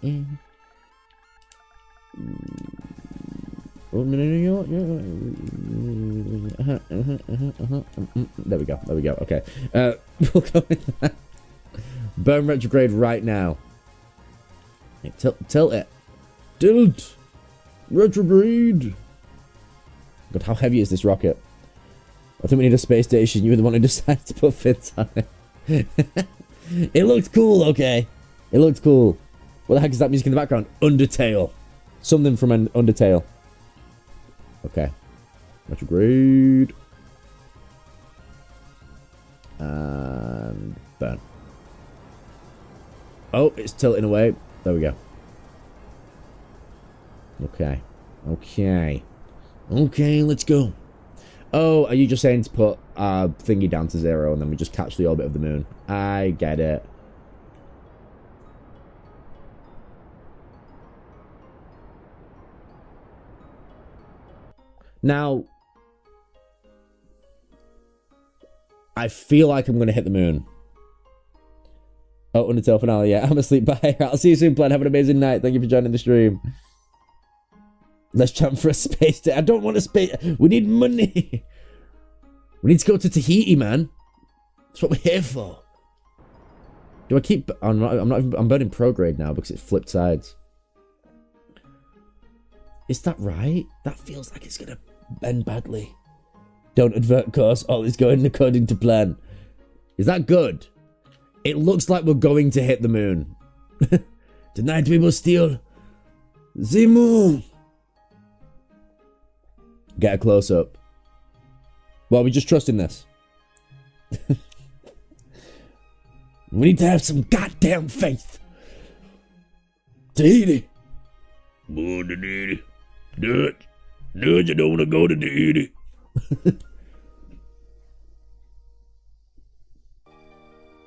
Oh, no. There we go. Okay. We'll go with that. Burn retrograde right now. Hey, tilt it. Tilt! Retrograde! God, how heavy is this rocket? I think we need a space station. You were the one who decided to put fins on it. It looked cool, okay. It looked cool. What the heck is that music in the background? Undertale. Something from an Undertale. Okay. Retrograde. And burn. Oh, it's tilting away. There we go. Okay. Okay, let's go. Oh, are you just saying to put thingy down to 0 and then we just catch the orbit of the moon? I get it. Now, I feel like I'm going to hit the moon. Oh, Undertale finale, yeah. I'm asleep. Bye. I'll see you soon, Plan. Have an amazing night. Thank you for joining the stream. Let's jump for a space day. I don't want a space. We need money. We need to go to Tahiti, man. That's what we're here for. Do I keep... I'm burning prograde now because it flipped sides. Is that right? That feels like it's going to end badly. Don't advert course. All is going according to plan. Is that good? It looks like we're going to hit the moon. Tonight we will steal the moon. Get a close-up. Well, we just trust in this. We need to have some goddamn faith. Tahiti. Go to Tahiti. Do it. Do it. You don't want to go to Tahiti.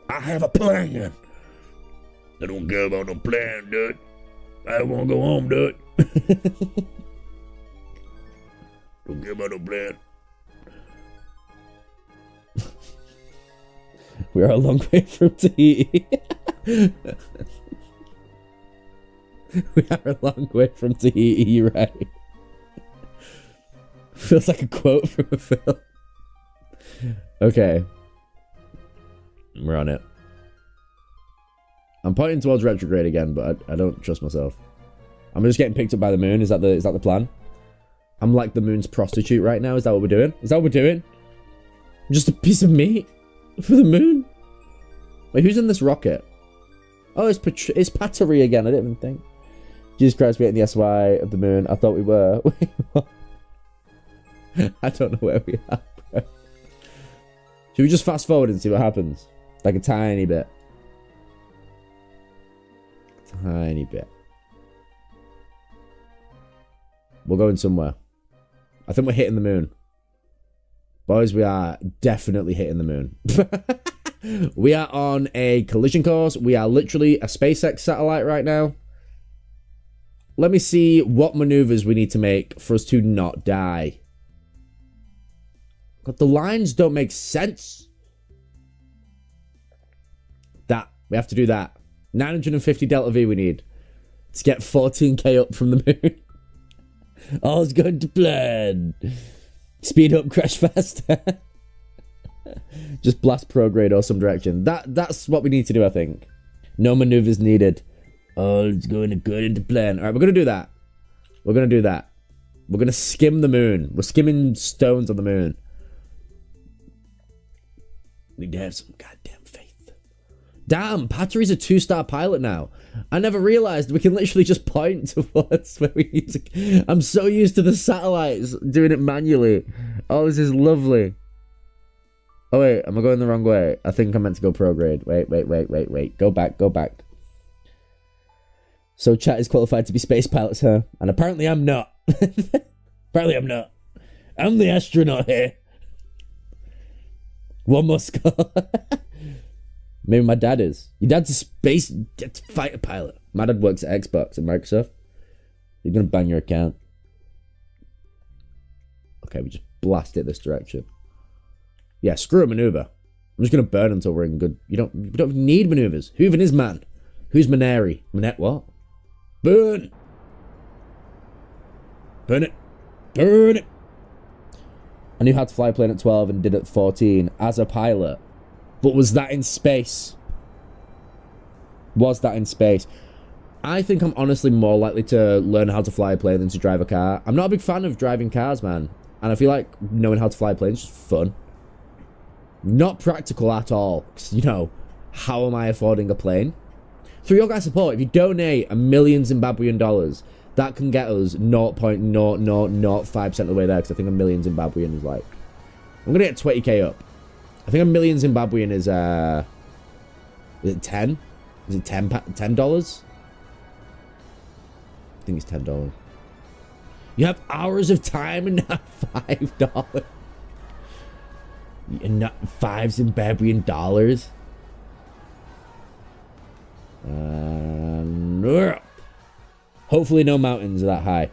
I have a plan. I don't care about no plan, dude. I want to go home, dude. Don't care about no plan. We are a long way from Tahiti. We are a long way from Tahiti, you're right. Feels like a quote from a film. Okay. We're on it. I'm pointing towards retrograde again, but I don't trust myself. I'm just getting picked up by the moon. Is that the plan? I'm like the moon's prostitute right now. Is that what we're doing? Is that what we're doing? Just a piece of meat for the moon? Wait, who's in this rocket? Oh, it's Pattery again. I didn't even think. Jesus Christ, we're getting the SY of the moon. I thought we were. Wait, what? I don't know where we are, bro. Should we just fast forward and see what happens? Like a tiny bit. Tiny bit. We're going somewhere. I think we're hitting the moon. Boys, we are definitely hitting the moon. We are on a collision course. We are literally a SpaceX satellite right now. Let me see what maneuvers we need to make for us to not die. God, the lines don't make sense. That. We have to do that. 950 Delta V we need to get 14k up from the moon. All's going to plan. Speed up, crash faster. Just blast prograde or some direction. That's what we need to do, I think. No maneuvers needed. All's going according to plan. Alright, we're going to do that. We're going to do that. We're going to skim the moon. We're skimming stones on the moon. We need to have some goddamn faith. Damn, Pattery's a 2-star pilot now. I never realized we can literally just point towards where we need to... I'm so used to the satellites doing it manually. Oh, this is lovely. Oh, wait, am I going the wrong way? I think I meant to go prograde. Wait. Go back. So chat is qualified to be space pilots, huh? And apparently I'm not. Apparently I'm not. I'm the astronaut here. One more score. Maybe my dad is. Your dad's a fighter pilot. My dad works at Xbox and Microsoft. You're going to bang your account. Okay, we just blast it this direction. Yeah, screw a maneuver. I'm just going to burn until we're in good... We don't need maneuvers. Who even is man? Who's Maneri? Manet what? Burn! Burn it! Burn it! I knew how to fly a plane at 12 and did at 14 as a pilot. But was that in space? Was that in space? I think I'm honestly more likely to learn how to fly a plane than to drive a car. I'm not a big fan of driving cars, man. And I feel like knowing how to fly a plane is just fun. Not practical at all. 'Cause, you know, how am I affording a plane? Through your guys' support, if you donate $1 million Zimbabwean dollars, that can get us 0.0005% of the way there, because I think $1 million Zimbabwean is like... I'm going to get 20k up. I think $1 million Zimbabwean is it 10? Is it $10? I think it's $10. You have hours of time and not $5. And not 5 Zimbabwean dollars? No. Hopefully no mountains are that high.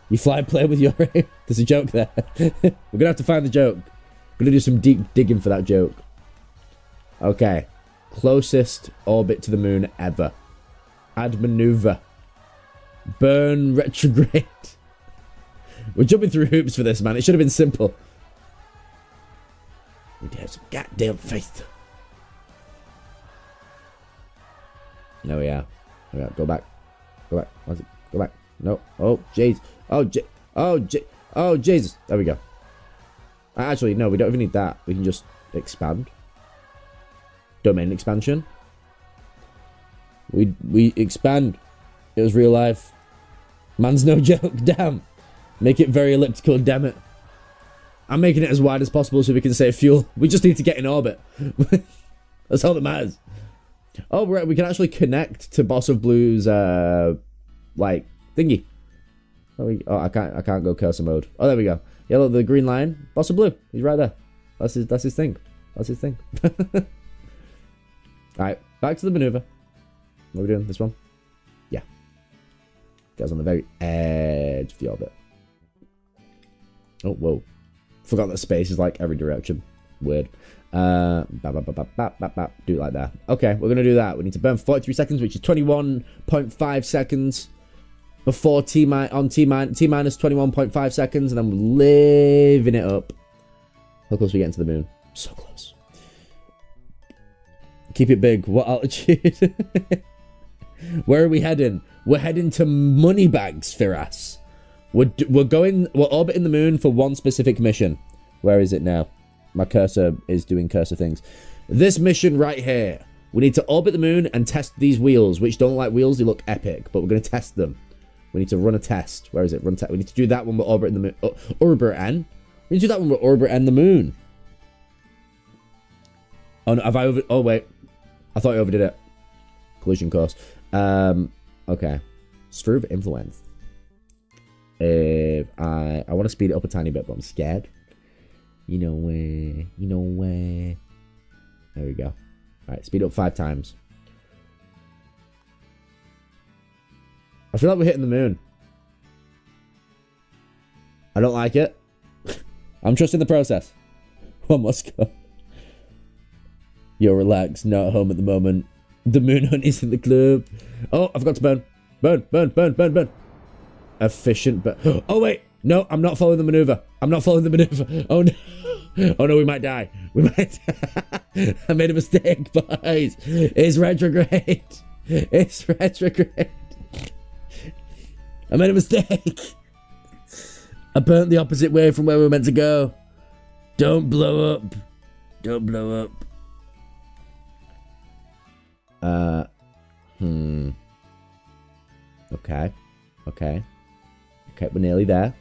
You fly a plane with your... There's a joke there. We're gonna have to find the joke. We're gonna do some deep digging for that joke. Okay. Closest orbit to the moon ever. Add maneuver. Burn retrograde. We're jumping through hoops for this, man. It should have been simple. We need to have some goddamn faith. No, yeah. Go back. Go back. Go back. No. Oh, jeez. Oh, Jesus. There we go. Actually, no, we don't even need that. We can just expand. Domain expansion. We expand. It was real life. Man's no joke. Damn. Make it very elliptical, damn it. I'm making it as wide as possible so we can save fuel. We just need to get in orbit. That's all that matters. Oh, right, we can actually connect to Boss of Blue's, like, thingy. Oh, I can't go cursor mode. Oh, there we go. Yeah, look, the green line. Boss of Blue. He's right there. That's his thing. That's his thing. Alright, back to the maneuver. What are we doing? This one? Yeah. Goes on the very edge of the orbit. Oh, whoa. Forgot that space is like every direction. Weird. Do it like that. Okay, we're going to do that. We need to burn 43 seconds, which is 21.5 seconds before T minus 21.5 seconds, and then we're living it up. How close are we getting to the moon? So close. Keep it big. What altitude? Where are we heading? We're heading to Moneybags, Firas. We're orbiting the moon for one specific mission. Where is it now? My cursor is doing cursor things. This mission right here. We need to orbit the moon and test these wheels, which don't look like wheels. They look epic, but we're going to test them. We need to run a test. Where is it? Run test. We need to do that when we're orbiting the moon. Orbiting? We need to do that when we're orbiting the moon. Oh, no, have I over... Oh, wait. I thought I overdid it. Collision course. Okay. Sphere of influence. If I want to speed it up a tiny bit, but I'm scared. You know where. There we go. Alright, speed up 5 times. I feel like we're hitting the moon. I don't like it. I'm trusting the process. One must go. You're relaxed, not at home at the moment. The moon hunt is in the club. Oh, I forgot to burn. Burn. Efficient, but... Oh, wait. No, I'm not following the maneuver. Oh, no. Oh, no, we might die. I made a mistake, boys. It's retrograde. I made a mistake. I burnt the opposite way from where we were meant to go. Don't blow up. Okay, we're nearly there.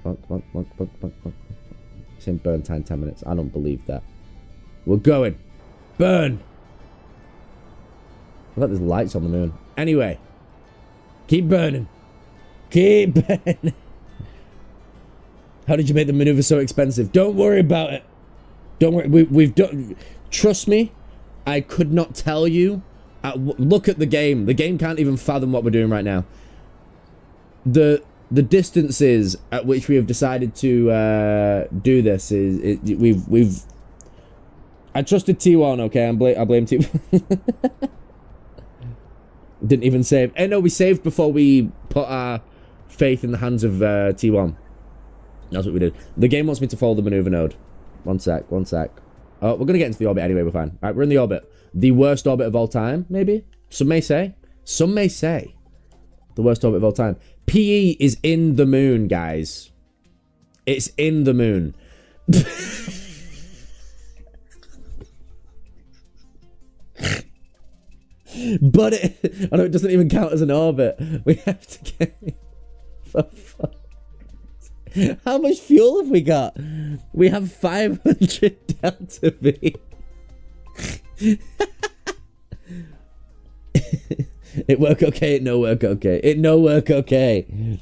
Come on. Same burn time 10 minutes. I don't believe that. We're going. Burn! I thought there's lights on the moon. Anyway. Keep burning. How did you make the maneuver so expensive? Don't worry about it. Don't worry. We've done... Trust me. I could not tell you. Look at the game. The game can't even fathom what we're doing right now. The distances at which we have decided to do this is we've. I trusted T1. Okay, I blame T1. Didn't even save. Eh, no, we saved before we put our faith in the hands of T1. That's what we did. The game wants me to follow the maneuver node. One sec. Oh, we're going to get into the orbit anyway. We're fine. All right, we're in the orbit. The worst orbit of all time, maybe? Some may say. The worst orbit of all time. PE is in the moon, guys. It's in the moon. But I know it doesn't even count as an orbit. We have to get... For fuck. How much fuel have we got? We have 500 Delta V. It work okay, it no work okay. It no work okay.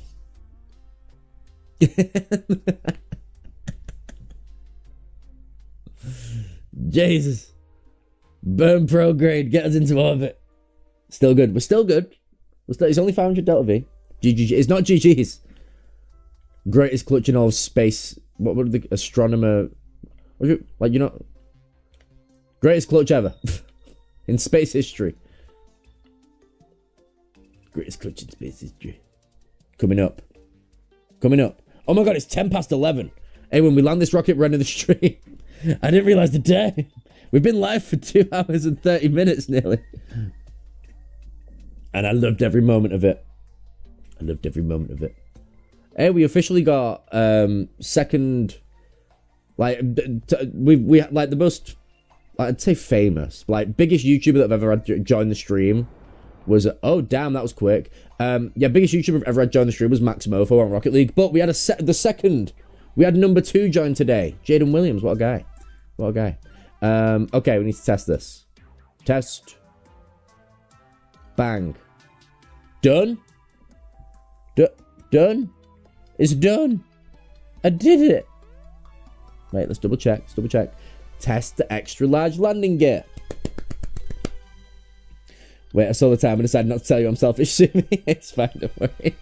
Jesus. Burn prograde, get us into orbit. Still good. We're still good. It's only 500 Delta V. GG. It's not GG's. Greatest clutch in all of space. What would the astronomer... Like, you know... Greatest clutch ever. In space history. Greatest clutch in space history. Coming up. Oh my god, it's 10 past 11. Hey, when we land this rocket, we're ending the stream. I didn't realise the time. We've been live for 2 hours and 30 minutes nearly. And I loved every moment of it. Hey, we officially got second, like we like the most, I'd say famous, like biggest YouTuber that I've ever had join the stream was oh damn, that was quick. Yeah, biggest YouTuber I've ever had join the stream was Maximofo on Rocket League, but we had the second, we had number 2 join today, Jaden Williams. What a guy. Okay, we need to test this. Test. Bang. Done. Done. It's done. I did it. Wait, let's double check. Test the extra large landing gear. Wait, I saw the time and decided not to tell you I'm selfish, Sumi. It's fine, don't worry.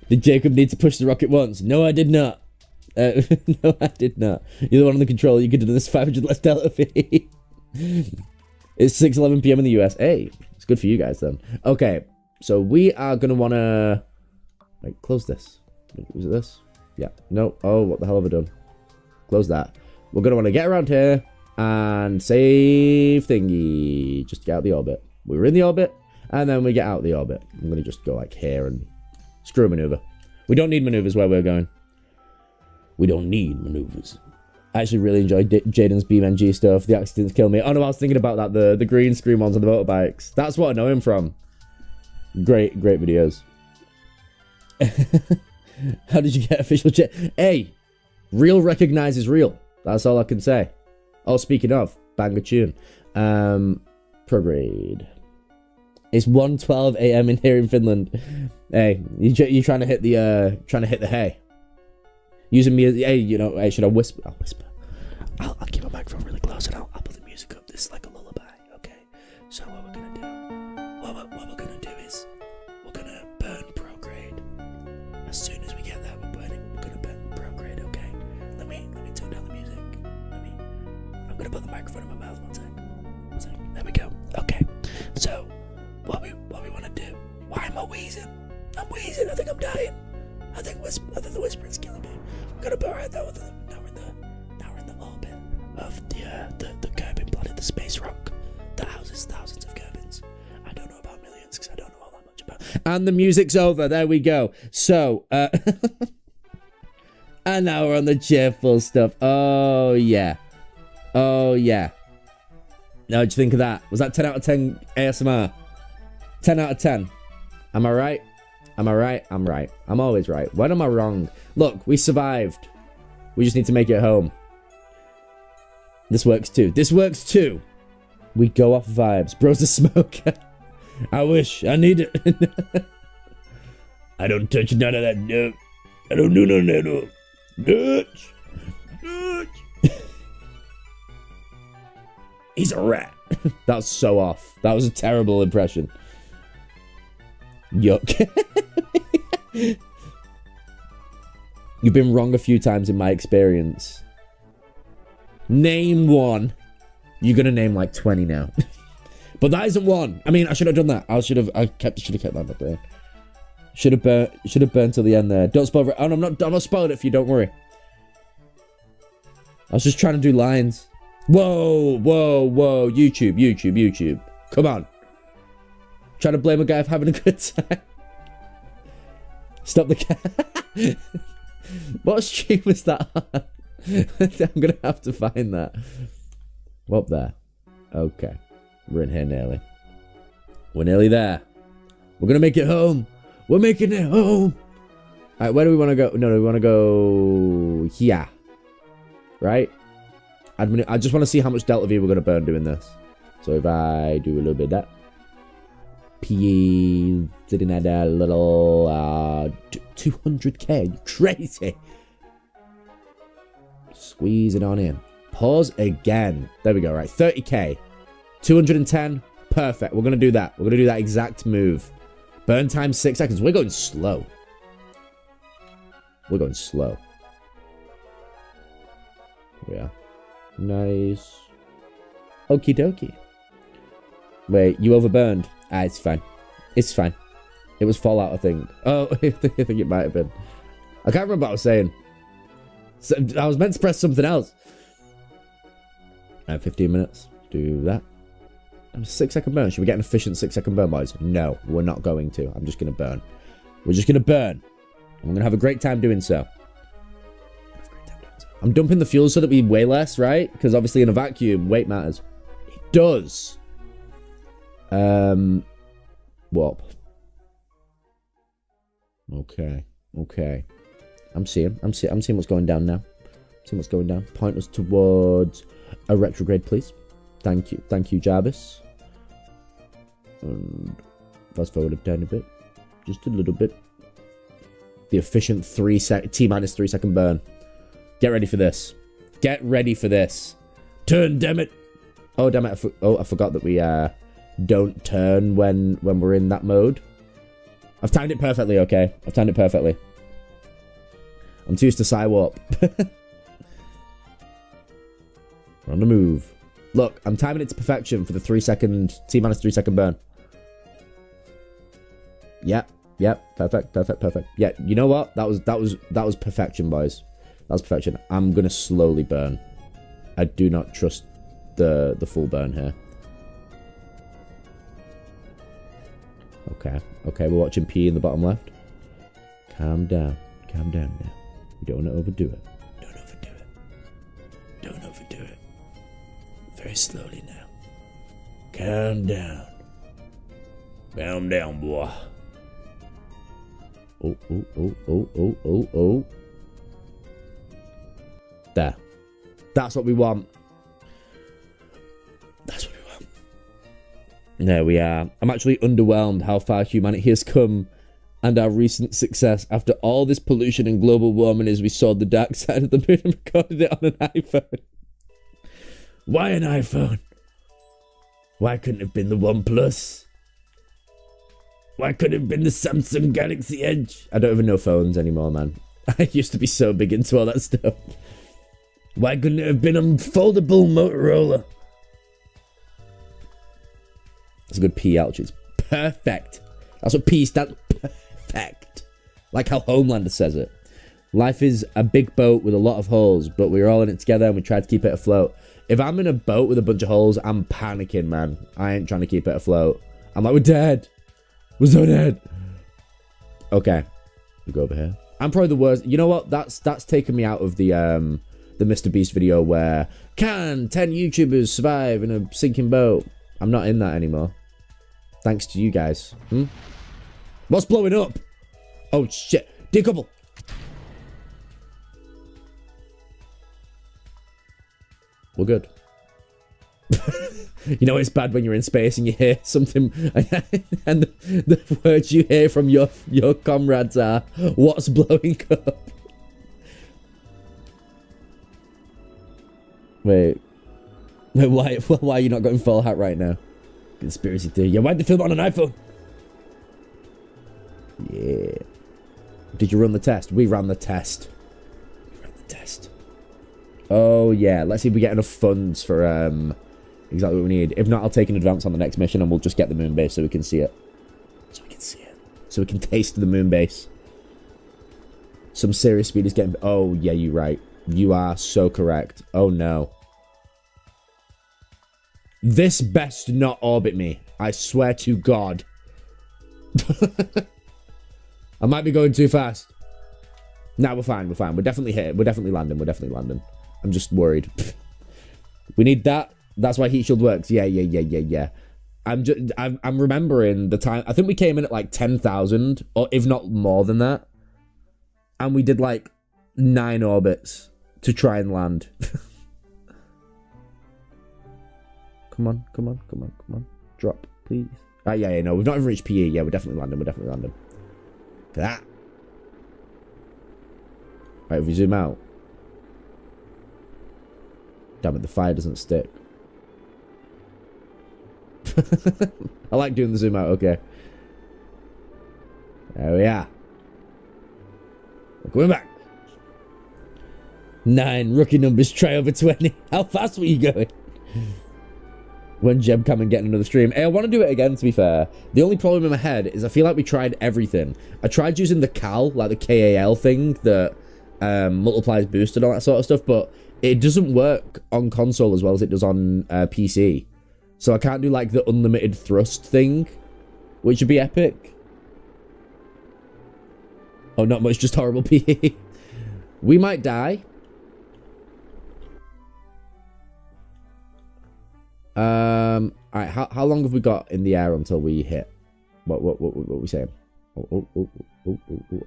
Did Jacob need to push the rocket once? No, I did not. No, I did not. You're the one on the controller. You could do this 500 less Delta V. It's 6:11 PM in the US. Hey, it's good for you guys then. Okay, so we are going to want to... Wait, close this. Was it this? Yeah. No. Oh, what the hell have I done? Close that. We're going to want to get around here and save thingy. Just get out the orbit. We were in the orbit, and then we get out the orbit. I'm going to just go like here and screw a maneuver. We don't need maneuvers where we're going. We don't need maneuvers. I actually really enjoyed Jaden's BeamNG stuff. The accidents kill me. Oh no, I was thinking about that. The green screen ones on the motorbikes. That's what I know him from. Great videos. How did you get official chat? Hey, real recognizes real. That's all I can say. Oh, speaking of, banger tune. Prograde. It's 1:12 AM in here in Finland. Hey, you trying to hit the hay? Using me, hey, you know, hey, should I whisper? I'll whisper. I'll keep my microphone really close and I'll put the music up. This is like a lullaby, okay? So what we're gonna do is we're gonna burn prograde. As soon as we get there, we're gonna burn prograde, okay? Let me turn down the music. I'm gonna put the microphone in my mouth. One sec. There we go. Okay. So what we wanna do? Why am I wheezing? I'm wheezing. I think I'm dying. I think the whispering's killing me. I'm gonna put right now. Now we're in the orbit of the Kerbin planet, the space rock that houses thousands of Kerbins. I don't know about millions because I don't know all that much about. And the music's over. There we go. So, and now we're on the cheerful stuff. Oh yeah. Now, what'd you think of that? Was that 10 out of 10 ASMR? 10 out of 10. Am I right? Am I right? I'm right. I'm always right. When am I wrong? Look, we survived. We just need to make it home. This works too. We go off vibes. Bro's a smoker. I wish. I need it. I don't touch none of that. No. I don't do none of that. No. He's a rat. That's so off. That was a terrible impression. Yuck. You've been wrong a few times in my experience. Name one. You're gonna name like 20 now. But that isn't one. I mean, I should have done that. Should have kept that up there. Should have burned till the end there. Don't spoil it. Oh, no, I'm not spoiling it for you, don't worry. I was just trying to do lines. Whoa, whoa, whoa. YouTube. Come on. Trying to blame a guy for having a good time. Stop the cat. What stream was that on? I'm gonna have to find that. Up there. Okay. We're in here nearly. We're nearly there. We're gonna make it home. We're making it home. Alright, where do we want to go? No, we want to go here. Right? I just want to see how much Delta V we're going to burn doing this. So if I do a little bit of that. PE sitting at a little 200k. Crazy. Squeeze it on in. Pause again. There we go. Right. 30k. 210. Perfect. We're going to do that. We're going to do that exact move. Burn time 6 seconds. We're going slow. We're going slow. Yeah. Nice. Okie dokie. Wait, you overburned. Ah, it's fine. It's fine. It was Fallout, I think. Oh, I think it might have been. I can't remember what I was saying. So, I was meant to press something else. 15 minutes. Do that. 6 second burn. Should we get an efficient 6 second burn, boys? No, we're not going to. I'm just going to burn. We're just going to burn. I'm going to have a great time doing so. I'm dumping the fuel so that we weigh less, right? Because obviously in a vacuum, weight matters. It does. Warp. Okay. I'm seeing what's going down now. Seeing what's going down. Point us towards a retrograde, please. Thank you, Jarvis. And fast forward a tiny bit. Just a little bit. The efficient T-minus 3 second burn. Get ready for this. Get ready for this. Turn, damn it. Oh, damn it. I forgot that we don't turn when we're in that mode. I've timed it perfectly, okay? I've timed it perfectly. I'm too used to Psywarp. We're on the move. Look, I'm timing it to perfection for the T-minus 3 second burn. Yep. Perfect. Yeah, you know what? That was perfection, boys. That was perfection. I'm gonna slowly burn. I do not trust the full burn here. Okay, we're watching P in the bottom left. Calm down now. We don't want to overdo it. Don't overdo it. Very slowly now. Calm down. Calm down, boy. Oh. There. That's what we want. There we are. I'm actually underwhelmed how far humanity has come and our recent success. After all this pollution and global warming as we saw the dark side of the moon and recorded it on an iPhone. Why an iPhone? Why couldn't it have been the OnePlus? Why couldn't it have been the Samsung Galaxy Edge? I don't even know phones anymore, man. I used to be so big into all that stuff. Why couldn't it have been a foldable Motorola? That's a good P altitude. Perfect. That's what P stands for. Perfect. Like how Homelander says it. Life is a big boat with a lot of holes, but we're all in it together and we try to keep it afloat. If I'm in a boat with a bunch of holes, I'm panicking, man. I ain't trying to keep it afloat. I'm like, we're dead. We're so dead. Okay. We go over here. I'm probably the worst. You know what? That's taken me out of the Mr. Beast video where can 10 YouTubers survive in a sinking boat? I'm not in that anymore. Thanks to you guys. What's blowing up? Oh shit. Decouple. We're good. You know it's bad when you're in space and you hear something and the words you hear from your comrades are, what's blowing up? Wait, why are you not going full hat right now? Conspiracy theory. Yeah, why'd they film it on an iPhone? Yeah. Did you run the test? We ran the test. Oh yeah, let's see if we get enough funds for Exactly what we need. If not, I'll take an advance on the next mission and we'll just get the moon base so we can see it. So we can see it. So we can taste the moon base. Some serious speed is getting... Oh, yeah, you're right. You are so correct. Oh, no. This best not orbit me. I swear to God. I might be going too fast. Nah, we're fine. We're fine. We're definitely hit. We're definitely landing. We're definitely landing. I'm just worried. We need that. That's why heat shield works. Yeah. I'm remembering the time. I think we came in at like 10,000, or if not more than that. And we did like 9 orbits to try and land. Come on. Drop, please. Yeah, no, we've not even reached PE. Yeah, we're definitely landing. Look at that. Right, if we zoom out. Damn it, the fire doesn't stick. I like doing the zoom out, okay. There we are. We're coming back. 9, rookie numbers, try over 20. How fast were you going? When Jeb come and get another stream. Hey, I want to do it again, to be fair. The only problem in my head is I feel like we tried everything. I tried using the CAL, like the KAL thing that multiplies boost and all that sort of stuff, but it doesn't work on console as well as it does on PC. So I can't do like the unlimited thrust thing, which would be epic. Oh, not much, just horrible PE. We might die. Alright, how long have we got in the air until we hit? What are we saying? Oh, I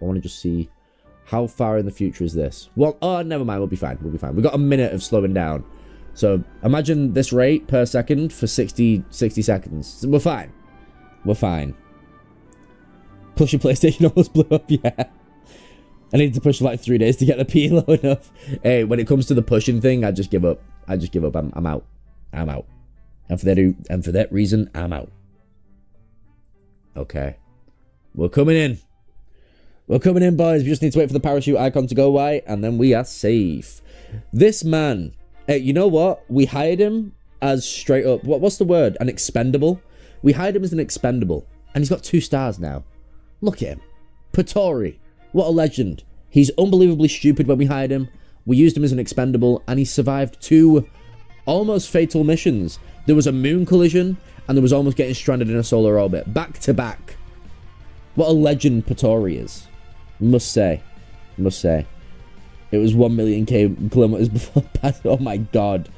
want to just see how far in the future is this. Well, oh, never mind, we'll be fine. We've got a minute of slowing down. So imagine this rate per second for 60 seconds. We're fine. Push your PlayStation almost blew up, yeah. I need to push for like 3 days to get the P low enough. Hey, when it comes to the pushing thing, I just give up. I'm out. And for that reason, I'm out. Okay. We're coming in. Boys. We just need to wait for the parachute icon to go away, and then we are safe. This man, hey, you know what? We hired him as straight up, what's the word? An expendable? We hired him as an expendable, and he's got 2 stars now. Look at him. Patori. What a legend. He's unbelievably stupid when we hired him. We used him as an expendable, and he survived 2 almost fatal missions. There was a moon collision, and there was almost getting stranded in a solar orbit. Back to back. What a legend Patori is. Must say. It was 1 million kilometers before pass. Oh my god.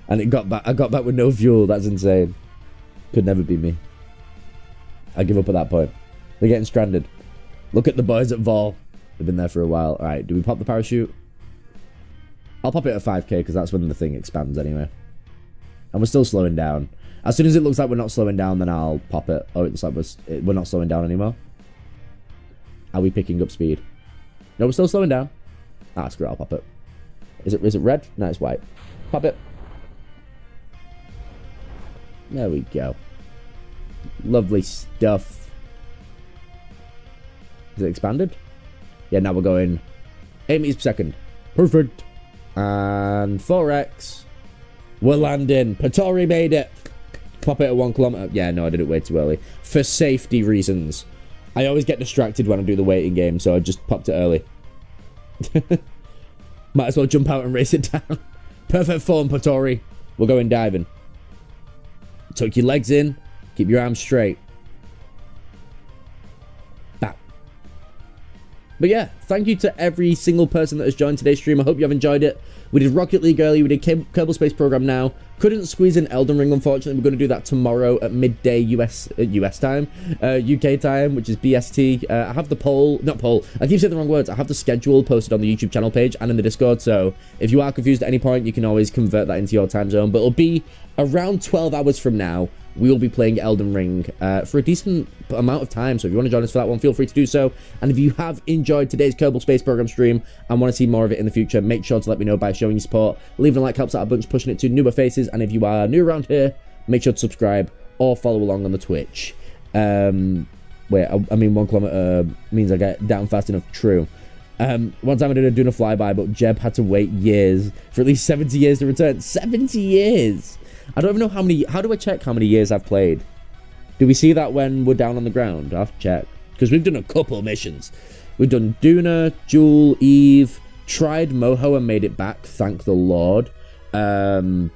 And I got back with no fuel. That's insane. Could never be me. I give up at that point. They're getting stranded. Look at the boys at Vol. They've been there for a while. Alright, do we pop the parachute? I'll pop it at 5k because that's when the thing expands anyway. And we're still slowing down. As soon as it looks like we're not slowing down, then I'll pop it. Oh, it looks like we're not slowing down anymore. Are we picking up speed? No, we're still slowing down. Ah, screw it, I'll pop it. Is it red? No, it's white. Pop it. There we go. Lovely stuff. Is it expanded? Yeah, now we're going 8 meters per second. Perfect. And 4x. We're landing. Patori made it. Pop it at 1 kilometer. Yeah, no, I did it way too early. For safety reasons. I always get distracted when I do the waiting game, so I just popped it early. Might as well jump out and race it down. Perfect form, Patori. We're going diving. Tuck your legs in. Keep your arms straight. Bam. But yeah, thank you to every single person that has joined today's stream. I hope you have enjoyed it. We did Rocket League earlier. We did Kerbal Space Program now. Couldn't squeeze in Elden Ring, unfortunately. We're going to do that tomorrow at midday US time. UK time, which is BST. I have the poll. Not poll. I keep saying the wrong words. I have the schedule posted on the YouTube channel page and in the Discord. So if you are confused at any point, you can always convert that into your time zone. But it'll be around 12 hours from now. We will be playing Elden Ring for a decent amount of time. So if you want to join us for that one, feel free to do so. And if you have enjoyed today's Kerbal Space Program stream and want to see more of it in the future, make sure to let me know by showing your support. Leaving a like helps out a bunch, pushing it to newer faces. And if you are new around here, make sure to subscribe or follow along on the Twitch. Wait, I mean 1 kilometer means I get down fast enough. True. One time I did doing a flyby, but Jeb had to wait years, for at least 70 years to return. 70 years! I don't even know how many... How do I check how many years I've played? Do we see that when we're down on the ground? I'll have to check. Because we've done a couple missions. We've done Duna, Jewel, Eve, tried Moho and made it back, thank the Lord. What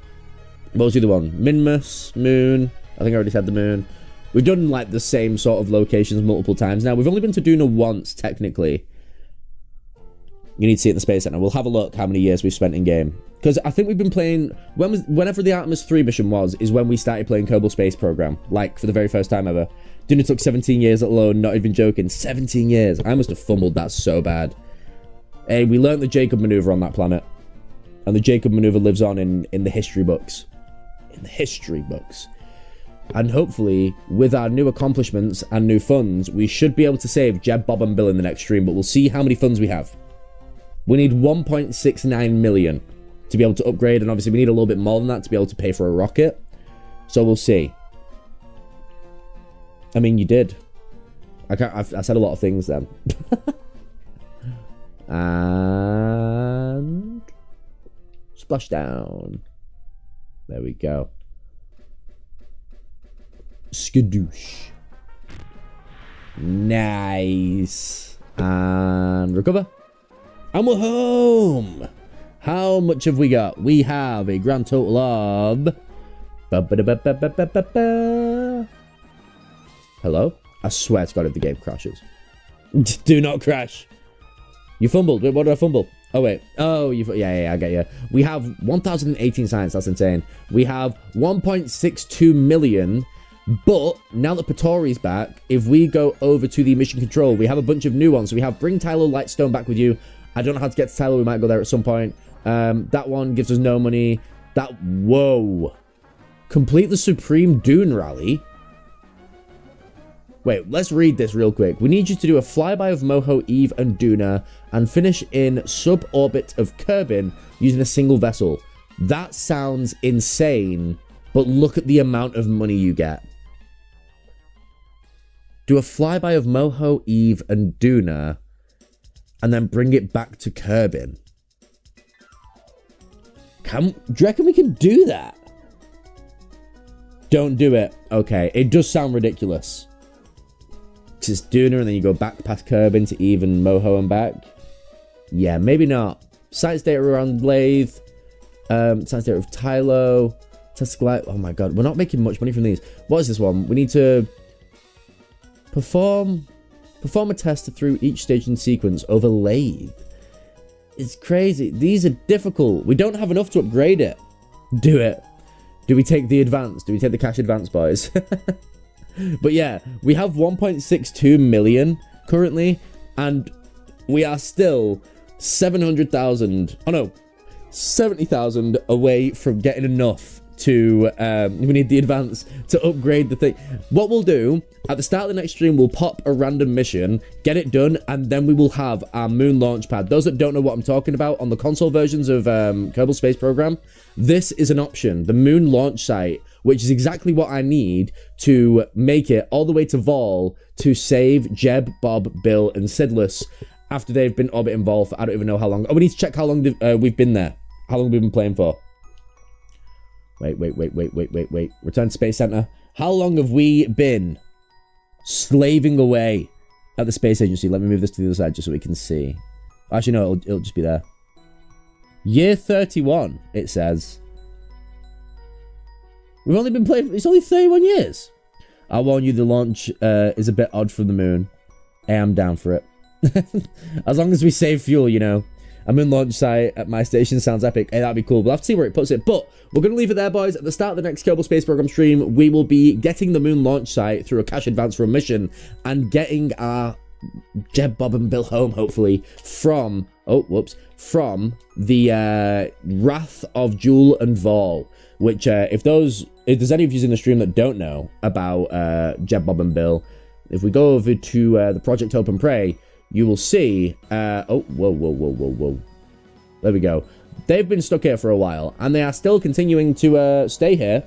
was the other one? Minmus, Moon. I think I already said the Moon. We've done, like, the same sort of locations multiple times now. We've only been to Duna once, technically. You need to see it in the Space Center. We'll have a look how many years we've spent in-game. Because I think we've been playing... Whenever the Artemis 3 mission was, is when we started playing Kerbal Space Program. Like, for the very first time ever. Duna took 17 years alone, not even joking. 17 years. I must have fumbled that so bad. Hey, we learned the Jacob maneuver on that planet. And the Jacob maneuver lives on in the history books. In the history books. And hopefully, with our new accomplishments and new funds, we should be able to save Jeb, Bob, and Bill in the next stream. But we'll see how many funds we have. We need 1.69 million to be able to upgrade, and obviously we need a little bit more than that to be able to pay for a rocket. So we'll see. I mean, you did. I said a lot of things then. And splashdown. There we go. Skadoosh. Nice. And recover. And we're home! How much have we got? We have a grand total of... Hello? I swear to God if the game crashes. Do not crash. You fumbled. Wait, what did I fumble? Oh, wait. Oh, yeah, I get you. We have 1,018 science. That's insane. We have 1.62 million... But, now that Patori's back, if we go over to the mission control, we have a bunch of new ones. So we have Bring Tyler Lightstone back with you. I don't know how to get to Tyler. We might go there at some point. That one gives us no money. Whoa. Complete the Supreme Dune Rally. Wait, let's read this real quick. We need you to do a flyby of Moho, Eve, and Duna, and finish in sub-orbit of Kerbin using a single vessel. That sounds insane, but look at the amount of money you get. Do a flyby of Moho, Eve, and Duna, and then bring it back to Kerbin. Do you reckon we can do that? Don't do it. Okay, it does sound ridiculous. Because it's Duna, and then you go back past Kerbin to Eve and Moho and back. Yeah, maybe not. Science data around Lathe. Science data of Tylo. Oh my god, we're not making much money from these. What is this one? We need to perform a test through each staging sequence over Lathe. It's crazy. These are difficult. We don't have enough to upgrade it. Do it. Do we take the advance? Do we take the cash advance, boys? But yeah, we have 1.62 million currently, and we are still 700,000. Oh no, 70,000 away from getting enough to we need the advance to upgrade the thing. What we'll do at the start of the next stream, we'll pop a random mission, get it done, and then we will have our moon launch pad. Those that don't know what I'm talking about, on the console versions of Kerbal Space Program, this is an option, the moon launch site, which is exactly what I need to make it all the way to Vol to save Jeb, Bob, Bill, and Sidless after they've been orbit involved for I don't even know how long. Oh, we need to check how long we've been there. How long we've been playing for. Wait. Return to Space Center. How long have we been slaving away at the Space Agency? Let me move this to the other side just so we can see. Actually, no, it'll just be there. Year 31, it says. We've only been playing... It's only 31 years. I warn you, the launch is a bit odd from the moon. Hey, I'm down for it. As long as we save fuel, you know. A moon launch site at my station sounds epic. Hey, that'd be cool. We'll have to see where it puts it. But we're going to leave it there, boys. At the start of the next Kerbal Space Program stream, we will be getting the moon launch site through a cash advance for a mission and getting our Jeb, Bob, and Bill home, hopefully, from... Oh, whoops. From the Wrath of Jewel and Vol, which, if there's any of you in the stream that don't know about Jeb, Bob, and Bill, if we go over to the Project Hope and Pray, you will see, oh, whoa. There we go. They've been stuck here for a while, and they are still continuing to stay here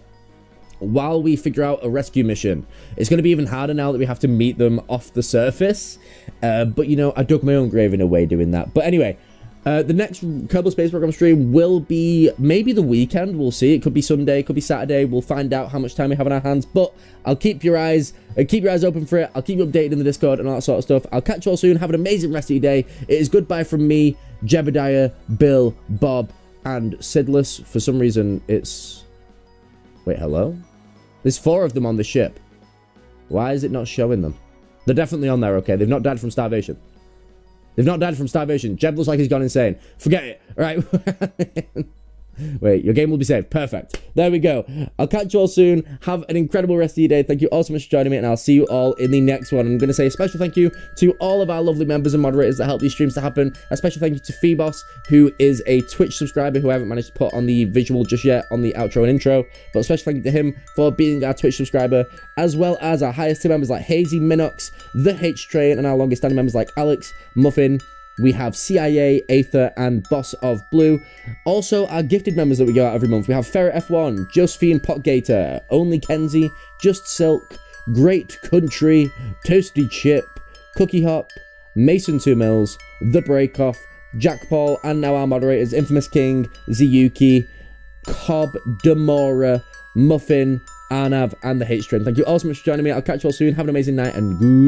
while we figure out a rescue mission. It's going to be even harder now that we have to meet them off the surface, but, you know, I dug my own grave in a way doing that. But anyway, The next Kerbal Space Program stream will be maybe the weekend. We'll see. It could be Sunday, it could be Saturday. We'll find out how much time we have on our hands. But I'll keep your eyes open for it. I'll keep you updated in the Discord and all that sort of stuff. I'll catch you all soon. Have an amazing rest of your day. It is goodbye from me, Jebediah, Bill, Bob, and Sidless. For some reason, it's... Wait, hello? There's 4 of them on the ship. Why is it not showing them? They're definitely on there, okay? They've not died from starvation. They've not died from starvation. Jeb looks like he's gone insane. Forget it. All right. Wait, your game will be saved. Perfect. There we go. I'll catch you all soon. Have an incredible rest of your day. Thank you all so much for joining me, and I'll see you all in the next one. I'm going to say a special thank you to all of our lovely members and moderators that help these streams to happen. A special thank you to Phoebos, who is a Twitch subscriber who I haven't managed to put on the visual just yet on the outro and intro. But a special thank you to him for being our Twitch subscriber, as well as our highest tier members like Hazy, Minox, The H-Train, and our longest standing members like Alex, Muffin. We have CIA, Aether, and Boss of Blue. Also, our gifted members that we go out every month. We have Ferret F1, Josephine Potgator, Only Kenzie, Just Silk, Great Country, Toasty Chip, Cookie Hop, Mason 2 Mills, The Breakoff, Jack Paul, and now our moderators, Infamous King, Ziyuki, Cobb, Demora, Muffin, Arnav, and the H-Train. Thank you all so much for joining me. I'll catch you all soon. Have an amazing night, and good